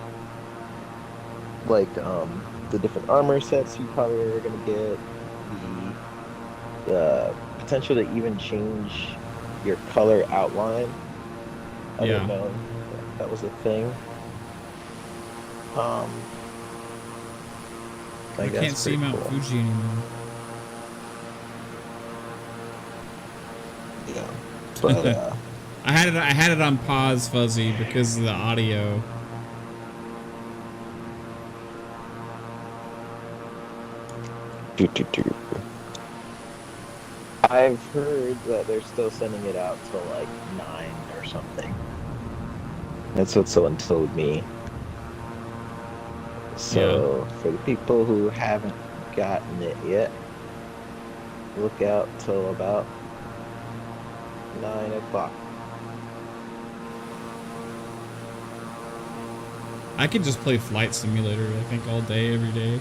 different armor sets you probably are gonna get, the potential to even change your color outline. I didn't know that was a thing. I can't see Mount Fuji anymore. Yeah. But, I had it on pause, Fuzzy, because of the audio. I've heard that they're still sending it out to like 9 or something. That's what someone told me. So for the people who haven't gotten it yet, look out till about 9 o'clock. I could just play Flight Simulator, I think, all day, every day.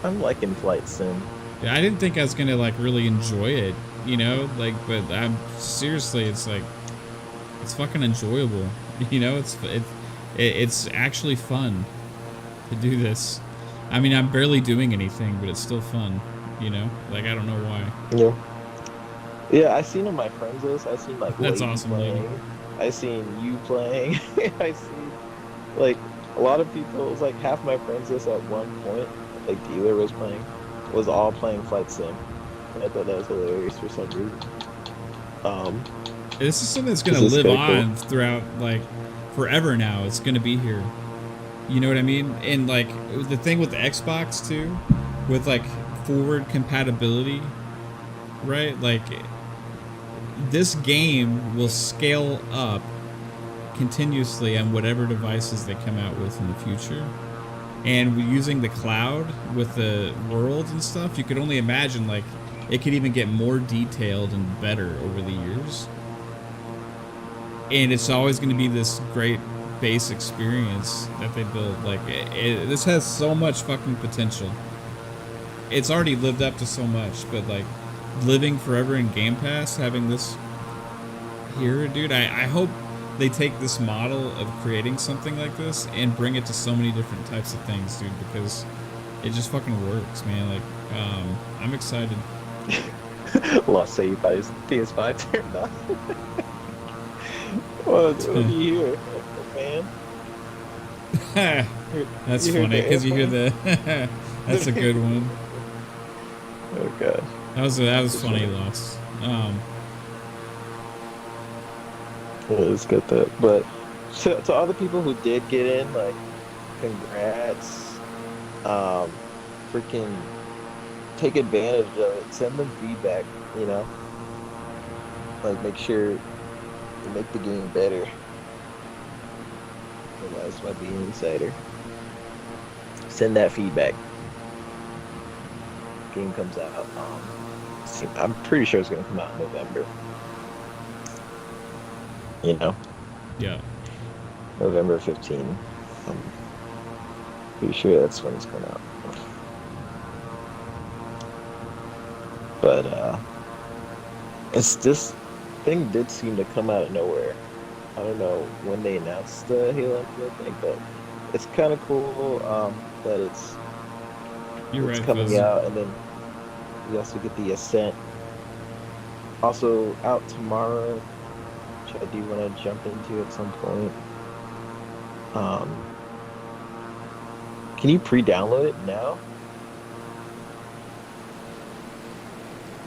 I'm liking Flight Sim. Yeah, I didn't think I was gonna like really enjoy it, you know, like, but I'm seriously, it's like, it's fucking enjoyable, you know, it's actually fun to do this. I mean, I'm barely doing anything, but it's still fun, you know, like, I don't know why. Yeah, I seen on my friends list, I seen like that's Lady awesome, playing, Lady. I seen you playing, I seen like a lot of people, it was like half my friends list at one point, like Dealer was all playing Flight Sim. And I thought that was hilarious for some reason. This is something that's gonna live on throughout, like, forever now. It's gonna be here. You know what I mean? And like the thing with the Xbox too, with like forward compatibility, right? Like this game will scale up continuously on whatever devices they come out with in the future. And using the cloud with the worlds and stuff, you could only imagine like it could even get more detailed and better over the years. And it's always going to be this great base experience that they build. Like this has so much fucking potential. It's already lived up to so much, but like living forever in Game Pass, having this here, dude, I hope they take this model of creating something like this and bring it to so many different types of things, dude, because it just fucking works, man. Like, I'm excited. Lost say you buy his PS5 turned on. What do you hear, man? That's funny because you hear the. That's a good one. Oh gosh. That was funny, Lost. Let's get that. But to all the people who did get in, like, congrats. Freaking take advantage of it. Send them feedback, you know? Like, make sure to make the game better. Otherwise, might be an insider. Send that feedback. Game comes out. I'm pretty sure it's gonna come out in November. You know? Yeah. November 15. I'm pretty sure that's when it's coming out. But it's this thing did seem to come out of nowhere. I don't know when they announced the Halo Infinite thing, but it's kind of cool that it's coming out, and then you also get the Ascent. Also out tomorrow, which I do want to jump into at some point. Can you pre-download it now?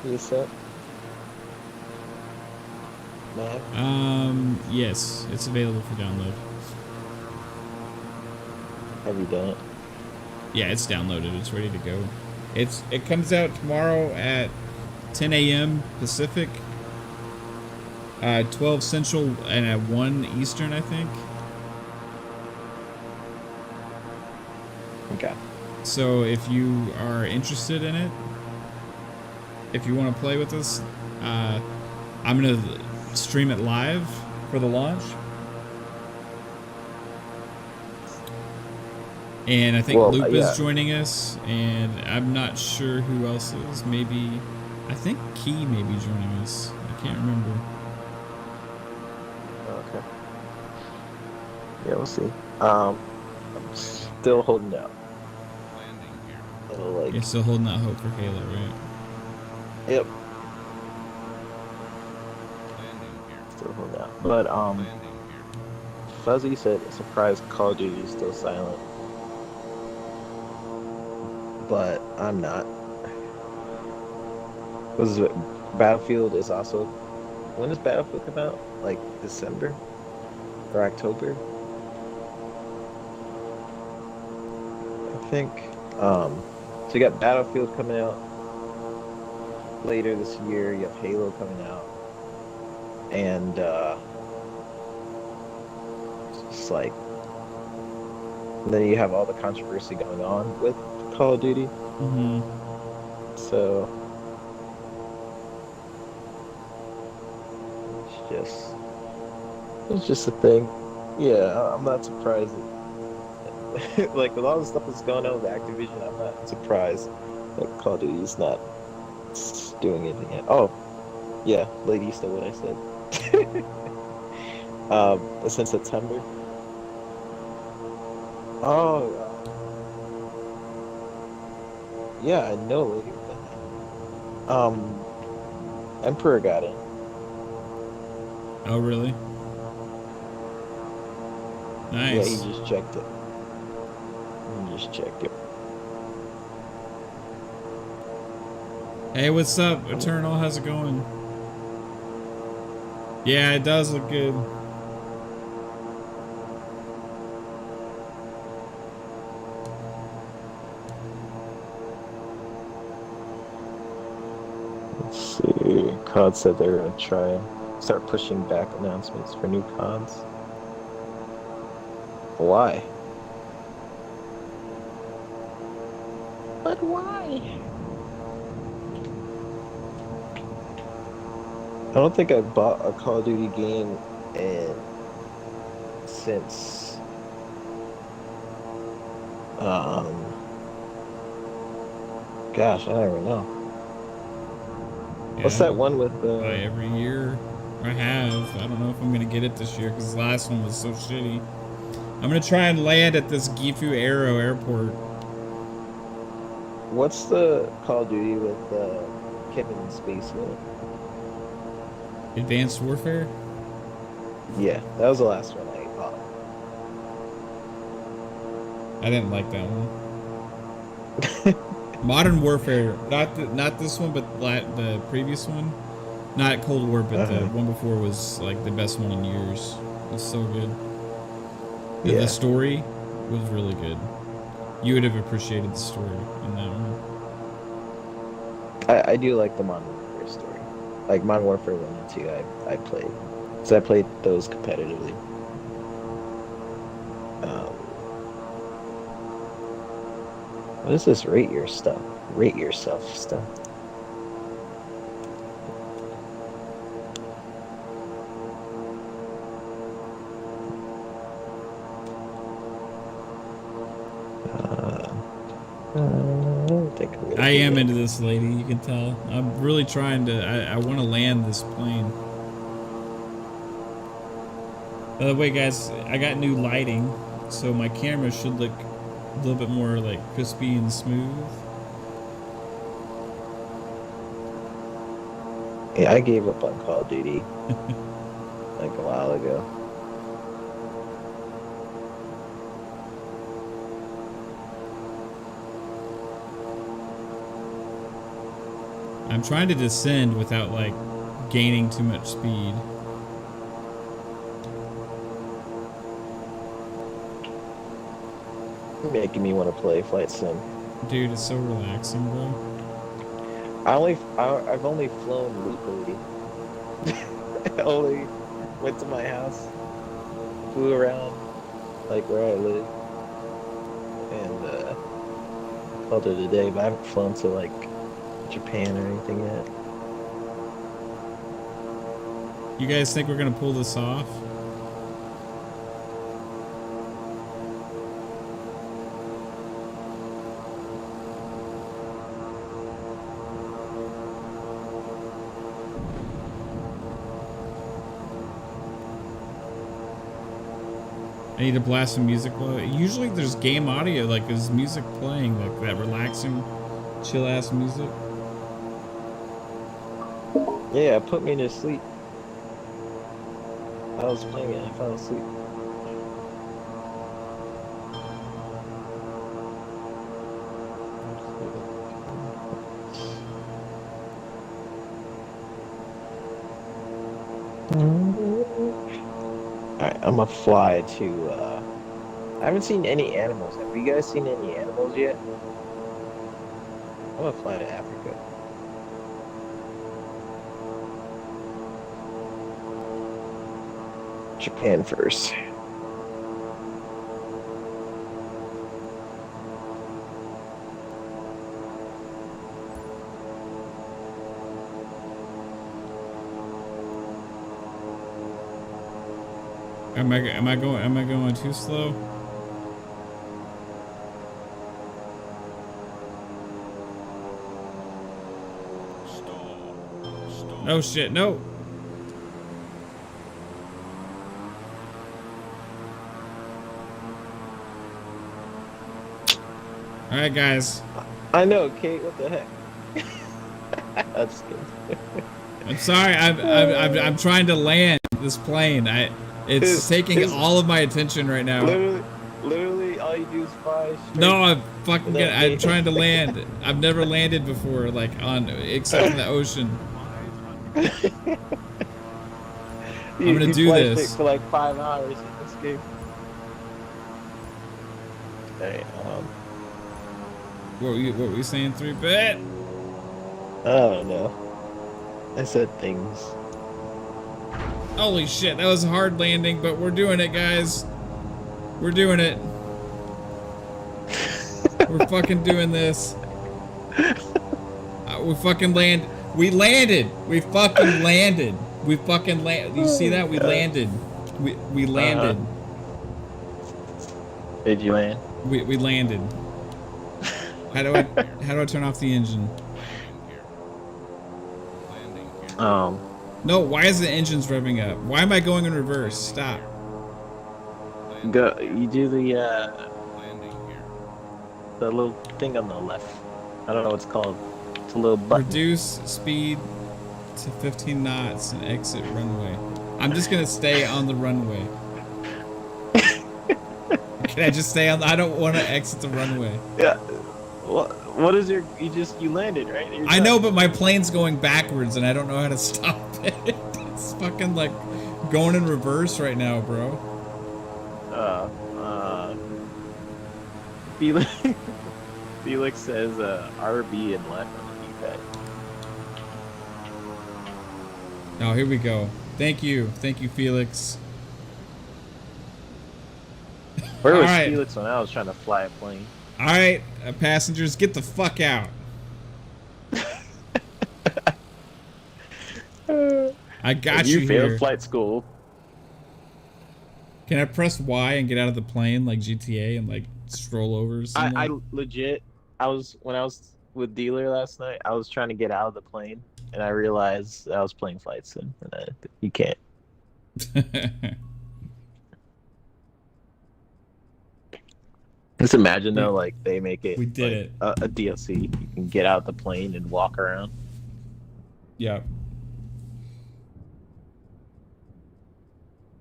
The Ascent? Man. Yes, it's available for download. Have you done it? Yeah, it's downloaded. It's ready to go. It comes out tomorrow at 10 a.m. Pacific, 12 Central, and at 1 Eastern, I think. Okay. So if you are interested in it, if you want to play with us, I'm gonna stream it live for the launch. And I think Lupa's joining us, and I'm not sure who else is. Maybe, I think Key may be joining us. I can't remember. Okay. Yeah, we'll see. I'm still holding out. You're still holding out hope for Halo, right? Yep. Still holding out. But Fuzzy said, surprised Call of Duty is still silent. But I'm not. Battlefield is also. When does Battlefield come out? Like December or October? I think. So you got Battlefield coming out later this year. You have Halo coming out, and it's like. And then you have all the controversy going on with Call of Duty. Mm-hmm. So it's just a thing. Yeah, I'm not surprised. Like with all the stuff that's going on with Activision, I'm not surprised that Call of Duty is not doing anything yet. Oh, yeah, Lady said what I said. Since September. Oh. Yeah, I know, Lady. Emperor got in. Oh, really? Nice. Yeah, he just checked it. Hey, what's up, Eternal? How's it going? Yeah, it does look good. Let's see. COD said they're gonna try start pushing back announcements for new CODs. Why? But why? I don't think I bought a Call of Duty game since gosh, I don't even know. Yeah, What's that one with buy every year? I have. I don't know if I'm gonna get it this year because the last one was so shitty. I'm gonna try and land at this Gifu Aero airport. What's the Call of Duty with Kevin Spacey in it? Advanced Warfare? Yeah, that was the last one I bought. I didn't like that one. Modern Warfare, not this one, but the previous one. Not Cold War, but the one before was like the best one in years. It was so good. The story was really good. You would have appreciated the story in that one. I do like the Modern Warfare story. Like Modern Warfare 1 and 2 I played. So I played those competitively. What is this rate your stuff? Rate yourself stuff. I am into this lady, you can tell. I'm really trying to, I want to land this plane. By the way, guys, I got new lighting, so my camera should look a little bit more like crispy and smooth. Yeah, I gave up on Call of Duty like a while ago. I'm trying to descend without like gaining too much speed. Making me want to play Flight Sim. Dude, it's so relaxing, bro. I've only flown Lupa. I only went to my house, flew around like where I live, and called it a day. But I haven't flown to like Japan or anything yet. You guys think we're gonna pull this off? I need to blast some music. Usually there's game audio, like there's music playing, like that relaxing, chill ass music. Yeah, it put me to sleep. I was playing it and I fell asleep. Alright, I'm gonna fly to, I haven't seen any animals. Have you guys seen any animals yet? I'm gonna fly to Africa. Japan first. Am I going too slow? No shit, no. All right, guys. I know, Kate. What the heck? That's good. I'm sorry. I'm trying to land this plane. It's taking all of my attention right now. Literally, all you do is fly straight. No, I'm trying to land. I've never landed before, like except in the ocean. I'm gonna do this for like 5 hours in this game. Okay, what were you saying, 3-bit? I don't know. I said things. Holy shit, that was a hard landing, but we're doing it, guys. We're doing it. We're fucking doing this. We fucking land. We landed. We fucking landed. We fucking land. You see that? We landed. We landed. Did you land? We landed. How do I turn off the engine? No, why is the engine's revving up? Why am I going in reverse? Stop. Go. You do the little thing on the left. I don't know what it's called. It's a little button. Reduce speed to 15 knots and exit runway. I'm just gonna stay on the runway. Can I just stay on? I don't want to exit the runway. Yeah. What is your? You landed, right? I know, but my plane's going backwards, and I don't know how to stop it. It's fucking like going in reverse right now, bro. Felix says RB and left on the D-pad. Oh, here we go. Thank you, Felix. Where was Felix when I was trying to fly a plane? All right, passengers, get the fuck out. I got you here. You failed flight school. Can I press Y and get out of the plane like GTA and like stroll over or something? I legit, when I was with Dealer last night, I was trying to get out of the plane and I realized I was playing Flight Sim and you can't. Just imagine though, like they make it. We did like, a DLC. You can get out the plane and walk around. Yeah.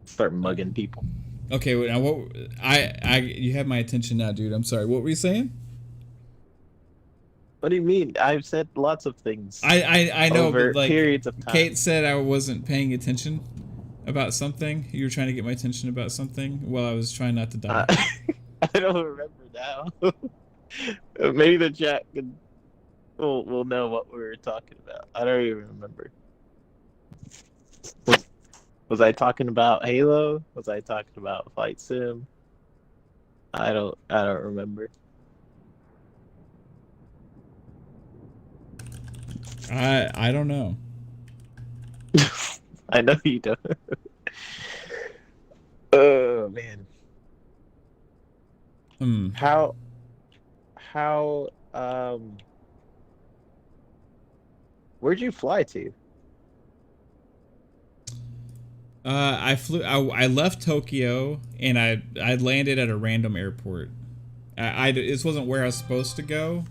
Start mugging people. Okay, now what? You have my attention now, dude. I'm sorry. What were you saying? What do you mean? I've said lots of things. I know, over but like periods of time. Kate said I wasn't paying attention about something. You were trying to get my attention about something while I was trying not to die. I don't remember now. Maybe the chat will know what we were talking about. I don't even remember. Was I talking about Halo? Was I talking about Flight Sim? I don't remember. I don't know. I know you don't. Oh man. How where'd you fly to? I left Tokyo and I landed at a random airport. This wasn't where I was supposed to go,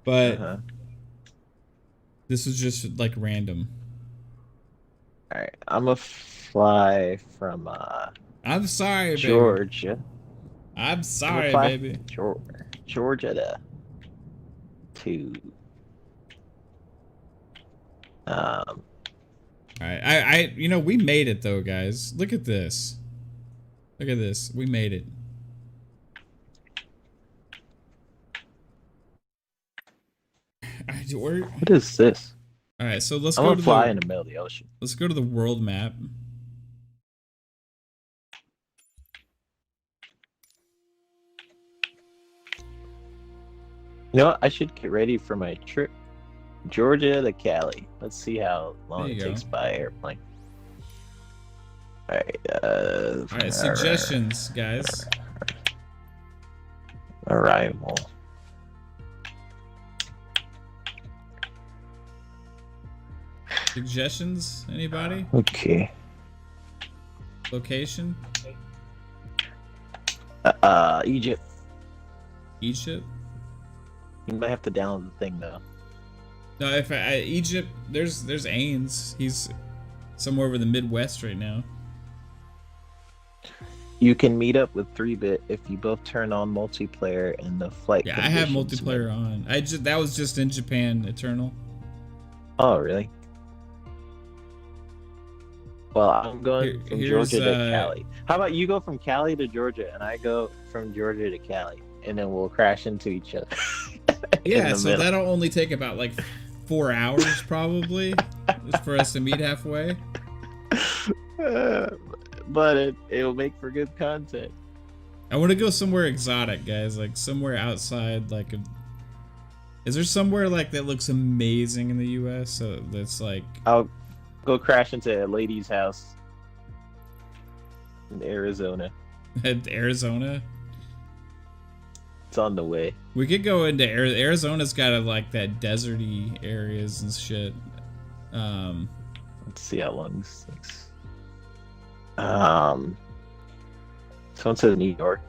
but this was just like random. All right, I'm gonna fly from I'm sorry, Georgia. Baby. I'm sorry, baby. Georgia to All right, we made it though, guys. Look at this. Look at this. We made it. What is this? All right, so let's I'm go gonna to fly in the middle of the ocean. Let's go to the world map. You know what? I should get ready for my trip, Georgia to Cali. Let's see how long it takes by airplane. All right. Suggestions, guys. Arrival. Suggestions? Anybody? Okay. Location? Egypt. Egypt? You might have to download the thing though. No, if Egypt, there's Ains. He's somewhere over the Midwest right now. You can meet up with 3-bit if you both turn on multiplayer and the flight. Yeah, I have multiplayer on. That was just in Japan Eternal. Oh, really? Well, I'm going from Georgia to Cali. How about you go from Cali to Georgia and I go from Georgia to Cali, and then we'll crash into each other. Yeah, so that'll only take about like 4 hours probably for us to meet halfway. But it'll make for good content. I want to go somewhere exotic, guys. Like somewhere outside. Like, is there somewhere like that looks amazing in the U.S.? So that's like. I'll go crash into a lady's house in Arizona. Arizona. It's on the way. We could go into Arizona's got like that deserty areas and shit. Let's see how long this takes. Someone said New York.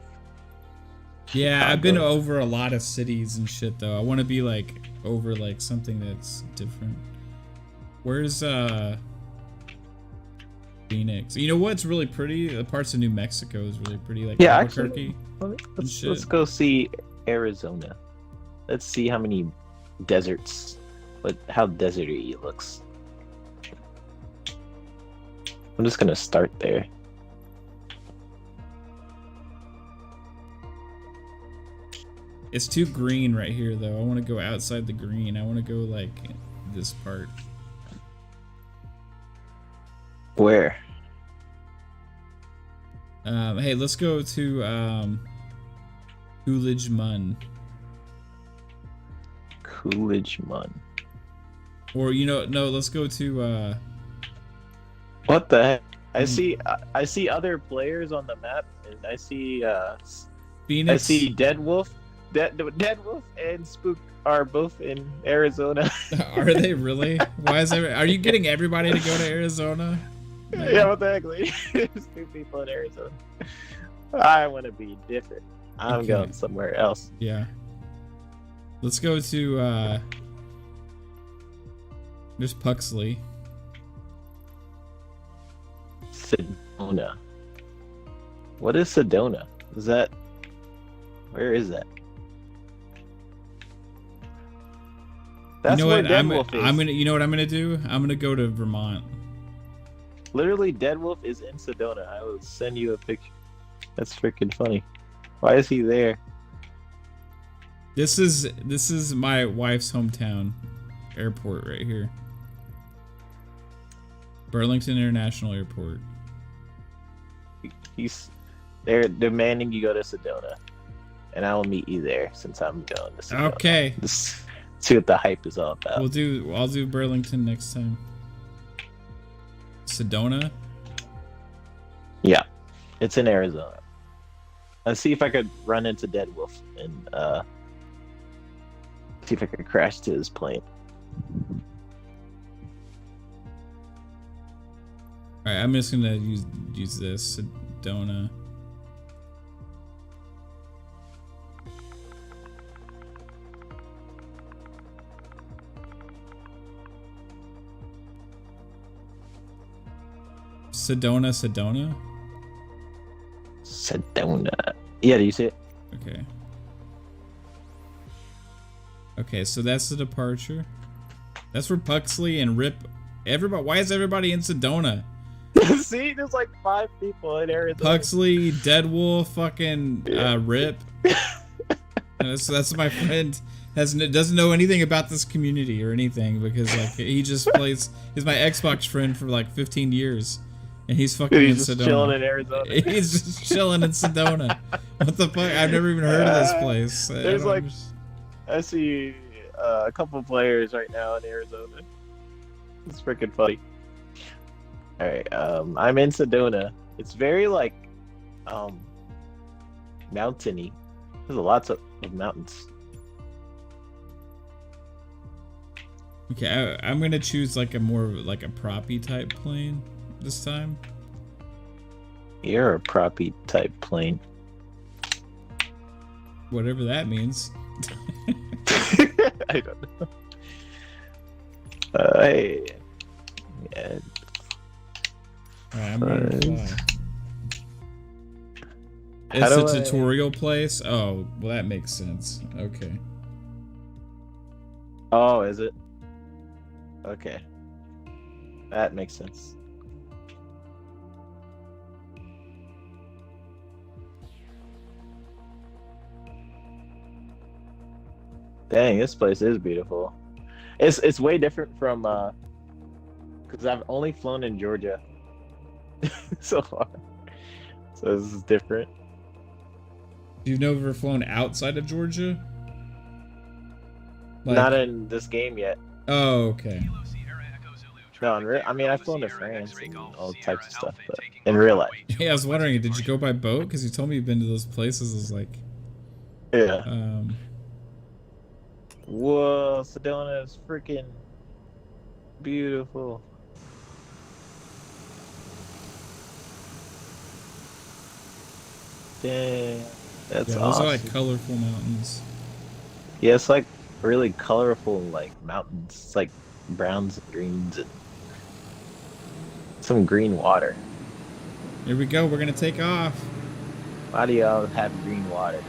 Yeah, I've been over a lot of cities and shit though. I want to be like over like something that's different. Where's Phoenix? You know what's really pretty? The parts of New Mexico is really pretty, like Albuquerque. Let's go see Arizona. Let's see how many deserts, how deserty it looks. I'm just gonna start there. It's too green right here though. I want to go outside the green. I want to go like this part. Where? Hey, let's go to Coolidge Mun. Coolidge Mun. Or no, let's go to What the heck? I see other players on the map, and I see Phoenix. I see Deadwolf. Deadwolf and Spook are both in Arizona. Are they really? Why is are you getting everybody to go to Arizona? Yeah, what the heck, lady? There's 2 people in Arizona. I want to be different. I'm going somewhere else. Yeah. Let's go to there's Puxley. Sedona. What is Sedona? Is that? Where is that? That's where Deadwolf is. You know what I'm gonna do? I'm gonna go to Vermont. Literally, Deadwolf is in Sedona. I will send you a picture. That's freaking funny. Why is he there? This is my wife's hometown airport right here. Burlington International Airport. They're demanding you go to Sedona, and I will meet you there since I'm going to Sedona. Okay. Let's see what the hype is all about. I'll do Burlington next time. Sedona? Yeah, it's in Arizona. Let's see if I could run into Deadwolf and see if I could crash to his plane. All right, I'm just gonna use this Sedona. Sedona? Sedona. Yeah, do you see it? Okay. Okay, so that's the departure. That's where Puxley and Rip. Everybody. Why is everybody in Sedona? See, there's like 5 people in Arizona. Puxley, Deadwolf, fucking Rip. That's my friend. Doesn't know anything about this community or anything because like he just plays. He's my Xbox friend for like 15 years. And he's fucking in Sedona. Chilling in Arizona. He's just chilling in Sedona. What the fuck? I've never even heard of this place. There's like, I see a couple players right now in Arizona. It's freaking funny. All right, I'm in Sedona. It's very like, mountainy. There's lots of mountains. Okay, I'm gonna choose like a more like a proppy type plane this time. You're a proppy type plane. Whatever that means. I don't know. Hey. Yeah. Alright, I'm ready to fly. It's a tutorial place? Oh, well that makes sense. Okay. Oh, is it? Okay. That makes sense. Dang, this place is beautiful. It's way different from because I've only flown in Georgia so far. So this is different. You've never flown outside of Georgia? Like, not in this game yet. Oh, okay. No, I mean I've flown to France and all types of stuff, but in real life. Yeah, I was wondering, did you go by boat? Because you told me you've been to those places. I was like, yeah. Whoa, Sedona is freaking beautiful. Dang. That's Yeah, those awesome. are like colorful mountains. Yeah, it's like really colorful like mountains. It's like browns and greens and some green water. Here we go. We're gonna take off. Why do y'all have green water?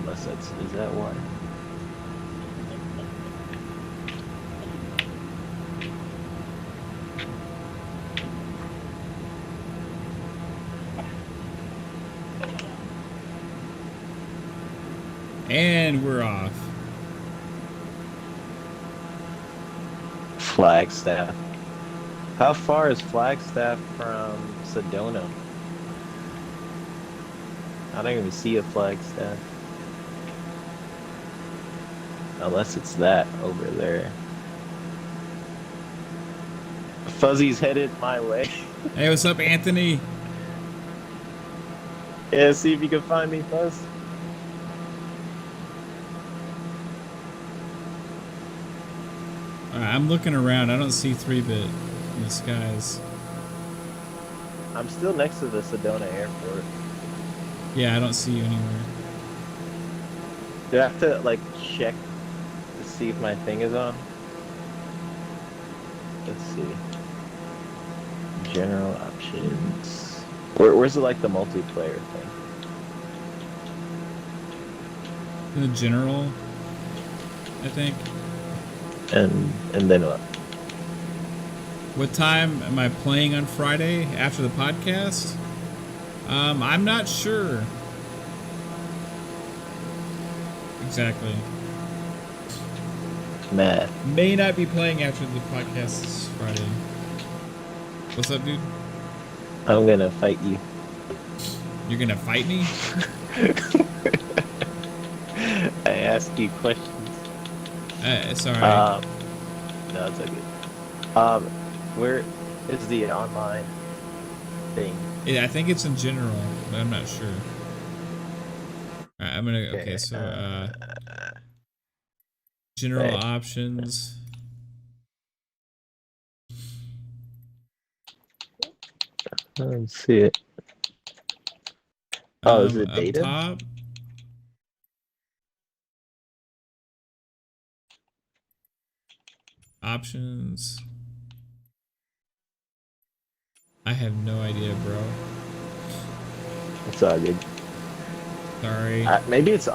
Unless is that water? And we're off. Flagstaff. How far is Flagstaff from Sedona? I don't even see a Flagstaff. Unless it's that over there. Fuzzy's headed my way. Hey, what's up, Anthony? Yeah, see if you can find me, Fuzz. I'm looking around. I don't see 3-bit in the skies. I'm still next to the Sedona airport. Yeah, I don't see you anywhere. Do I have to, like, check to see if my thing is on? Let's see. General options. Where's it, like, the multiplayer thing? In the general, I think. And then what? What time am I playing on Friday after the podcast? I'm not sure. Exactly. Math. May not be playing after the podcast this Friday. What's up, dude? I'm gonna fight you. You're gonna fight me? I ask you questions. Sorry. No, it's okay. Where is the online thing? Yeah, I think it's in general, but I'm not sure. Alright, I'm gonna. Okay, so general options. I don't see it. Oh, is it Up data? top. Options. I have no idea, bro. It's all good. Sorry. Maybe it's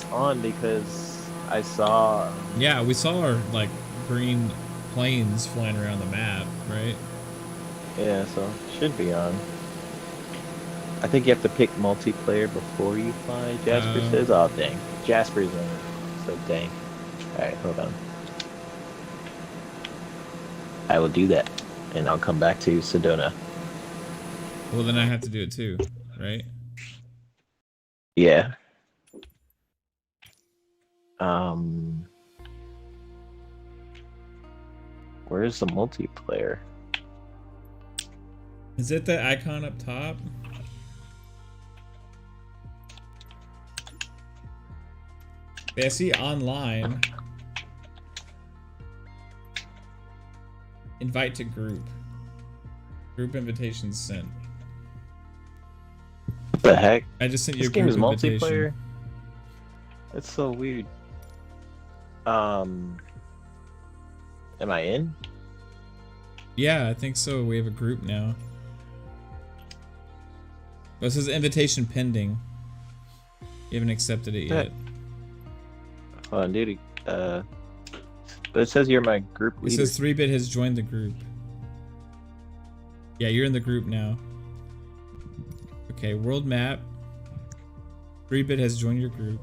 on because I saw. Yeah, we saw our like green planes flying around the map, right? Yeah, so it should be on. I think you have to pick multiplayer before you fly. Jasper says, "Oh dang, Jasper's on." So dang. All right, hold on. I will do that, and I'll come back to Sedona. Well, then I have to do it too, right? Yeah. Where's the multiplayer? Is it the icon up top? Yeah, I see online. Invite to group. Group invitations sent. What the heck? I just sent you This a game group is multiplayer. invitation. That's so weird. Am I in? Yeah, I think so. We have a group now. Well, it says invitation pending. You haven't accepted it yet. Hold on, dude. But it says you're my group It leader. says 3-bit has joined the group. Yeah, you're in the group now. Okay, world map. 3-bit has joined your group.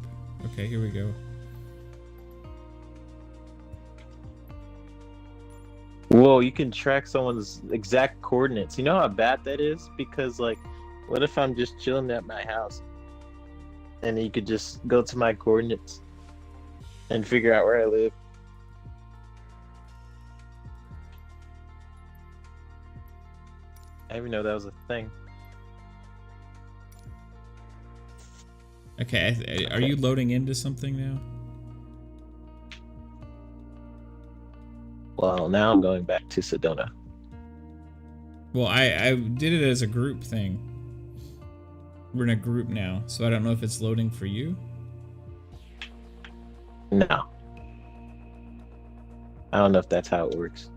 Okay, here we go. Whoa, you can track someone's exact coordinates. You know how bad that is? Because, like, what if I'm just chilling at my house? And you could just go to my coordinates and figure out where I live. I didn't even know that was a thing. Okay, are you loading into something now? Well, now I'm going back to Sedona. Well, I did it as a group thing. We're in a group now, so I don't know if it's loading for you. No. I don't know if that's how it works.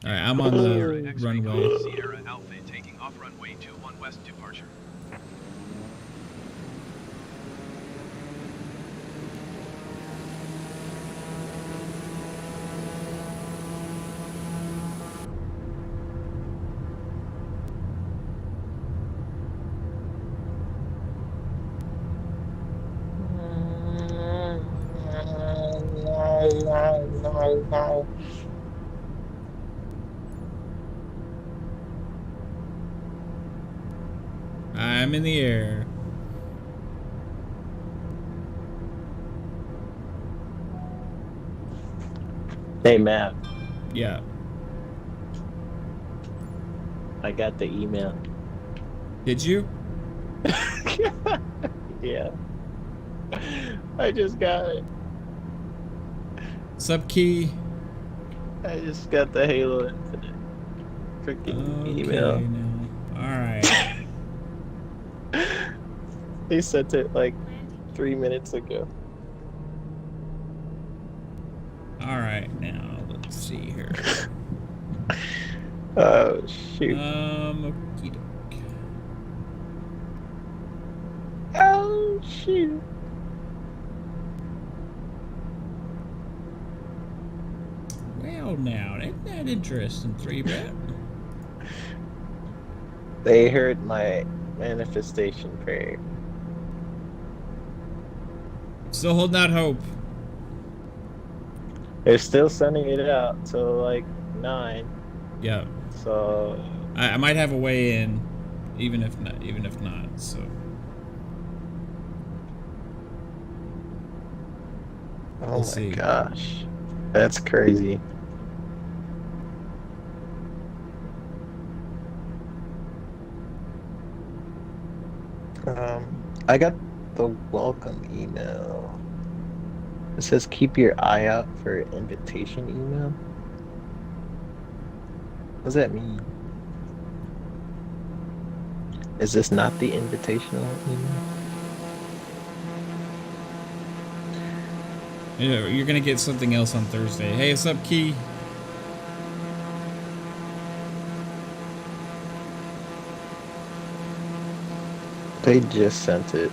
Alright, I'm on the runway. Sierra Alpha taking off runway 21 west departure. I'm in the air. Hey, Matt. Yeah. I got the email. Did you? Yeah. I just got it. Sup, Key? I just got the Halo Infinite freaking email. Alright. He sent it like 3 minutes ago. Alright, now let's see here. Oh, shoot. Okey-doke. Oh, shoot. Well, now, isn't that interesting, 3-bit? They heard my manifestation prayer. Still holding out hope. They're still sending it out till like 9. Yeah. So I might have a way in, even if not. So. Oh my gosh, that's crazy. I got the welcome email. It says keep your eye out for invitation email. What does that mean? Is this not the invitational email? Yeah, you're gonna get something else on Thursday. Hey, what's up, Key? They just sent it.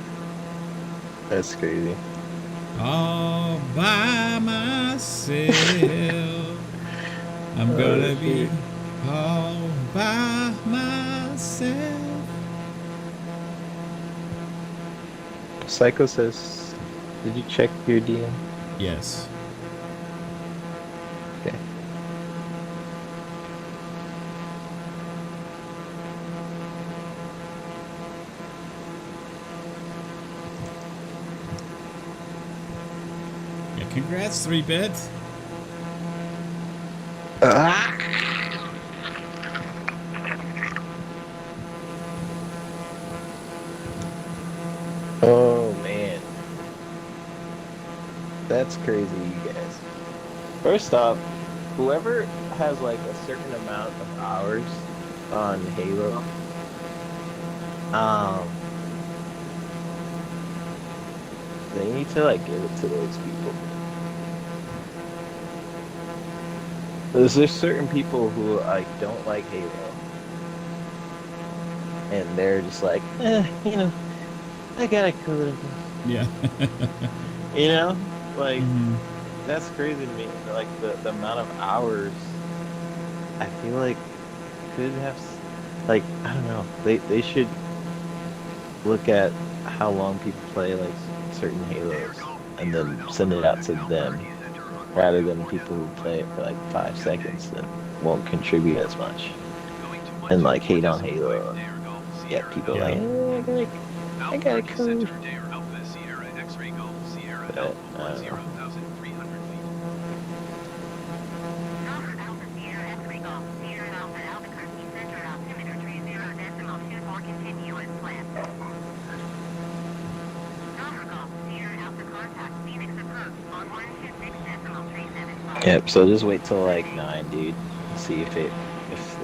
That's crazy. All by myself. I'm gonna be all by myself. Psycho says, did you check your DM? Yes. Okay. Yeah, congrats, 3-bit. Oh man, that's crazy, you guys. First off, whoever has like a certain amount of hours on Halo, they need to like give it to those people. There's certain people who like don't like Halo, and they're just like, you know, I gotta kill it. Yeah. You know, like that's crazy to me. Like the amount of hours, I feel like could have, like, I don't know. They should look at how long people play like certain Halos and then send it out to them, rather than people who play it for like 5 seconds and won't contribute as much and like hate on Halo. Yeah, people like, I gotta code. But, Yep. So just wait till like 9, dude. See if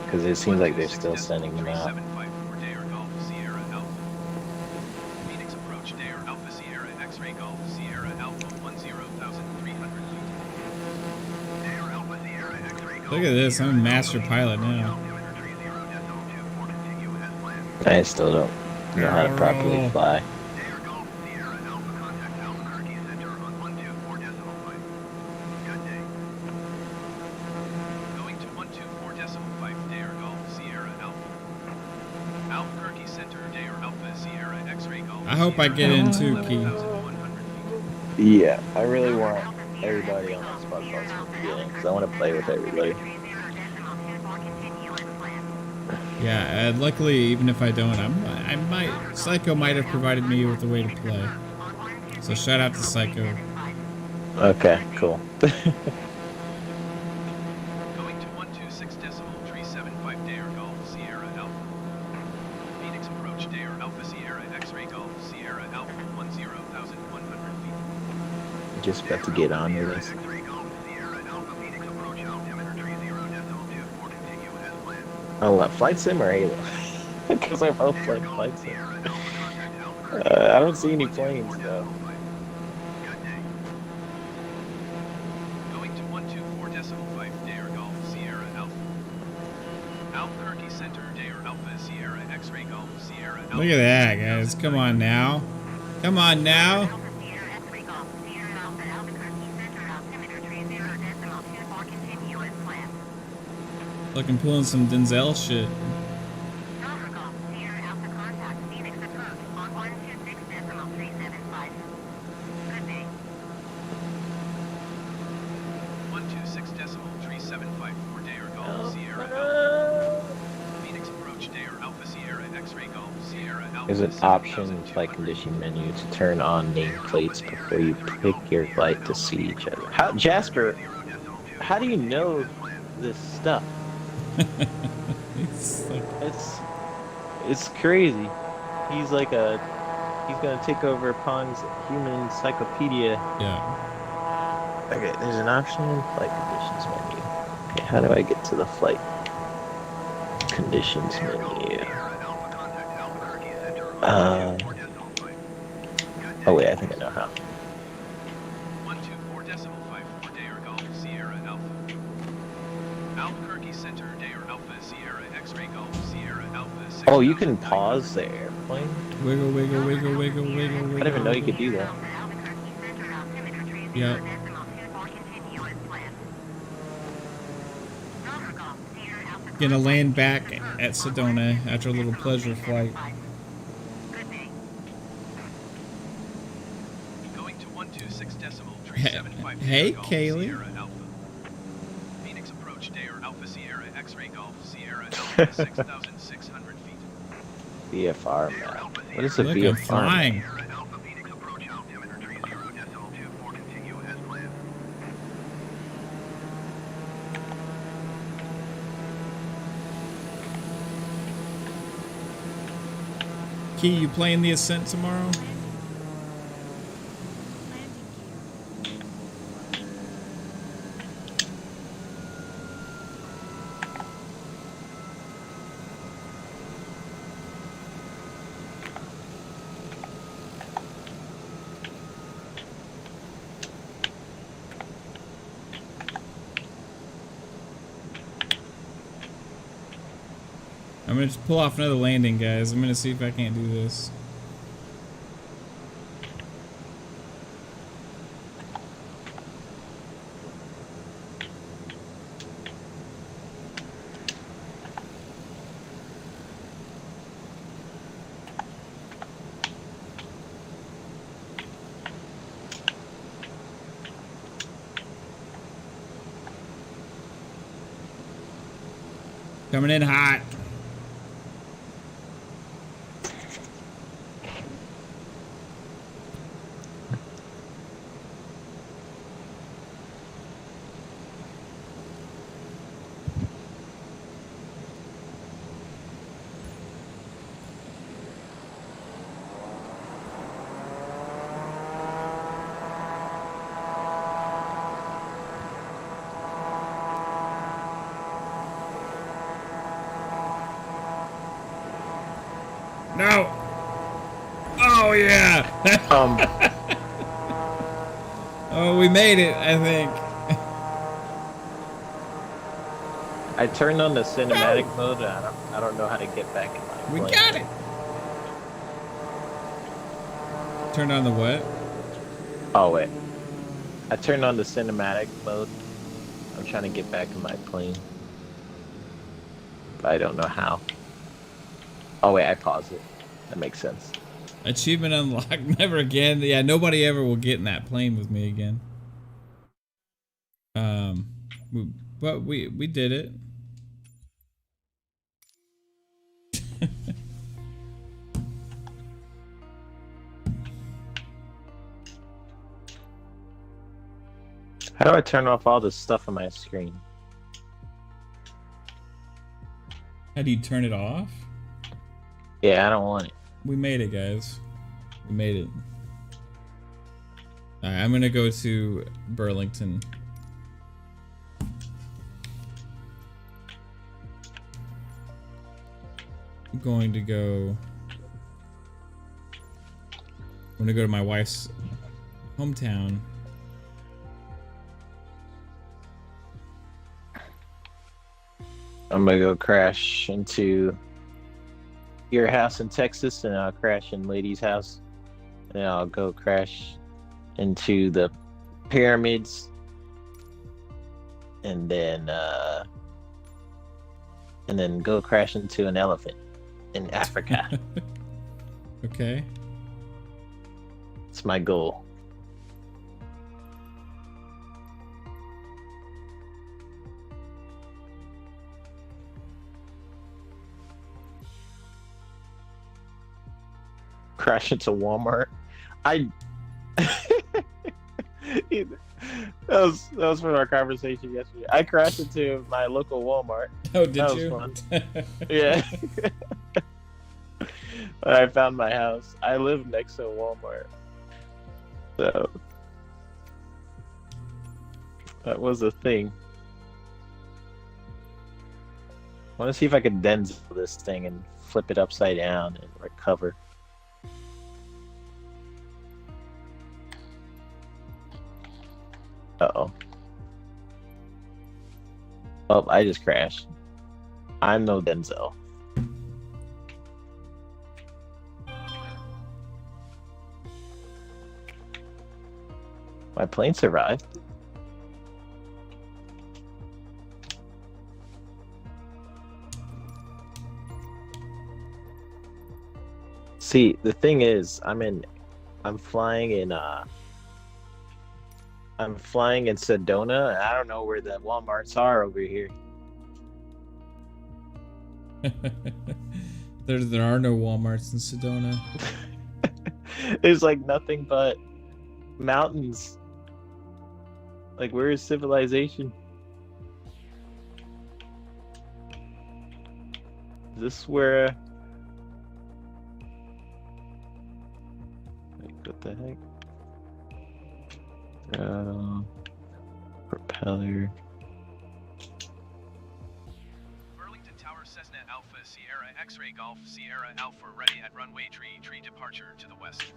because it seems like they're still sending them out. Look at this, I'm a master pilot now. I still don't know how to properly fly. I hope I get in too, Key. Yeah, I really want everybody on this podcast from the beginning because I want to play with everybody. Yeah, luckily, even if I don't, I might. Psycho might have provided me with a way to play. So shout out to Psycho. Okay, cool. Just about to get on with this. Oh, what, Flight Sim or Halo? Because I both play Flight Sim. I don't see any planes though. Look at that, guys. Come on now. Come on now. Looking pulling some Denzel shit. There's an option flight condition menu to turn on nameplates before you pick your flight to see each other. How, Jasper, how do you know this stuff? It's crazy. He's like he's gonna take over Pong's human encyclopedia. Yeah. Okay, there's an option in flight conditions menu. Okay, how do I get to the flight conditions menu? Oh wait, I think I know how. Oh, you can pause the airplane? Wiggle, wiggle, wiggle, wiggle, wiggle, wiggle. I didn't even know you could do that. Yep. Gonna land back at Sedona after a little pleasure flight. Hey, Kaylee. BFR, man. What is a Look, BFR? I'm flying. Key, you playing the Ascent tomorrow? I'm gonna just pull off another landing, guys. I'm gonna see if I can't do this. Coming in hot. No. Oh yeah. Oh, we made it. I think. I turned on the cinematic mode. I don't know how to get back in my plane. We got it. Turned on the what? Oh wait. I turned on the cinematic mode. I'm trying to get back in my plane. But I don't know how. Oh wait, I paused it. That makes sense. Achievement unlocked. Never again. Yeah, nobody ever will get in that plane with me again. But we did it. How do I turn off all this stuff on my screen? How do you turn it off? Yeah, I don't want it. We made it, guys. We made it. Alright, I'm gonna go to Burlington. I'm going to go... I'm gonna go to my wife's hometown. I'm gonna go crash into your house in Texas, and I'll crash in Lady's house, and then I'll go crash into the pyramids, and then go crash into an elephant in Africa. Okay. It's my goal. Crash into Walmart. That was from our conversation yesterday. I crashed into my local Walmart. Oh, did that you? Was fun. Yeah. When I found my house, I live next to a Walmart, so that was a thing. I want to see if I could Denzel this thing and flip it upside down and recover. Uh-oh. Oh, I just crashed. I'm no Denzel. My plane survived. See, the thing is, I'm flying in Sedona, and I don't know where the Walmarts are over here. There are no Walmarts in Sedona. There's like nothing but mountains. Like, where is civilization? Is this where... Like, what the heck? Propeller. Burlington Tower, Cessna Alpha, Sierra X-Ray Golf, Sierra Alpha ready at runway tree departure to the west.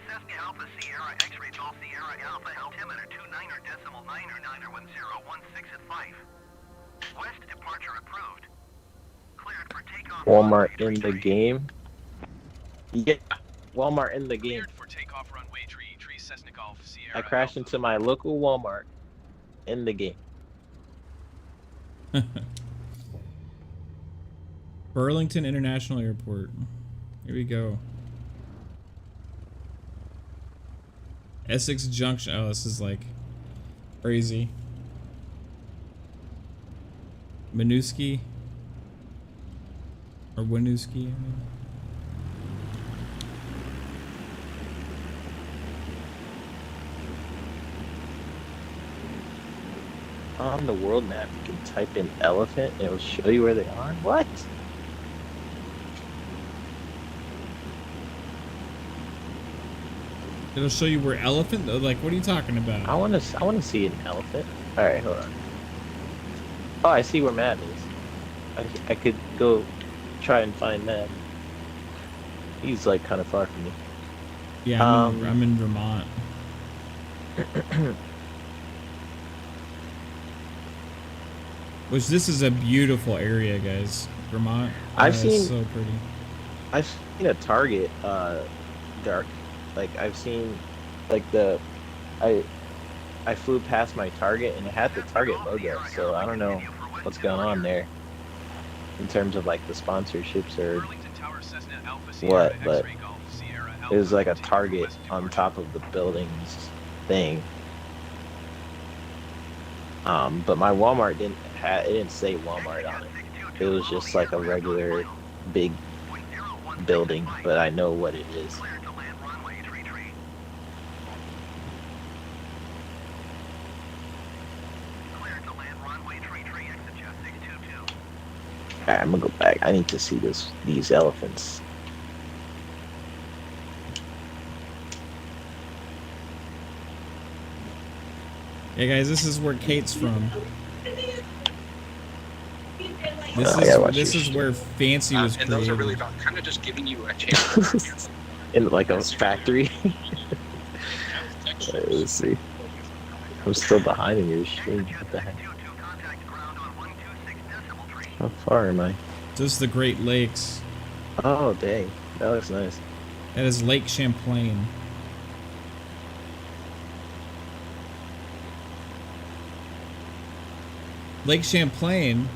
Cessna Alpha, Sierra X-Ray Golf, Sierra Alpha, altimeter 29.9991016 at 5. West departure approved. Cleared for takeoff. Walmart in the game? Yeah, Walmart in the game. Cleared for takeoff runway tree Cessna Golf, Sierra I crashed into my local Walmart in the game. Burlington International Airport. Here we go. Essex Junction. Oh, this is like crazy. Winooski. Or Winooski, I mean. On the world map, you can type in elephant and it will show you where they are. What? It'll show you where elephant though. Like, what are you talking about? I want to see an elephant. All right, hold on. Oh, I see where Matt is. I could go try and find Matt. He's like kind of far from me. Yeah, I'm in Vermont. Which this is a beautiful area, guys. Vermont. I've seen so pretty. I've seen a Target dark. Like I've seen like I flew past my Target and it had the Target logo, so I don't know what's going on there in terms of like the sponsorships or what, but it was like a Target on top of the building's thing. But my Walmart it didn't say Walmart on it. It was just like a regular big building, but I know what it is. Alright, I'm gonna go back. I need to see these elephants. Yeah, guys, this is where Kate's from. This is where Fancy was created. And those are really about kind of just giving you a chance. In like a factory. Right, let's see. I'm still behind in your stream. What the heck? How far am I? This is the Great Lakes. Oh, dang. That looks nice. That is Lake Champlain. Lake Champlain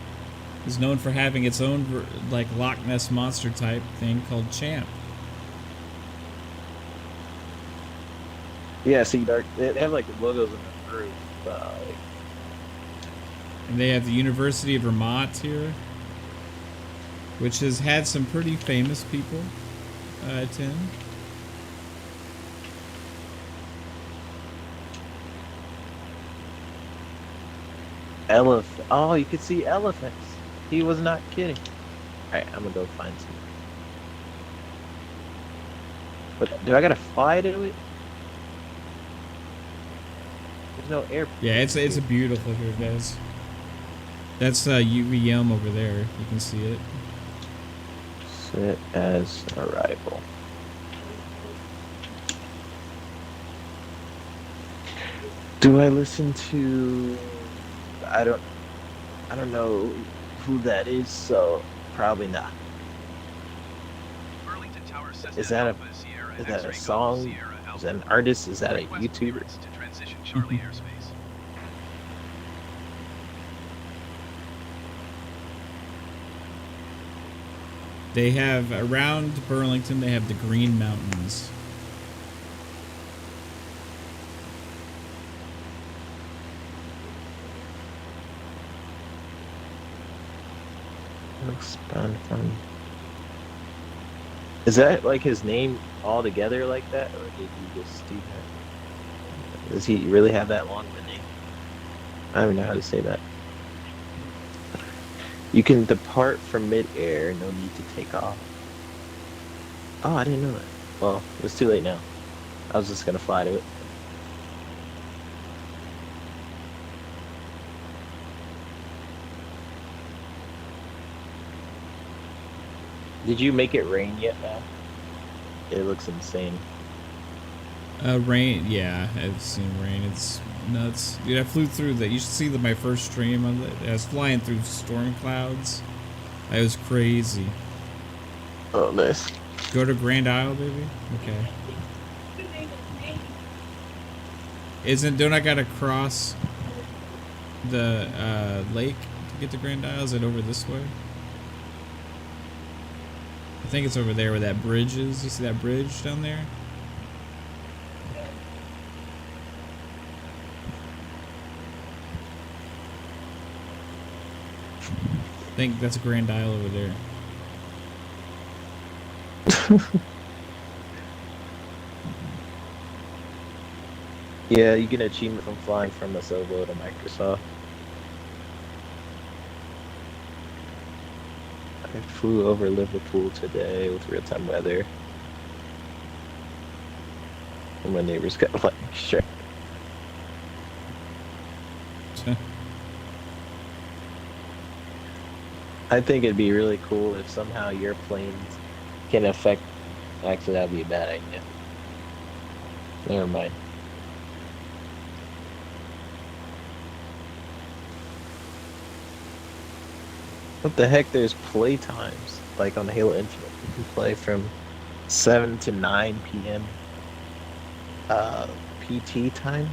is known for having its own like Loch Ness monster type thing called Champ. Yeah, see, Dark. They have like logos in the roof. And they have the University of Vermont here, which has had some pretty famous people attend. Elephant. Oh, you could see elephants. He was not kidding. Alright, I'm gonna go find some. But do I gotta fly to it? There's no airport. Yeah, it's a beautiful here, guys. That's UVM over there. You can see it. Set as arrival. Do I listen to? I don't know who that is, so probably not. Is that a song? Is that an artist? Is that a YouTuber? They have around Burlington. They have the Green Mountains. Expand from. Is that like his name all together like that, or did he just do that? Does he really have that long of a name? I don't know how to say that. You can depart from mid-air, no need to take off. Oh, I didn't know that. Well, it's too late now. I was just gonna fly to it. Did you make it rain yet, man? It looks insane. Rain, yeah, I've seen rain. It's nuts, dude. I flew through that. You should see my first stream on it. I was flying through storm clouds. It was crazy. Oh, nice. Go to Grand Isle, baby. Okay. Don't I gotta cross the lake to get to Grand Isle? Is it over this way? I think it's over there where that bridge is. You see that bridge down there? I think that's Grand Isle over there. Yeah, you get an achievement from flying from a Solo to Microsoft. I flew over Liverpool today with real-time weather. And my neighbors got like, sure. I think it'd be really cool if somehow your planes can affect Actually, that'd be a bad idea. Never mind. What the heck? There's play times. Like on Halo Infinite, you can play from 7 to 9 p.m. PT time.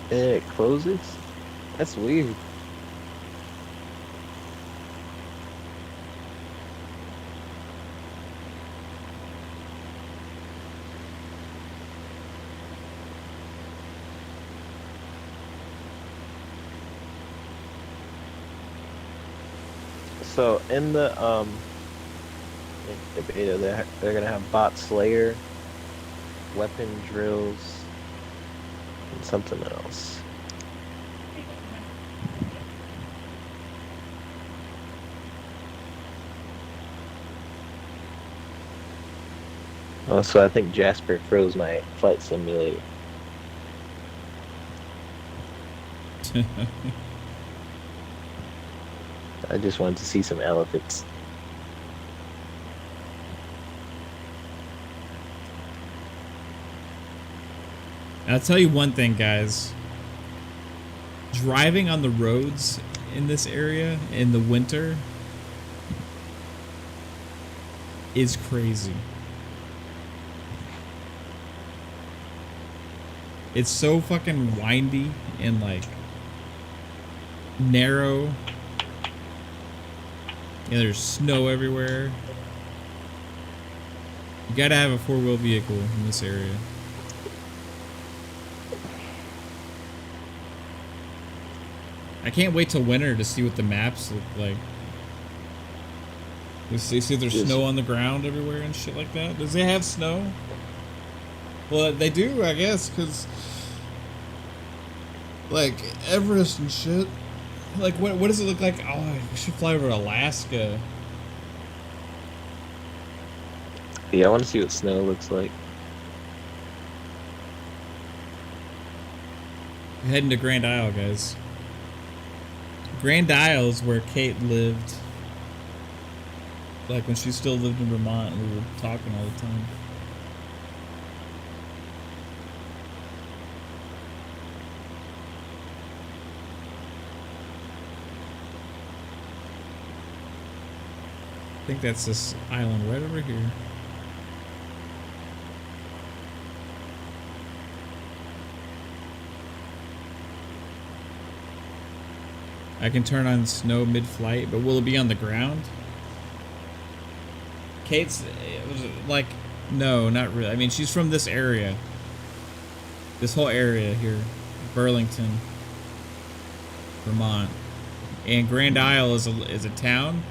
And it closes? That's weird. So in the beta, they're gonna have bot slayer, weapon drills, and something else. Oh, so I think Jasper froze my flight simulator. I just wanted to see some elephants. I'll tell you one thing, guys. Driving on the roads in this area in the winter is crazy. It's so fucking windy and like narrow. Yeah, there's snow everywhere. You gotta have a four-wheel vehicle in this area. I can't wait till winter to see what the maps look like. You see if there's snow on the ground everywhere and shit like that. Does it have snow? Well, they do, I guess, because like Everest and shit. Like, what does it look like? Oh, we should fly over Alaska. Yeah, I want to see what snow looks like. We're heading to Grand Isle, guys. Grand Isle is where Kate lived. Like when she still lived in Vermont, and we were talking all the time. I think that's this island right over here. I can turn on snow mid-flight, but will it be on the ground? Kate's like, no, not really. I mean, she's from this area. This whole area here. Burlington, Vermont. And Grand Isle is a town.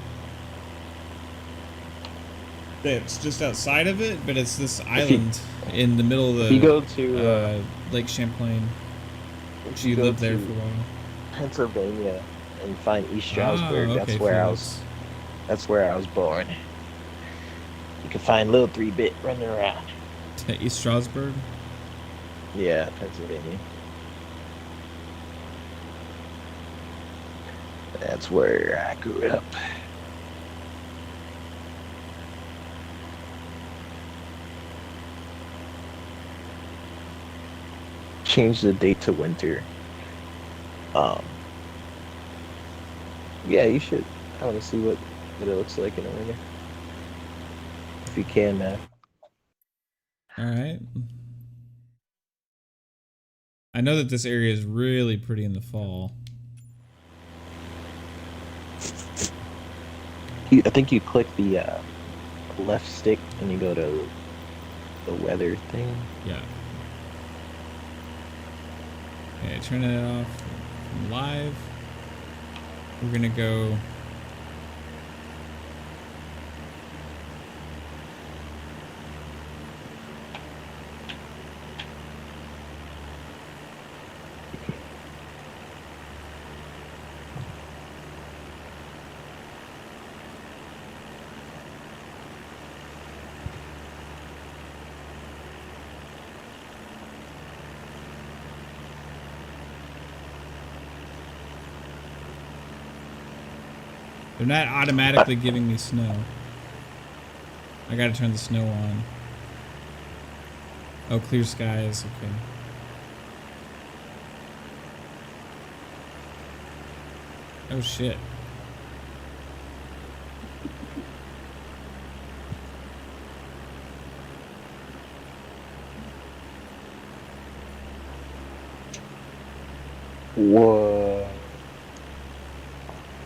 It's just outside of it, but it's this island in the middle of the you go to Lake Champlain. She lived there for a while. Pennsylvania and find East Stroudsburg. Okay, That's where I was born. You can find little 3-bit running around. East Stroudsburg? Yeah, Pennsylvania. That's where I grew up. Change the date to winter. Yeah, you should. I want to see what it looks like in the winter. If you can, man. Alright. I know that this area is really pretty in the fall. I think you click the left stick and you go to the weather thing. Yeah. Okay, turn it off from live. We're gonna go. They're not automatically giving me snow. I gotta turn the snow on. Oh, clear skies. Okay. Oh shit. Whoa.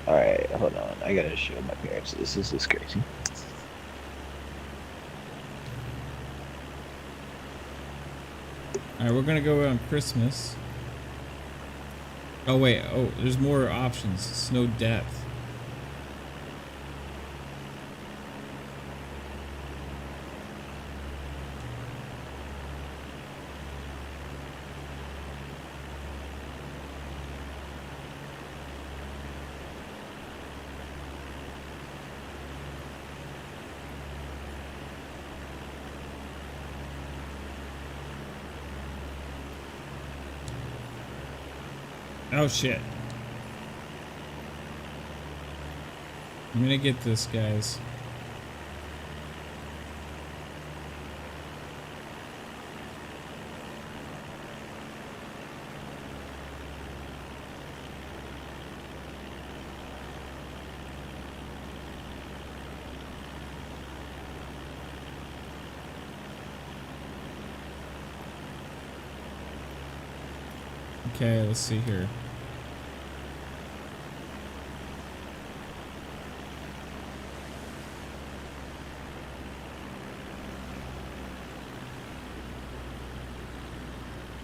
Alright, hold on. I gotta show my parents this. This is crazy. Alright, we're gonna go on Christmas. Oh wait, oh, there's more options. Snow depth. Oh shit. I'm gonna get this, guys. Okay, let's see here.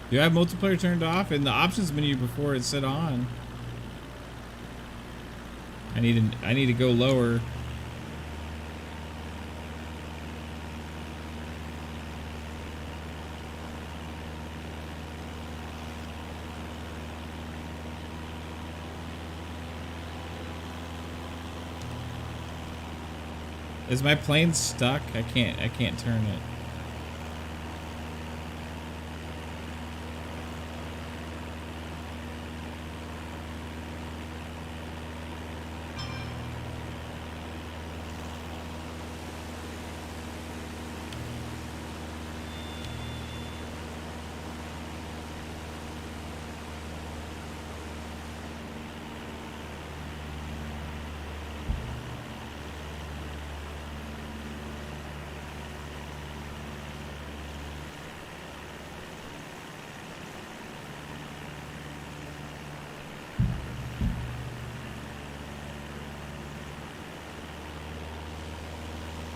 Do I have multiplayer turned off? In the options menu before it said on. I need to go lower. Is my plane stuck? I can't turn it.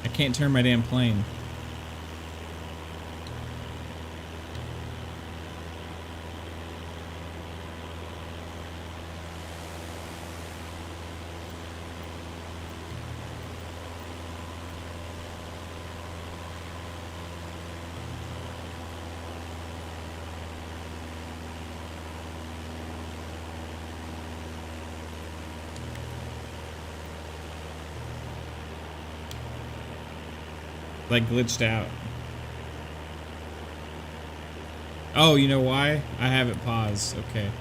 I can't turn my damn plane. Like glitched out. Oh, you know why? I have it paused. Okay.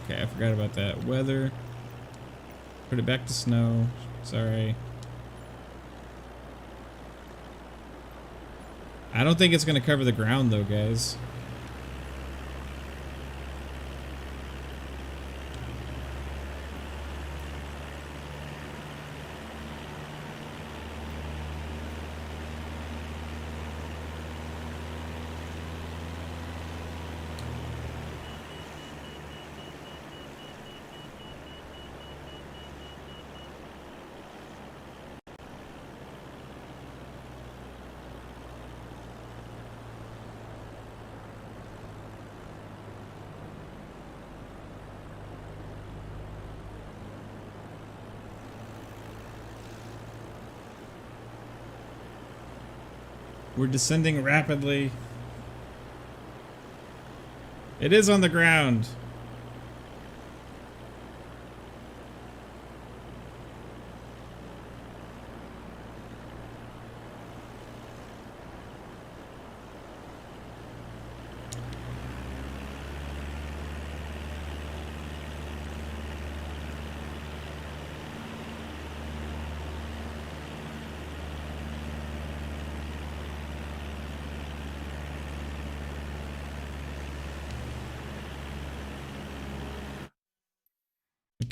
Okay, I forgot about that. Weather. Put it back to snow. Sorry. I don't think it's going to cover the ground though, guys. We're descending rapidly. It is on the ground.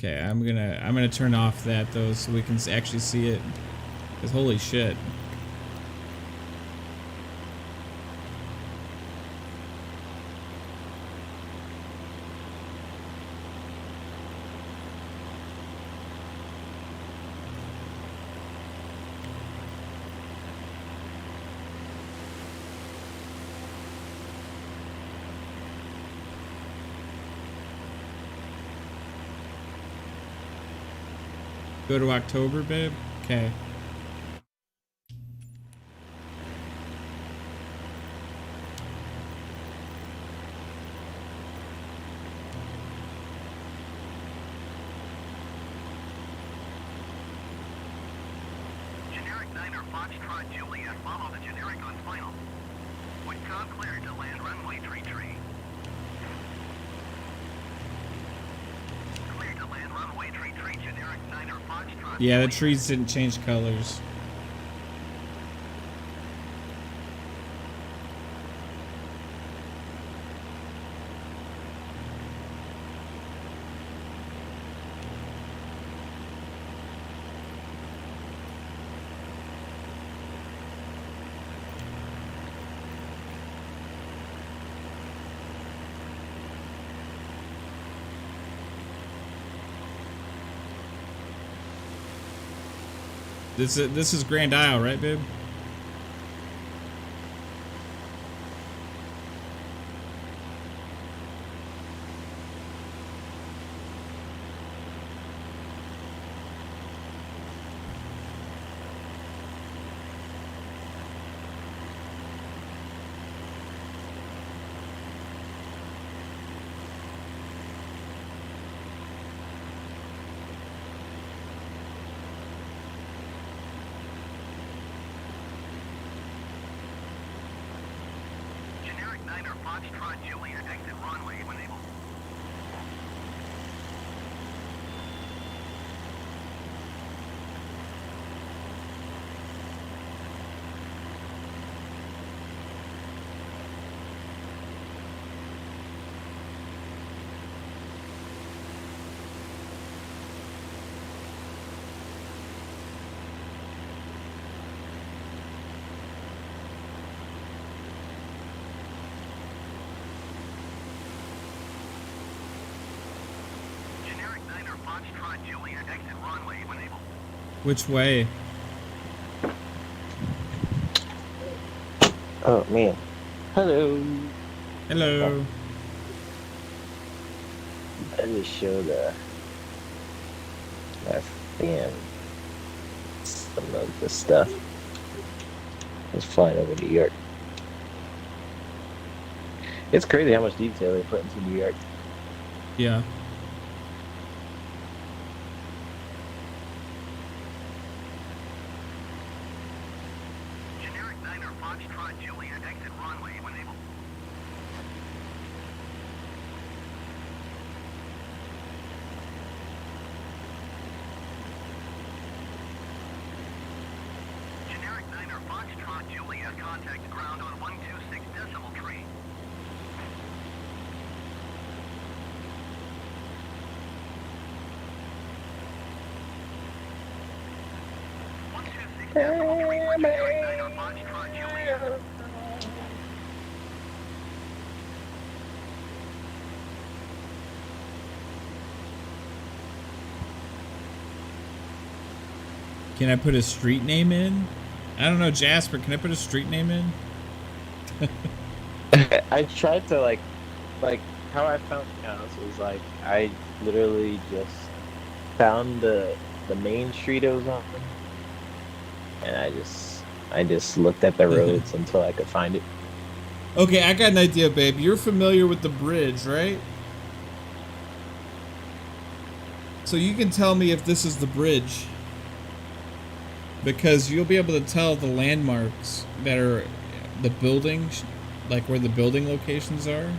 Okay, I'm gonna turn off that though so we can actually see it. Cause holy shit. Go to October, babe? Okay. Generic 9er Foxtrot Juliet, follow the generic on final. Would com cleared to land runway tree. Cleared to land runway tree, generic 9er Foxtrot. Yeah, the trees didn't change colors. This is Grand Isle, right, babe? Foxtrot Juliet, exit runway when able. Which way? Oh man. Hello. Hello. I just showed my fan some of the stuff. I was flying over New York. It's crazy how much detail they put into New York. Yeah. Can I put a street name in? I don't know, Jasper, can I put a street name in? I tried to like how I found KhAos was like I literally just found the main street it was on, and I just looked at the roads until I could find it. Okay, I got an idea, babe. You're familiar with the bridge, right? So you can tell me if this is the bridge, because you'll be able to tell the landmarks that are the buildings, like where the building locations are.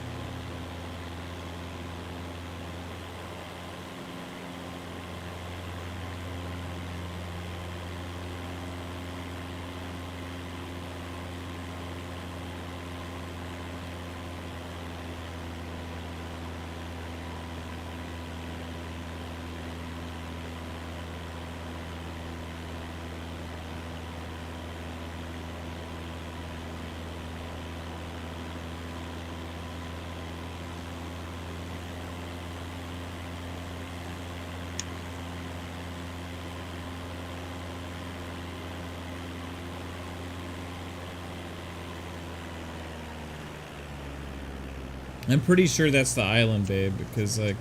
I'm pretty sure that's the island, babe, because like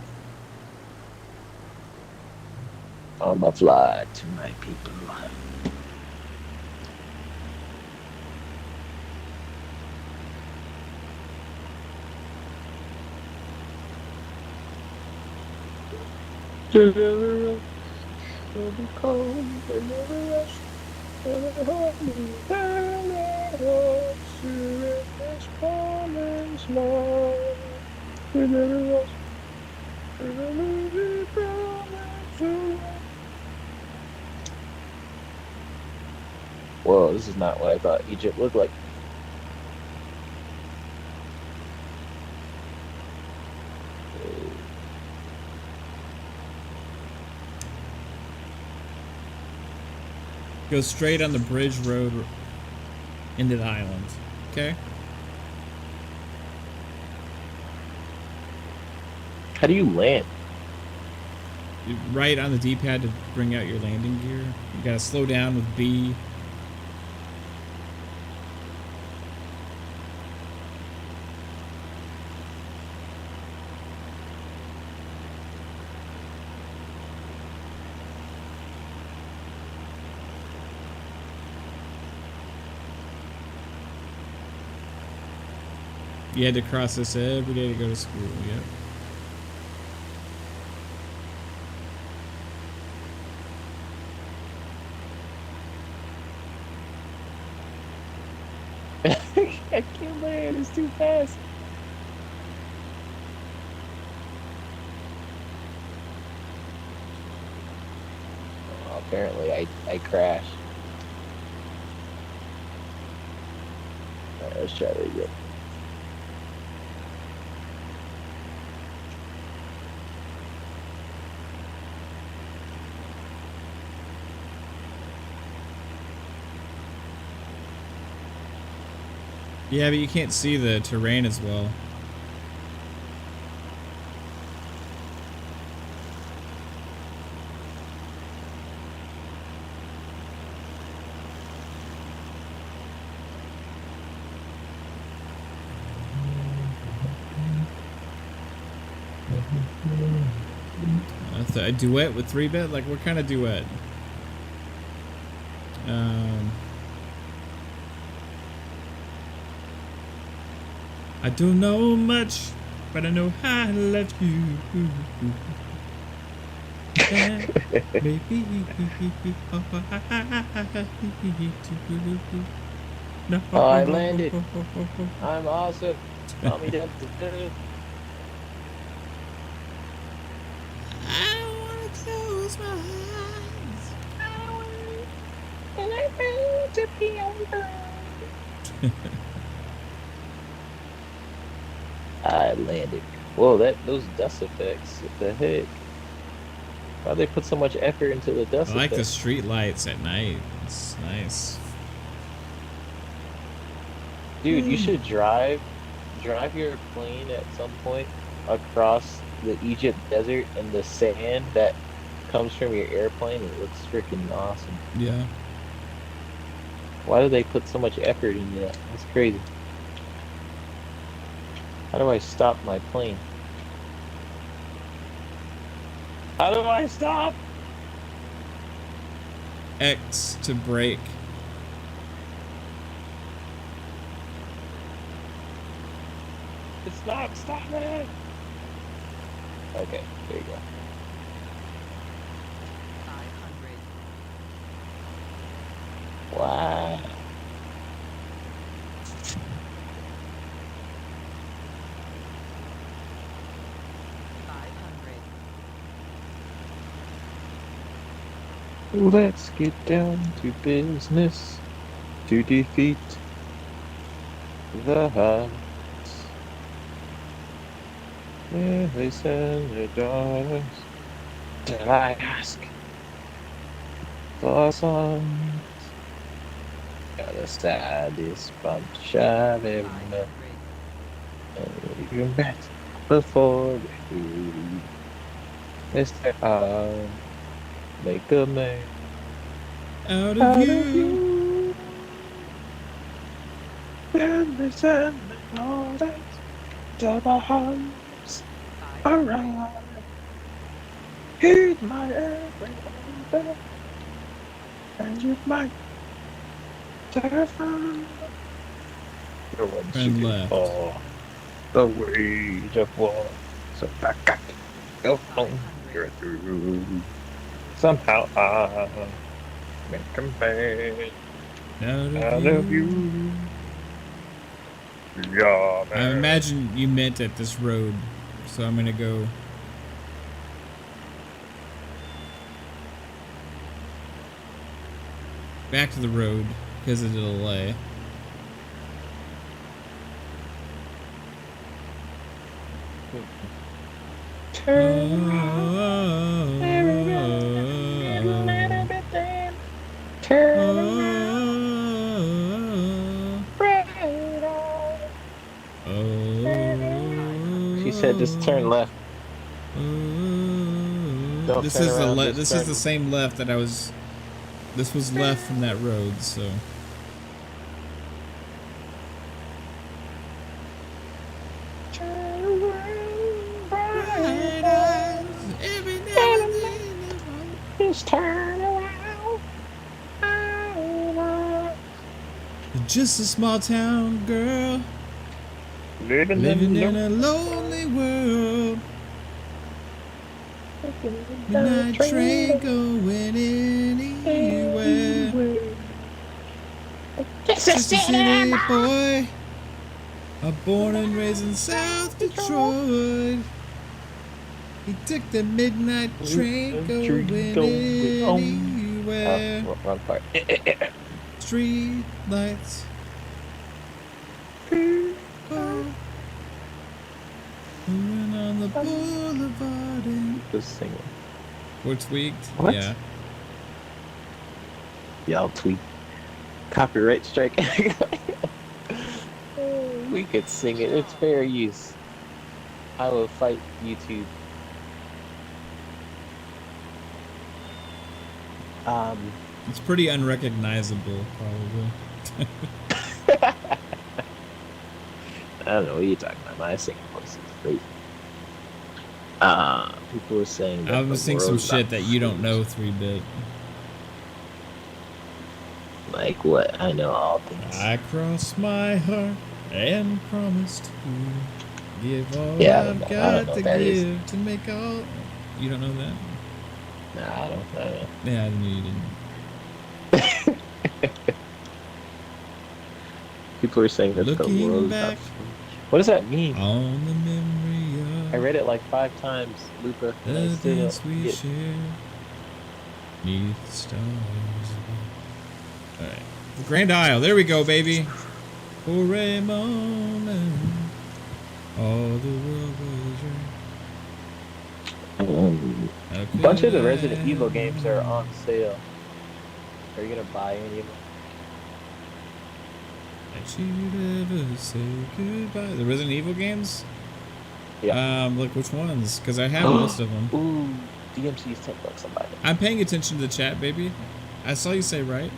I'ma fly to my people. Deliver us, will be cold, deliver us, deliver us, this promise, Lord. Deliver us, deliver us, promise. Whoa, this is not what I thought Egypt looked like. go straight on the bridge road into the island. Okay? How do you land? Right on the D-pad to bring out your landing gear. You gotta slow down with B. You had to cross this every day to go to school, yep. I can't land, it's too fast. Oh, apparently I crashed. Alright, let's try that again. Yeah, but you can't see the terrain as well. A duet with 3-bit? Like, what kind of duet? I don't know much, but I know how I love you. No. Oh, I landed. I'm awesome. Call me down to I wanna close my eyes. And I want to be over. I landed. Whoa, those dust effects. What the heck? Why they put so much effort into the dust I like effects? the street lights at night. It's nice. Dude, you should drive your plane at some point across the Egypt desert and the sand that comes from your airplane. It looks freaking awesome. Yeah. Why do they put so much effort into that? That's crazy. How do I stop my plane? How do I stop? X to brake. Stop it! Okay, there you go. 500. Wow. Let's get down to business to defeat the Huns. Yeah, they send their daughters till I ask for sons. Gotta start this bunch of them and even better before we leave. Mr. Make a man Out of you. And they send the daughters to the house around. Heed my every order, and you might terrify. Turn left. The wage of war. So back up, go on, you're through. Somehow I make a man out of you. Yeah, I imagine you meant at this road, so I'm gonna go. Back to the road because of the delay. Turn around, turn around. She said just turn left. This is the this is the same left that I was. This was left from that road, so. Just turn around. Just a small town girl living in a lonely world. Midnight train going anywhere. Just a city boy, born and raised in South Detroit. He took the midnight train going anywhere. Wrong part. Street lights. Moving on the boulevard and Just singing. we're tweaked. What? Yeah. Y'all tweet. Copyright strike. We could sing it. It's fair use. I will fight YouTube. It's pretty unrecognizable, probably. I don't know what you're talking about. My singing voice is crazy. People were saying that I'm seeing some shit that you don't know, 3-bit. Like what? I know all things. I crossed my heart and promised to give all I've got to give to make all. You don't know that? Nah, I don't know. Yeah, I knew you didn't. People are saying that the world. What does that mean? On the memory of I read it like 5 times, Lupa. And I still things we get... share. Neath the stars. Alright. The Grand Isle. There we go, baby. For a moment, all the world was yours. A bunch of the Resident Evil games are on sale. Are you gonna buy any of them? That you'd ever say goodbye. The Resident Evil games? Yeah. Look, which ones? Because I have most of them. Ooh, DMC is $10 on buy them. I'm paying attention to the chat, baby. I saw you say right.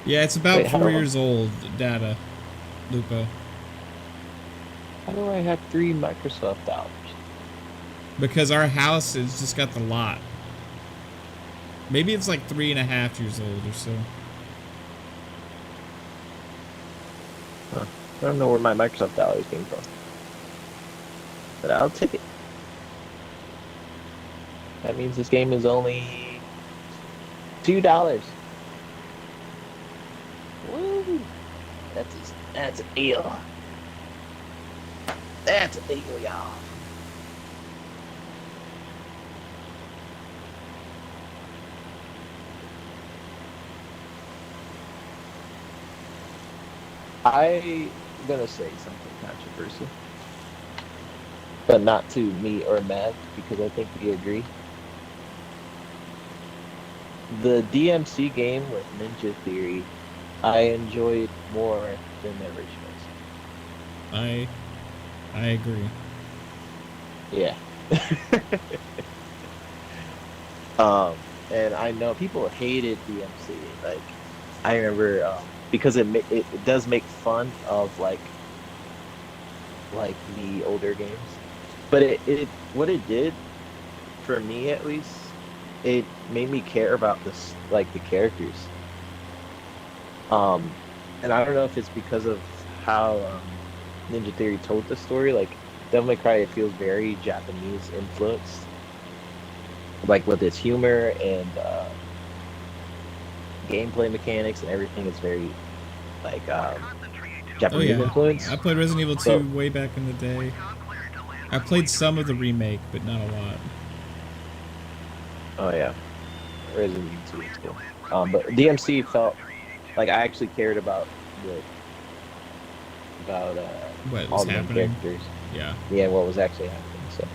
Yeah, it's about 4 years old, data, Lupa. How do I have 3 Microsoft dollars? Because our house has just got the lot. Maybe it's like 3.5 years old or so. Huh. I don't know where my Microsoft dollars came from. But I'll take it. That means this game is only $2. Woo! That's a deal. That's a deal, y'all. I'm gonna say something controversial, but not to me or Matt, because I think we agree. The DMC game with Ninja Theory, I enjoyed more than the originals. I agree. Yeah. And I know people hated DMC. Like, I remember because it does make fun of like the older games, but it what it did for me at least, it made me care about this, like the characters. And I don't know if it's because of how Ninja Theory told the story. Like Devil May Cry, it feels very Japanese influenced, like with its humor and gameplay mechanics and everything. Is very like Japanese influence. I played Resident Evil 2 way back in the day. I played some of the remake, but not a lot. Oh yeah, Resident Evil 2 is cool. But DMC felt like I actually cared about what all was the happening. characters. Yeah, what was actually happening. So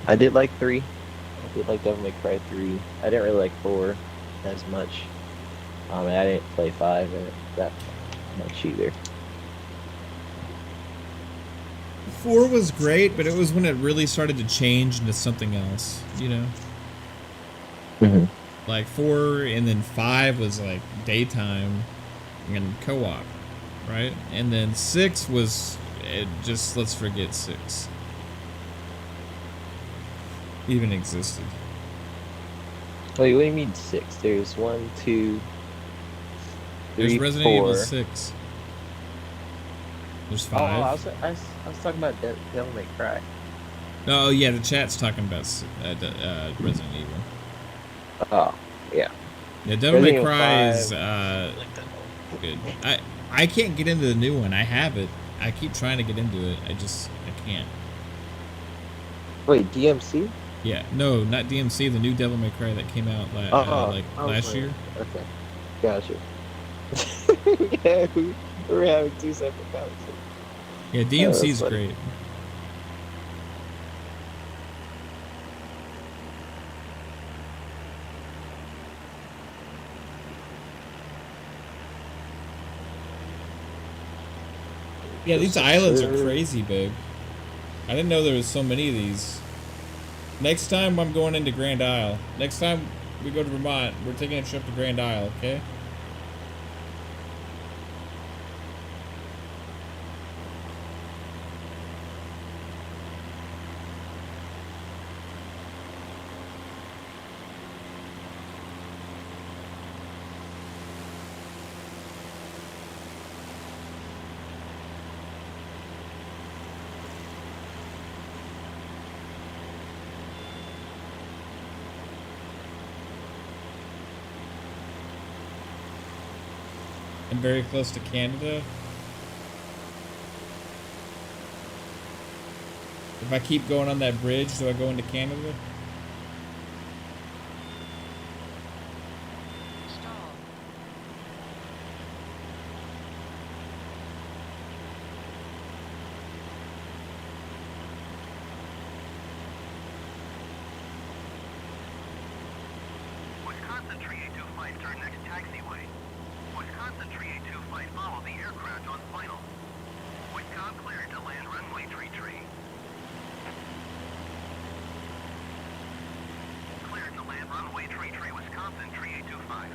I did like 3. I did like Devil May Cry 3. I didn't really like 4 as much. And I didn't play 5 that much either. 4 was great, but it was when it really started to change into something else, you know? Mm-hmm. Like 4 and then 5 was like daytime and co-op, right? And then 6 was just, let's forget 6 even existed. Wait, what do you mean 6? There's 1, 2, 3, There's Resident 4. Evil 6. There's 5. Oh, I was talking about Devil May Cry. Oh yeah, the chat's talking about Resident Evil. Oh, yeah. Yeah, Devil May Resident Cry is Evil good. I can't get into the new one. I have it. I keep trying to get into it. I can't. Wait, DMC? Yeah, no, not DMC. The new Devil May Cry that came out last year. Okay, gotcha. Yeah, we're having 2 separate conversations. Yeah, DMC's great. Yeah, these islands are crazy big. I didn't know there was so many of these. Next time I'm going into Grand Isle. Next time we go to Vermont, we're taking a trip to Grand Isle, okay? I'm very close to Canada. If I keep going on that bridge, do I go into Canada? Wisconsin 382 turn next taxiway. Wisconsin 382 follow the aircraft on final. Wisconsin cleared to land runway 33. Cleared to land runway 33, Wisconsin 3825.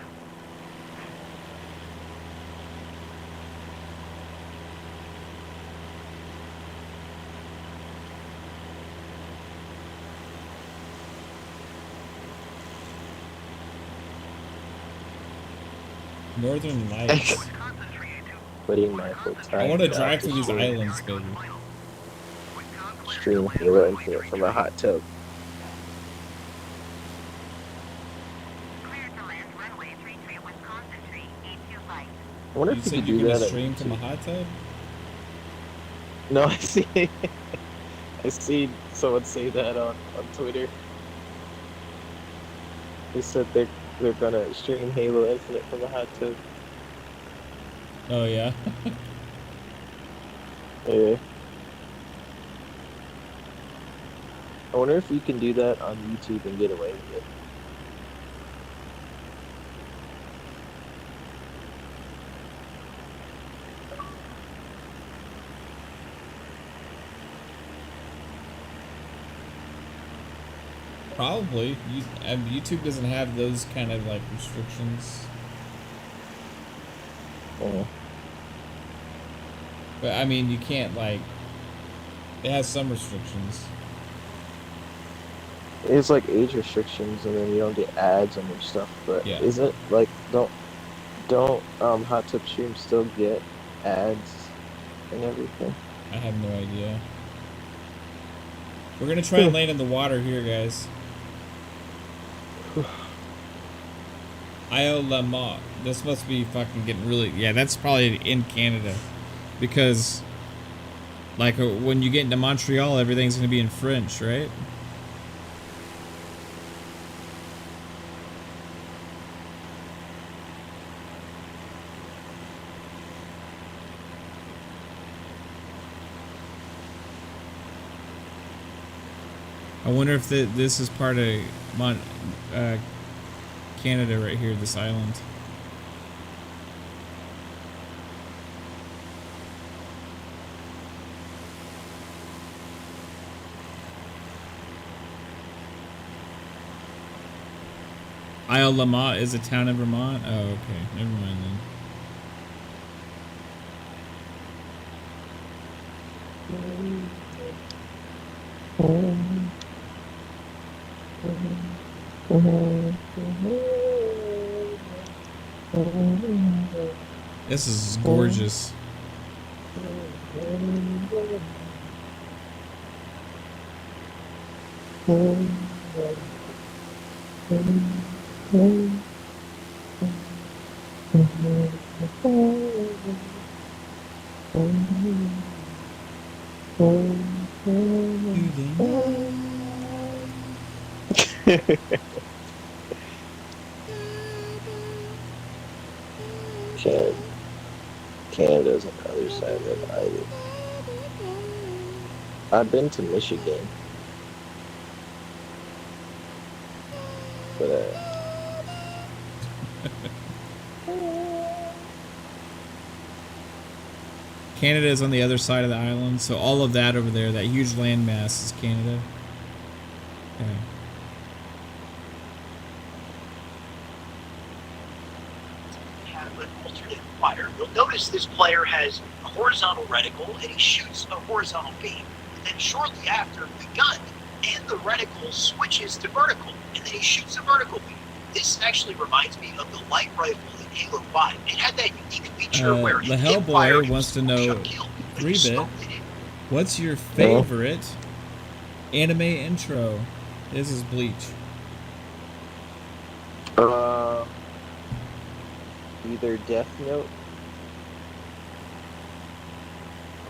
Northern Lights. Putting my full time. I want to drive through these islands, baby. Stream Halo Infinite from a hot tub. I wonder if you could do can that. Stream from a hot tub? No, I see. I see someone say that on Twitter. They said they're gonna stream Halo Infinite from a hot tub. Oh yeah. Yeah. I wonder if you can do that on YouTube and get away with it. Probably. YouTube doesn't have those kind of like restrictions. Yeah. But I mean, you can't like. It has some restrictions. It's like age restrictions, and then you don't get ads on your stuff. But Yeah. is it like don't hot tub streams still get ads and everything? I have no idea. We're gonna try and land in the water here, guys. Iolama. This must be fucking getting really. Yeah, that's probably in Canada, because like when you get into Montreal, everything's gonna be in French, right? I wonder if this is part of Canada right here, this island. Isle Lamont is a town in Vermont? Oh, okay. Never mind then. This is gorgeous. Canada's on the other side of the island. I've been to Michigan, but Canada is on the other side of the island, so all of that over there, that huge landmass, is Canada. Okay. Fire. You'll notice this player has a horizontal reticle and he shoots a horizontal beam. And then shortly after, the gun and the reticle switches to vertical, and then he shoots a vertical beam. This actually reminds me of the light rifle in Halo 5. It had that unique feature where the Hellboy wants to know, 3-bit, what's your favorite anime intro? This is Bleach. Either Death Note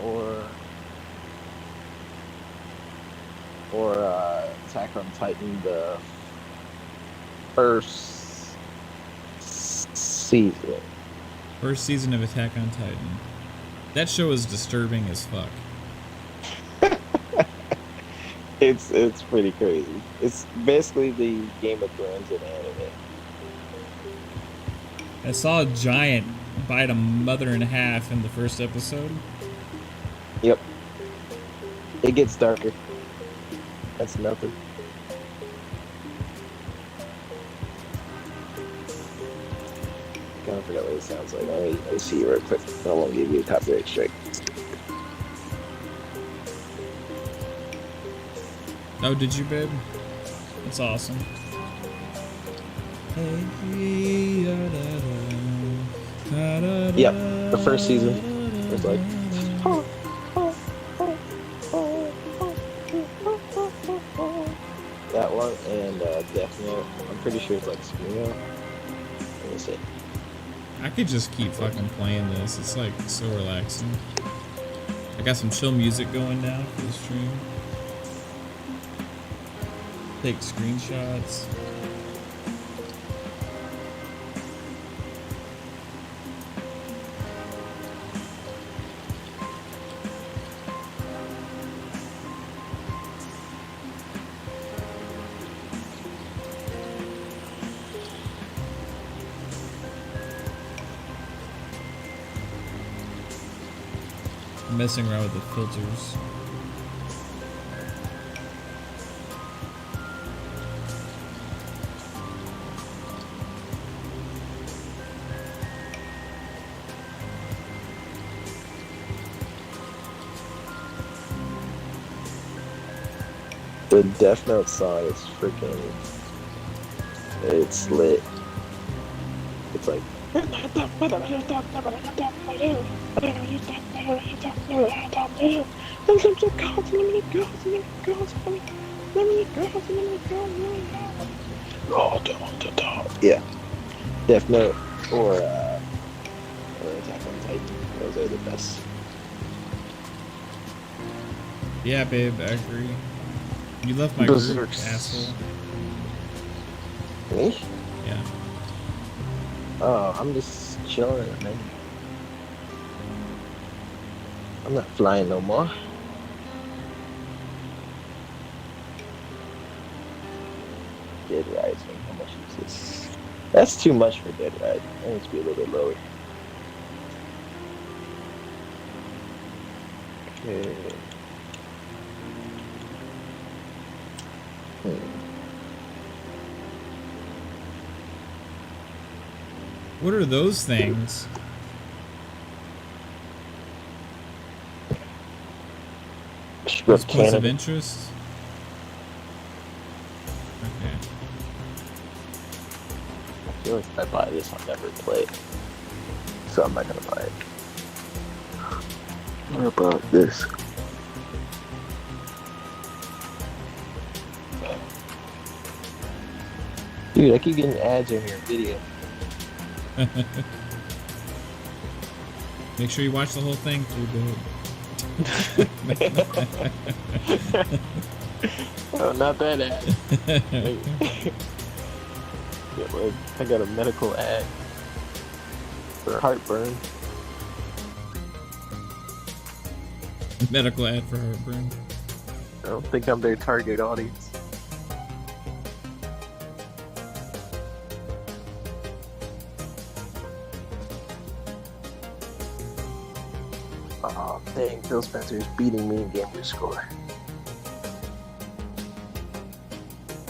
or Attack on Titan, the first season. First season of Attack on Titan. That show is disturbing as fuck. It's pretty crazy. It's basically the Game of Thrones of anime. I saw a giant bite a mother in half in the first episode. Yep. It gets darker. That's nothing. Kind of forgot what it sounds like. Let me see real quick. I won't give you a copyright strike. Oh, did you, babe? That's awesome. Yeah, the first season was like. That one and Death Note. I'm pretty sure it's like Screamo. Let me see. I could just keep fucking playing this. It's like so relaxing. I got some chill music going now for the stream. Take screenshots. Messing around with the filters. The Death Note song is freaking. It's lit. It's like. Yeah. Death Note or Attack on Titan. Those are the best. Yeah, babe, I agree. You left my group, asshole. Me? Yeah. Oh, I'm just chilling, man. I'm not flying no more. Dead Rising, how much is this? That's too much for Dead Rising. It needs to be a little bit lower. Okay. What are those things? Those points of interest? Okay. I feel like if I buy this, I'll never play it. So I'm not gonna buy it. What about this? Dude, I keep getting ads in your video. Make sure you watch the whole thing Oh, not that ad. I got a medical ad for heartburn. Medical ad for heartburn. I don't think I'm their target audience. Oh, dang, Phil Spencer's beating me in gamer score.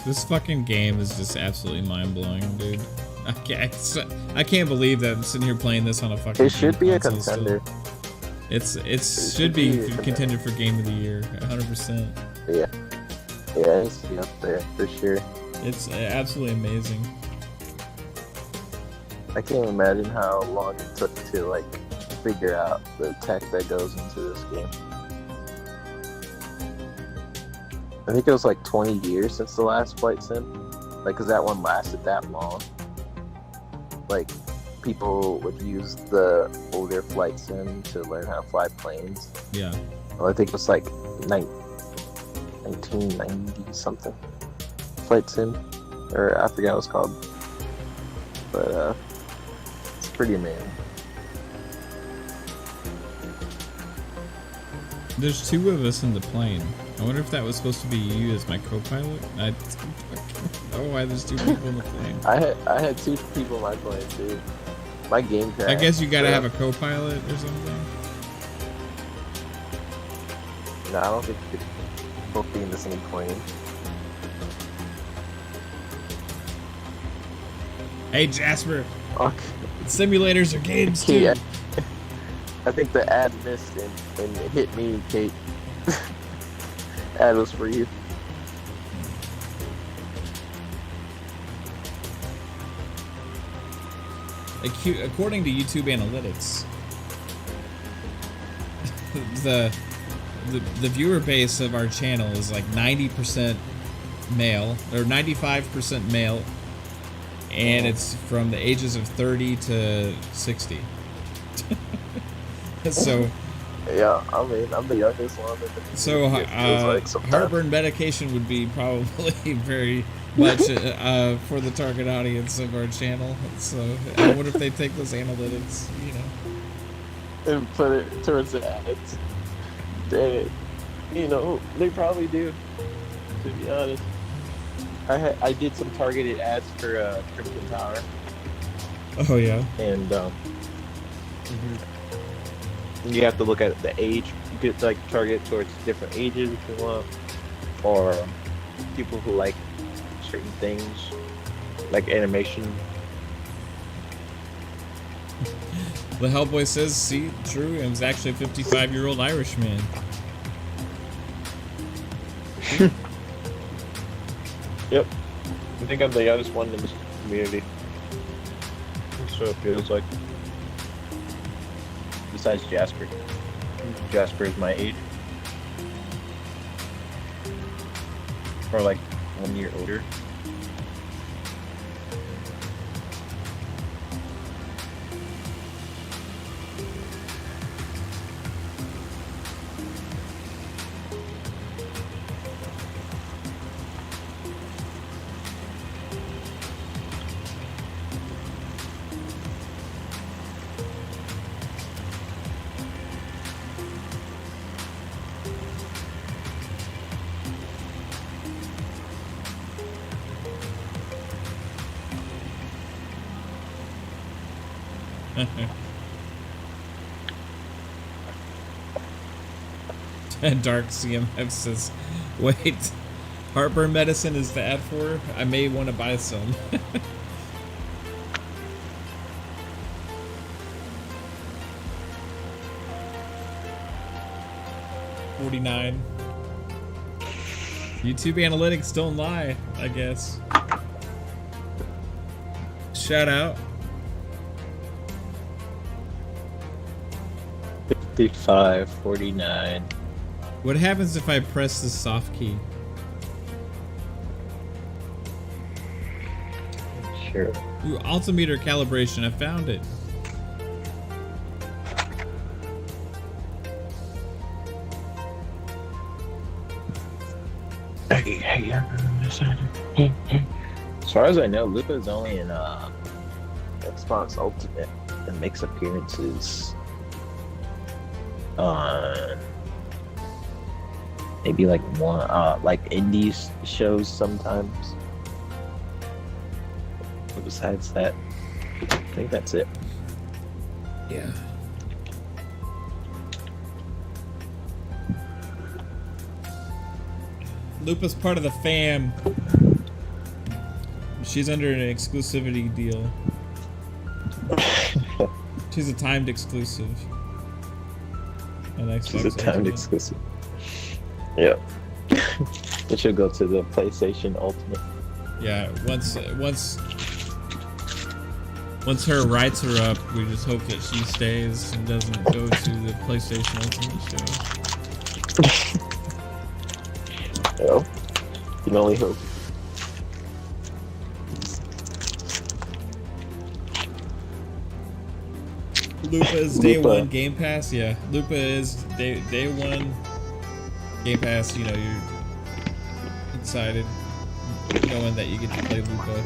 This fucking game is just absolutely mind-blowing, dude. I can't believe that I'm sitting here playing this on a fucking. It should be a console contender. Still. It should be contender for game of the year, 100%. Yeah, it's up there for sure. It's absolutely amazing. I can't imagine how long it took to like figure out the tech that goes into this game. I think it was like 20 years since the last flight sim. Like, cause that one lasted that long. Like, people would use the older flight sim to learn how to fly planes. Yeah. Well, I think it was like 1990 something. Flight sim, or I forgot what it's called. But it's pretty amazing. There's two of us in the plane. I wonder if that was supposed to be you as my co-pilot. I don't know why there's two people in the plane. I had two people in my plane too. My game crashed. I guess you gotta have a co-pilot or something. No, I don't think you could both be in the same plane. Hey Jasper, Okay. simulators are games too. Yeah. I think the ad missed and it hit me, Kate. Ad was for you. According to YouTube analytics, the viewer base of our channel is like 90% male or 95% male, and it's from the ages of 30 to 60. So yeah, I mean, I'm the youngest one. So heartburn medication would be probably very much for the target audience of our channel. So I wonder if they take those analytics, you know, and put it towards the ads. Dang, you know, they probably do. To be honest, I did some targeted ads for Crimson Tower. Oh yeah. And you have to look at the age. You could like target towards different ages if you want, or people who like certain things, like animation. The Hellboy says, "See, true. It was actually a 55-year-old Irish man." Yep. I think I'm the youngest one in this community. So it feels like. Besides Jasper. Jasper is my age. Or like 1 year older. Dark CMF says, wait, heartburn medicine is the ad for? I may want to buy some. $49. YouTube analytics don't lie, I guess. Shout out. 55.49. What happens if I press the soft key? Sure. Ooh, altimeter calibration, I found it. As far as I know, Lupa is only in Xbox Ultimate and makes appearances on maybe like one like indies shows sometimes. But besides that, I think that's it. Yeah. Lupa's part of the fam. She's under an exclusivity deal. She's a timed exclusive. On Xbox. She's a timed exclusive. Yeah. It should go to the PlayStation Ultimate. Yeah, once her rights are up, we just hope that she stays and doesn't go to the PlayStation Ultimate show. Well, you can only hope. Lupa is day one Game Pass. Yeah, Lupa is day one Game Pass. You know, you're excited knowing that you get to play Lupa.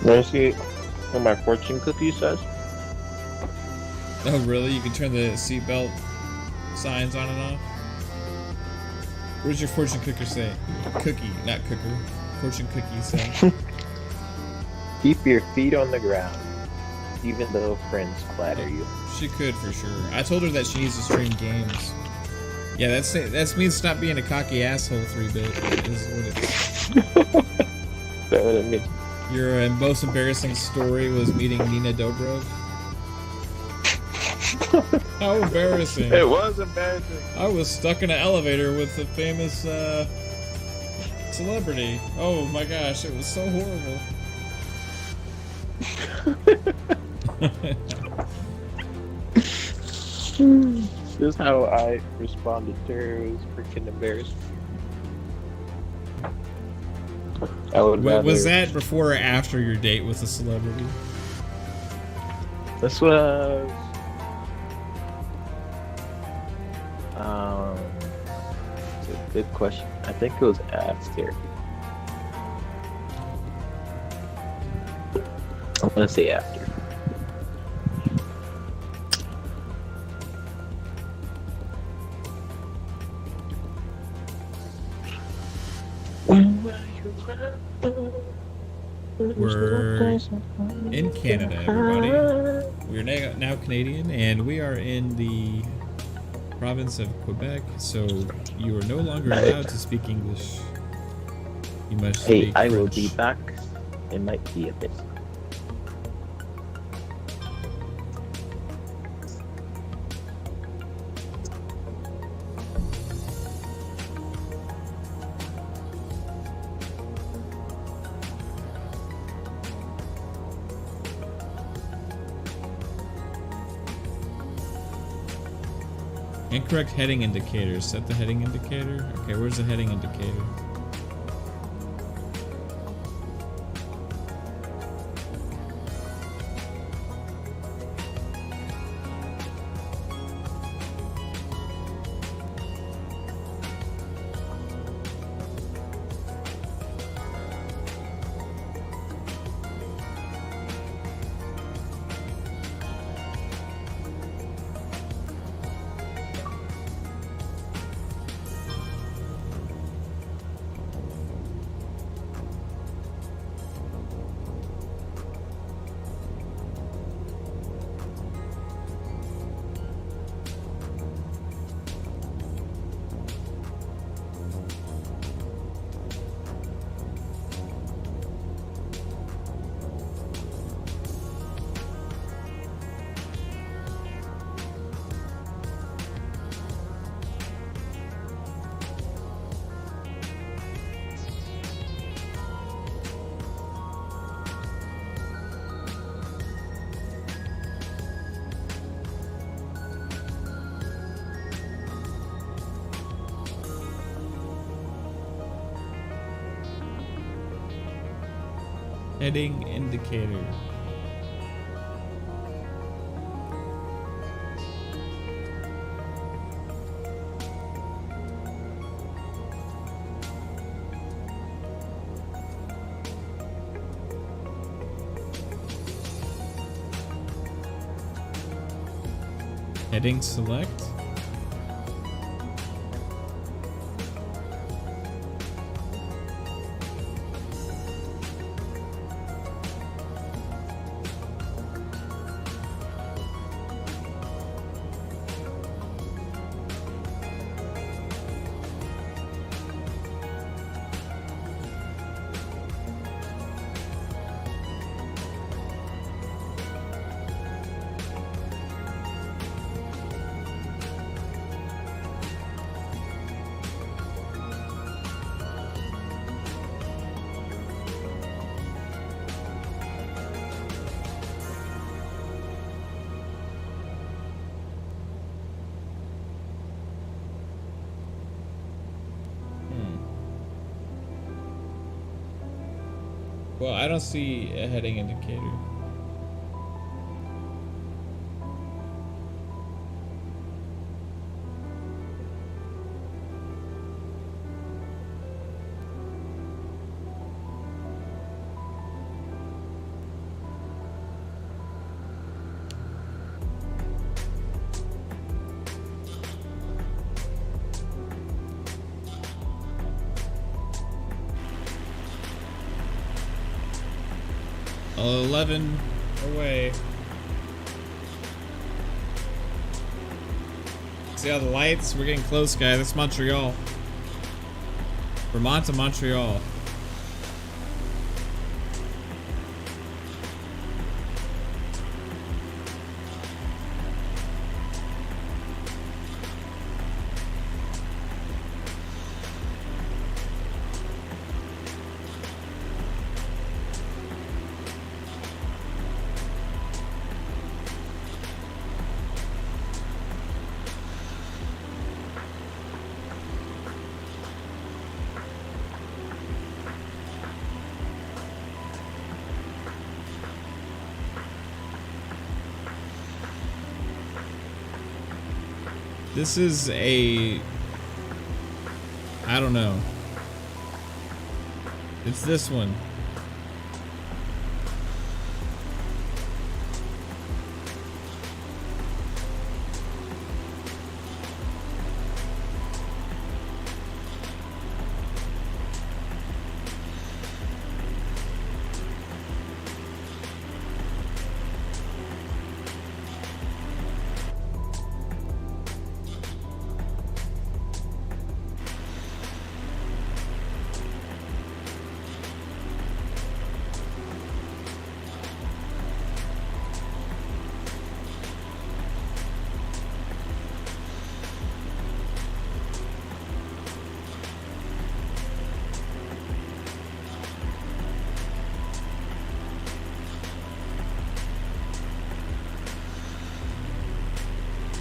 Let me see what my fortune cookie says. Oh, really? You can turn the seatbelt signs on and off? What does your fortune cooker say? Cookie, not cooker. Fortune cookie say. Keep your feet on the ground, even though friends flatter you. She could for sure. I told her that she needs to stream games. Yeah, that's means stop being a cocky asshole 3-bit. Is what it is. That's what it means. Your most embarrassing story was meeting Nina Dobrov. How embarrassing. It was embarrassing. I was stuck in an elevator with a famous celebrity. Oh my gosh, it was so horrible. This is how I responded to her. It was freaking embarrassing. Was that before or after your date with a celebrity? This was it's a good question. I think it was after. I'm gonna say after. We're in Canada, everybody. We're now Canadian, and we are in the province of Quebec, so you are no longer allowed to speak English. You must speak I will French. be back. It might be a bit. Incorrect heading indicator. Set the heading indicator. Okay, where's the heading indicator? Heading indicator. Heading select. Well, I don't see a heading indicator. Oh, 11 away. See all the lights? We're getting close, guys. That's Montreal. Vermont to Montreal. This is a... I don't know. It's this one.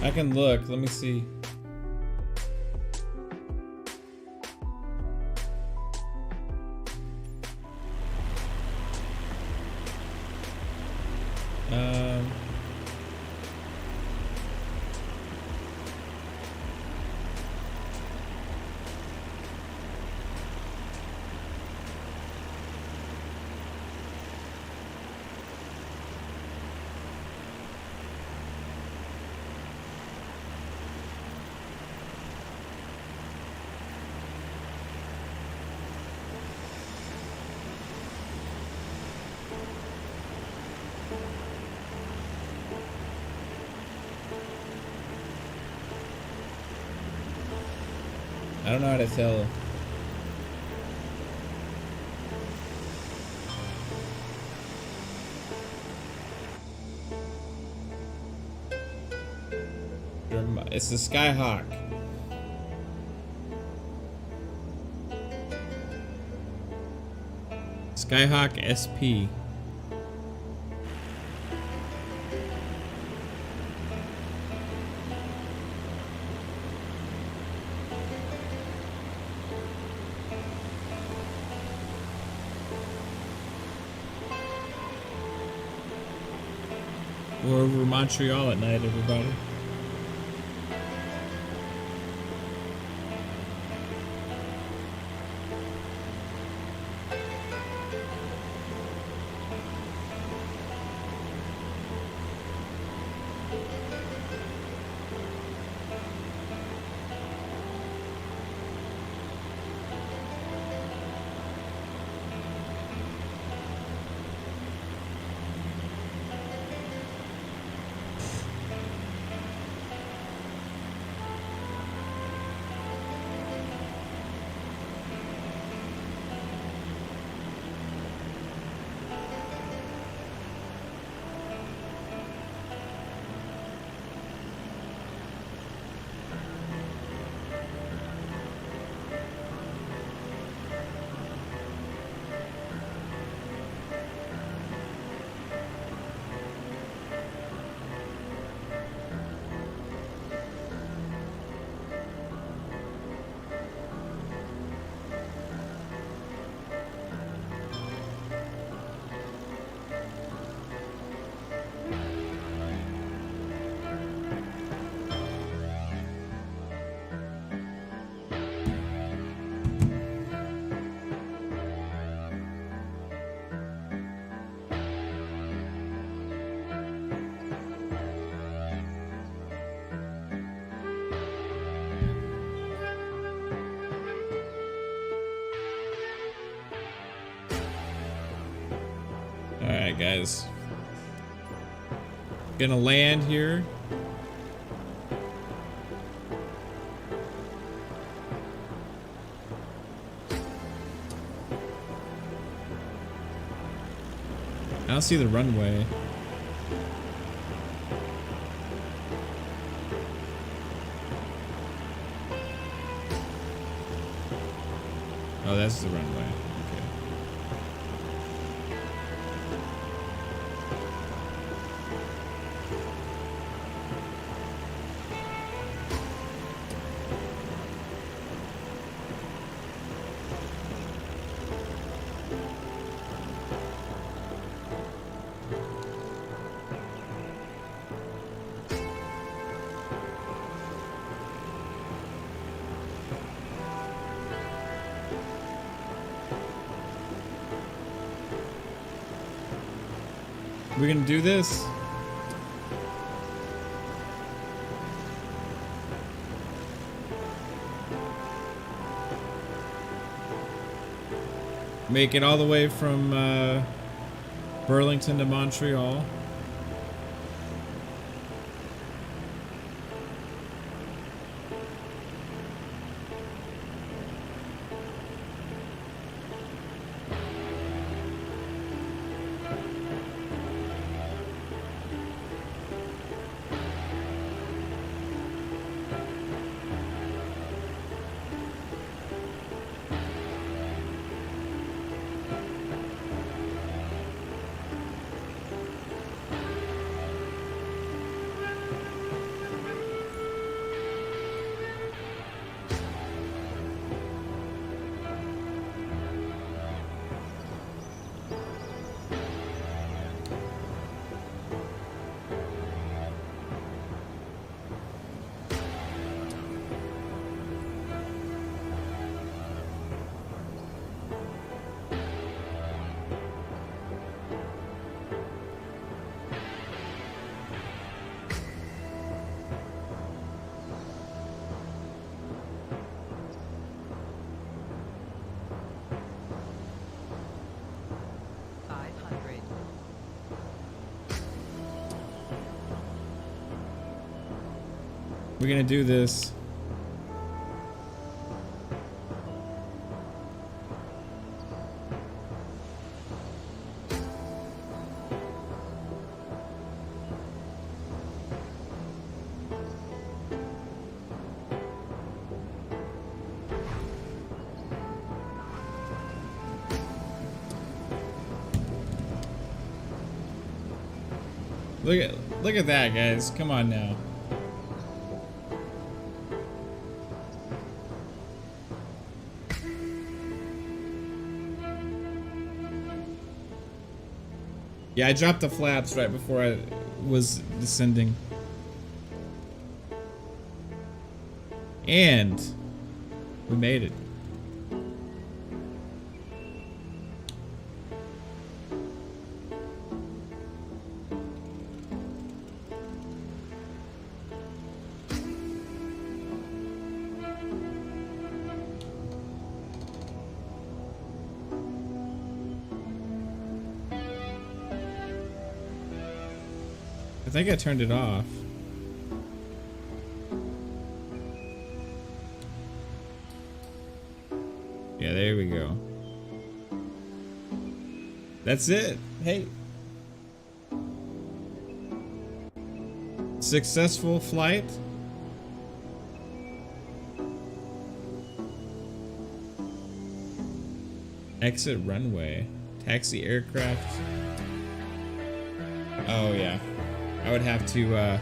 I can look. Let me see. I don't know how to tell. It's the Skyhawk. Skyhawk SP. We're over Montreal at night, everybody. Alright, guys. Gonna land here. I don't see the runway. Oh, that's the runway. We're gonna do this. Make it all the way from Burlington to Montreal. We're gonna do this. Look at that, guys. Come on now. Yeah, I dropped the flaps right before I was descending. And we made it. I think I turned it off. Yeah, there we go. That's it. Hey. Successful flight. Exit runway. Taxi aircraft. Oh yeah. I would have to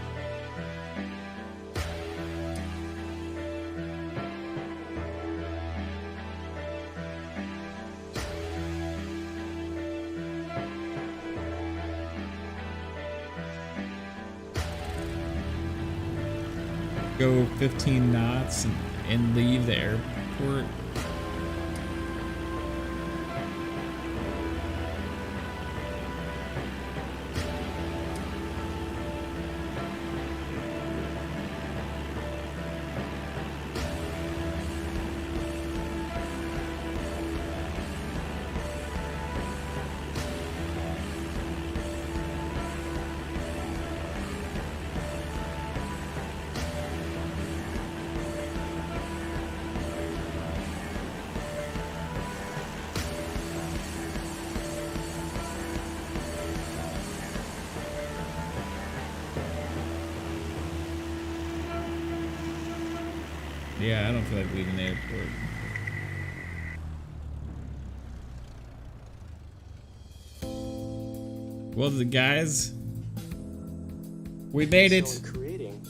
go 15 knots and leave the airport. Yeah, I don't feel like leaving the airport. Well, the guys, we made it. So in creating,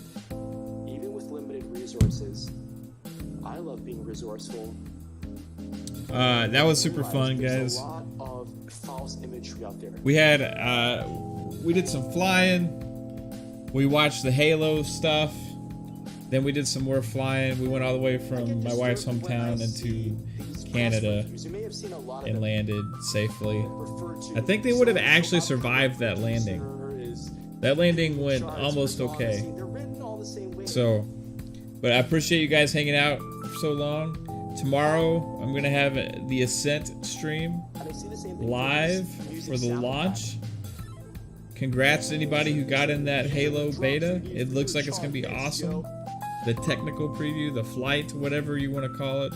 even with limited resources, I love being resourceful. That was super fun, guys. There's a lot of false imagery out there. We had, we did some flying. We watched the Halo stuff. Then we did some more flying. We went all the way from my wife's hometown into Canada and landed safely. I think they would have actually survived that landing. That landing went almost okay. So, but I appreciate you guys hanging out for so long. Tomorrow, I'm going to have the Ascent stream live for the launch. Congrats to anybody who got in that Halo beta. It looks like it's going to be awesome. The technical preview, the flight, whatever you want to call it.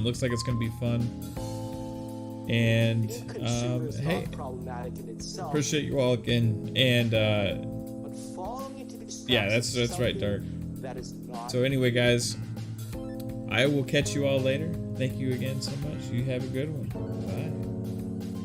Looks like it's going to be fun. And hey, appreciate you all again. And yeah, that's right, Dark. So anyway, guys, I will catch you all later. Thank you again so much. You have a good one. Bye.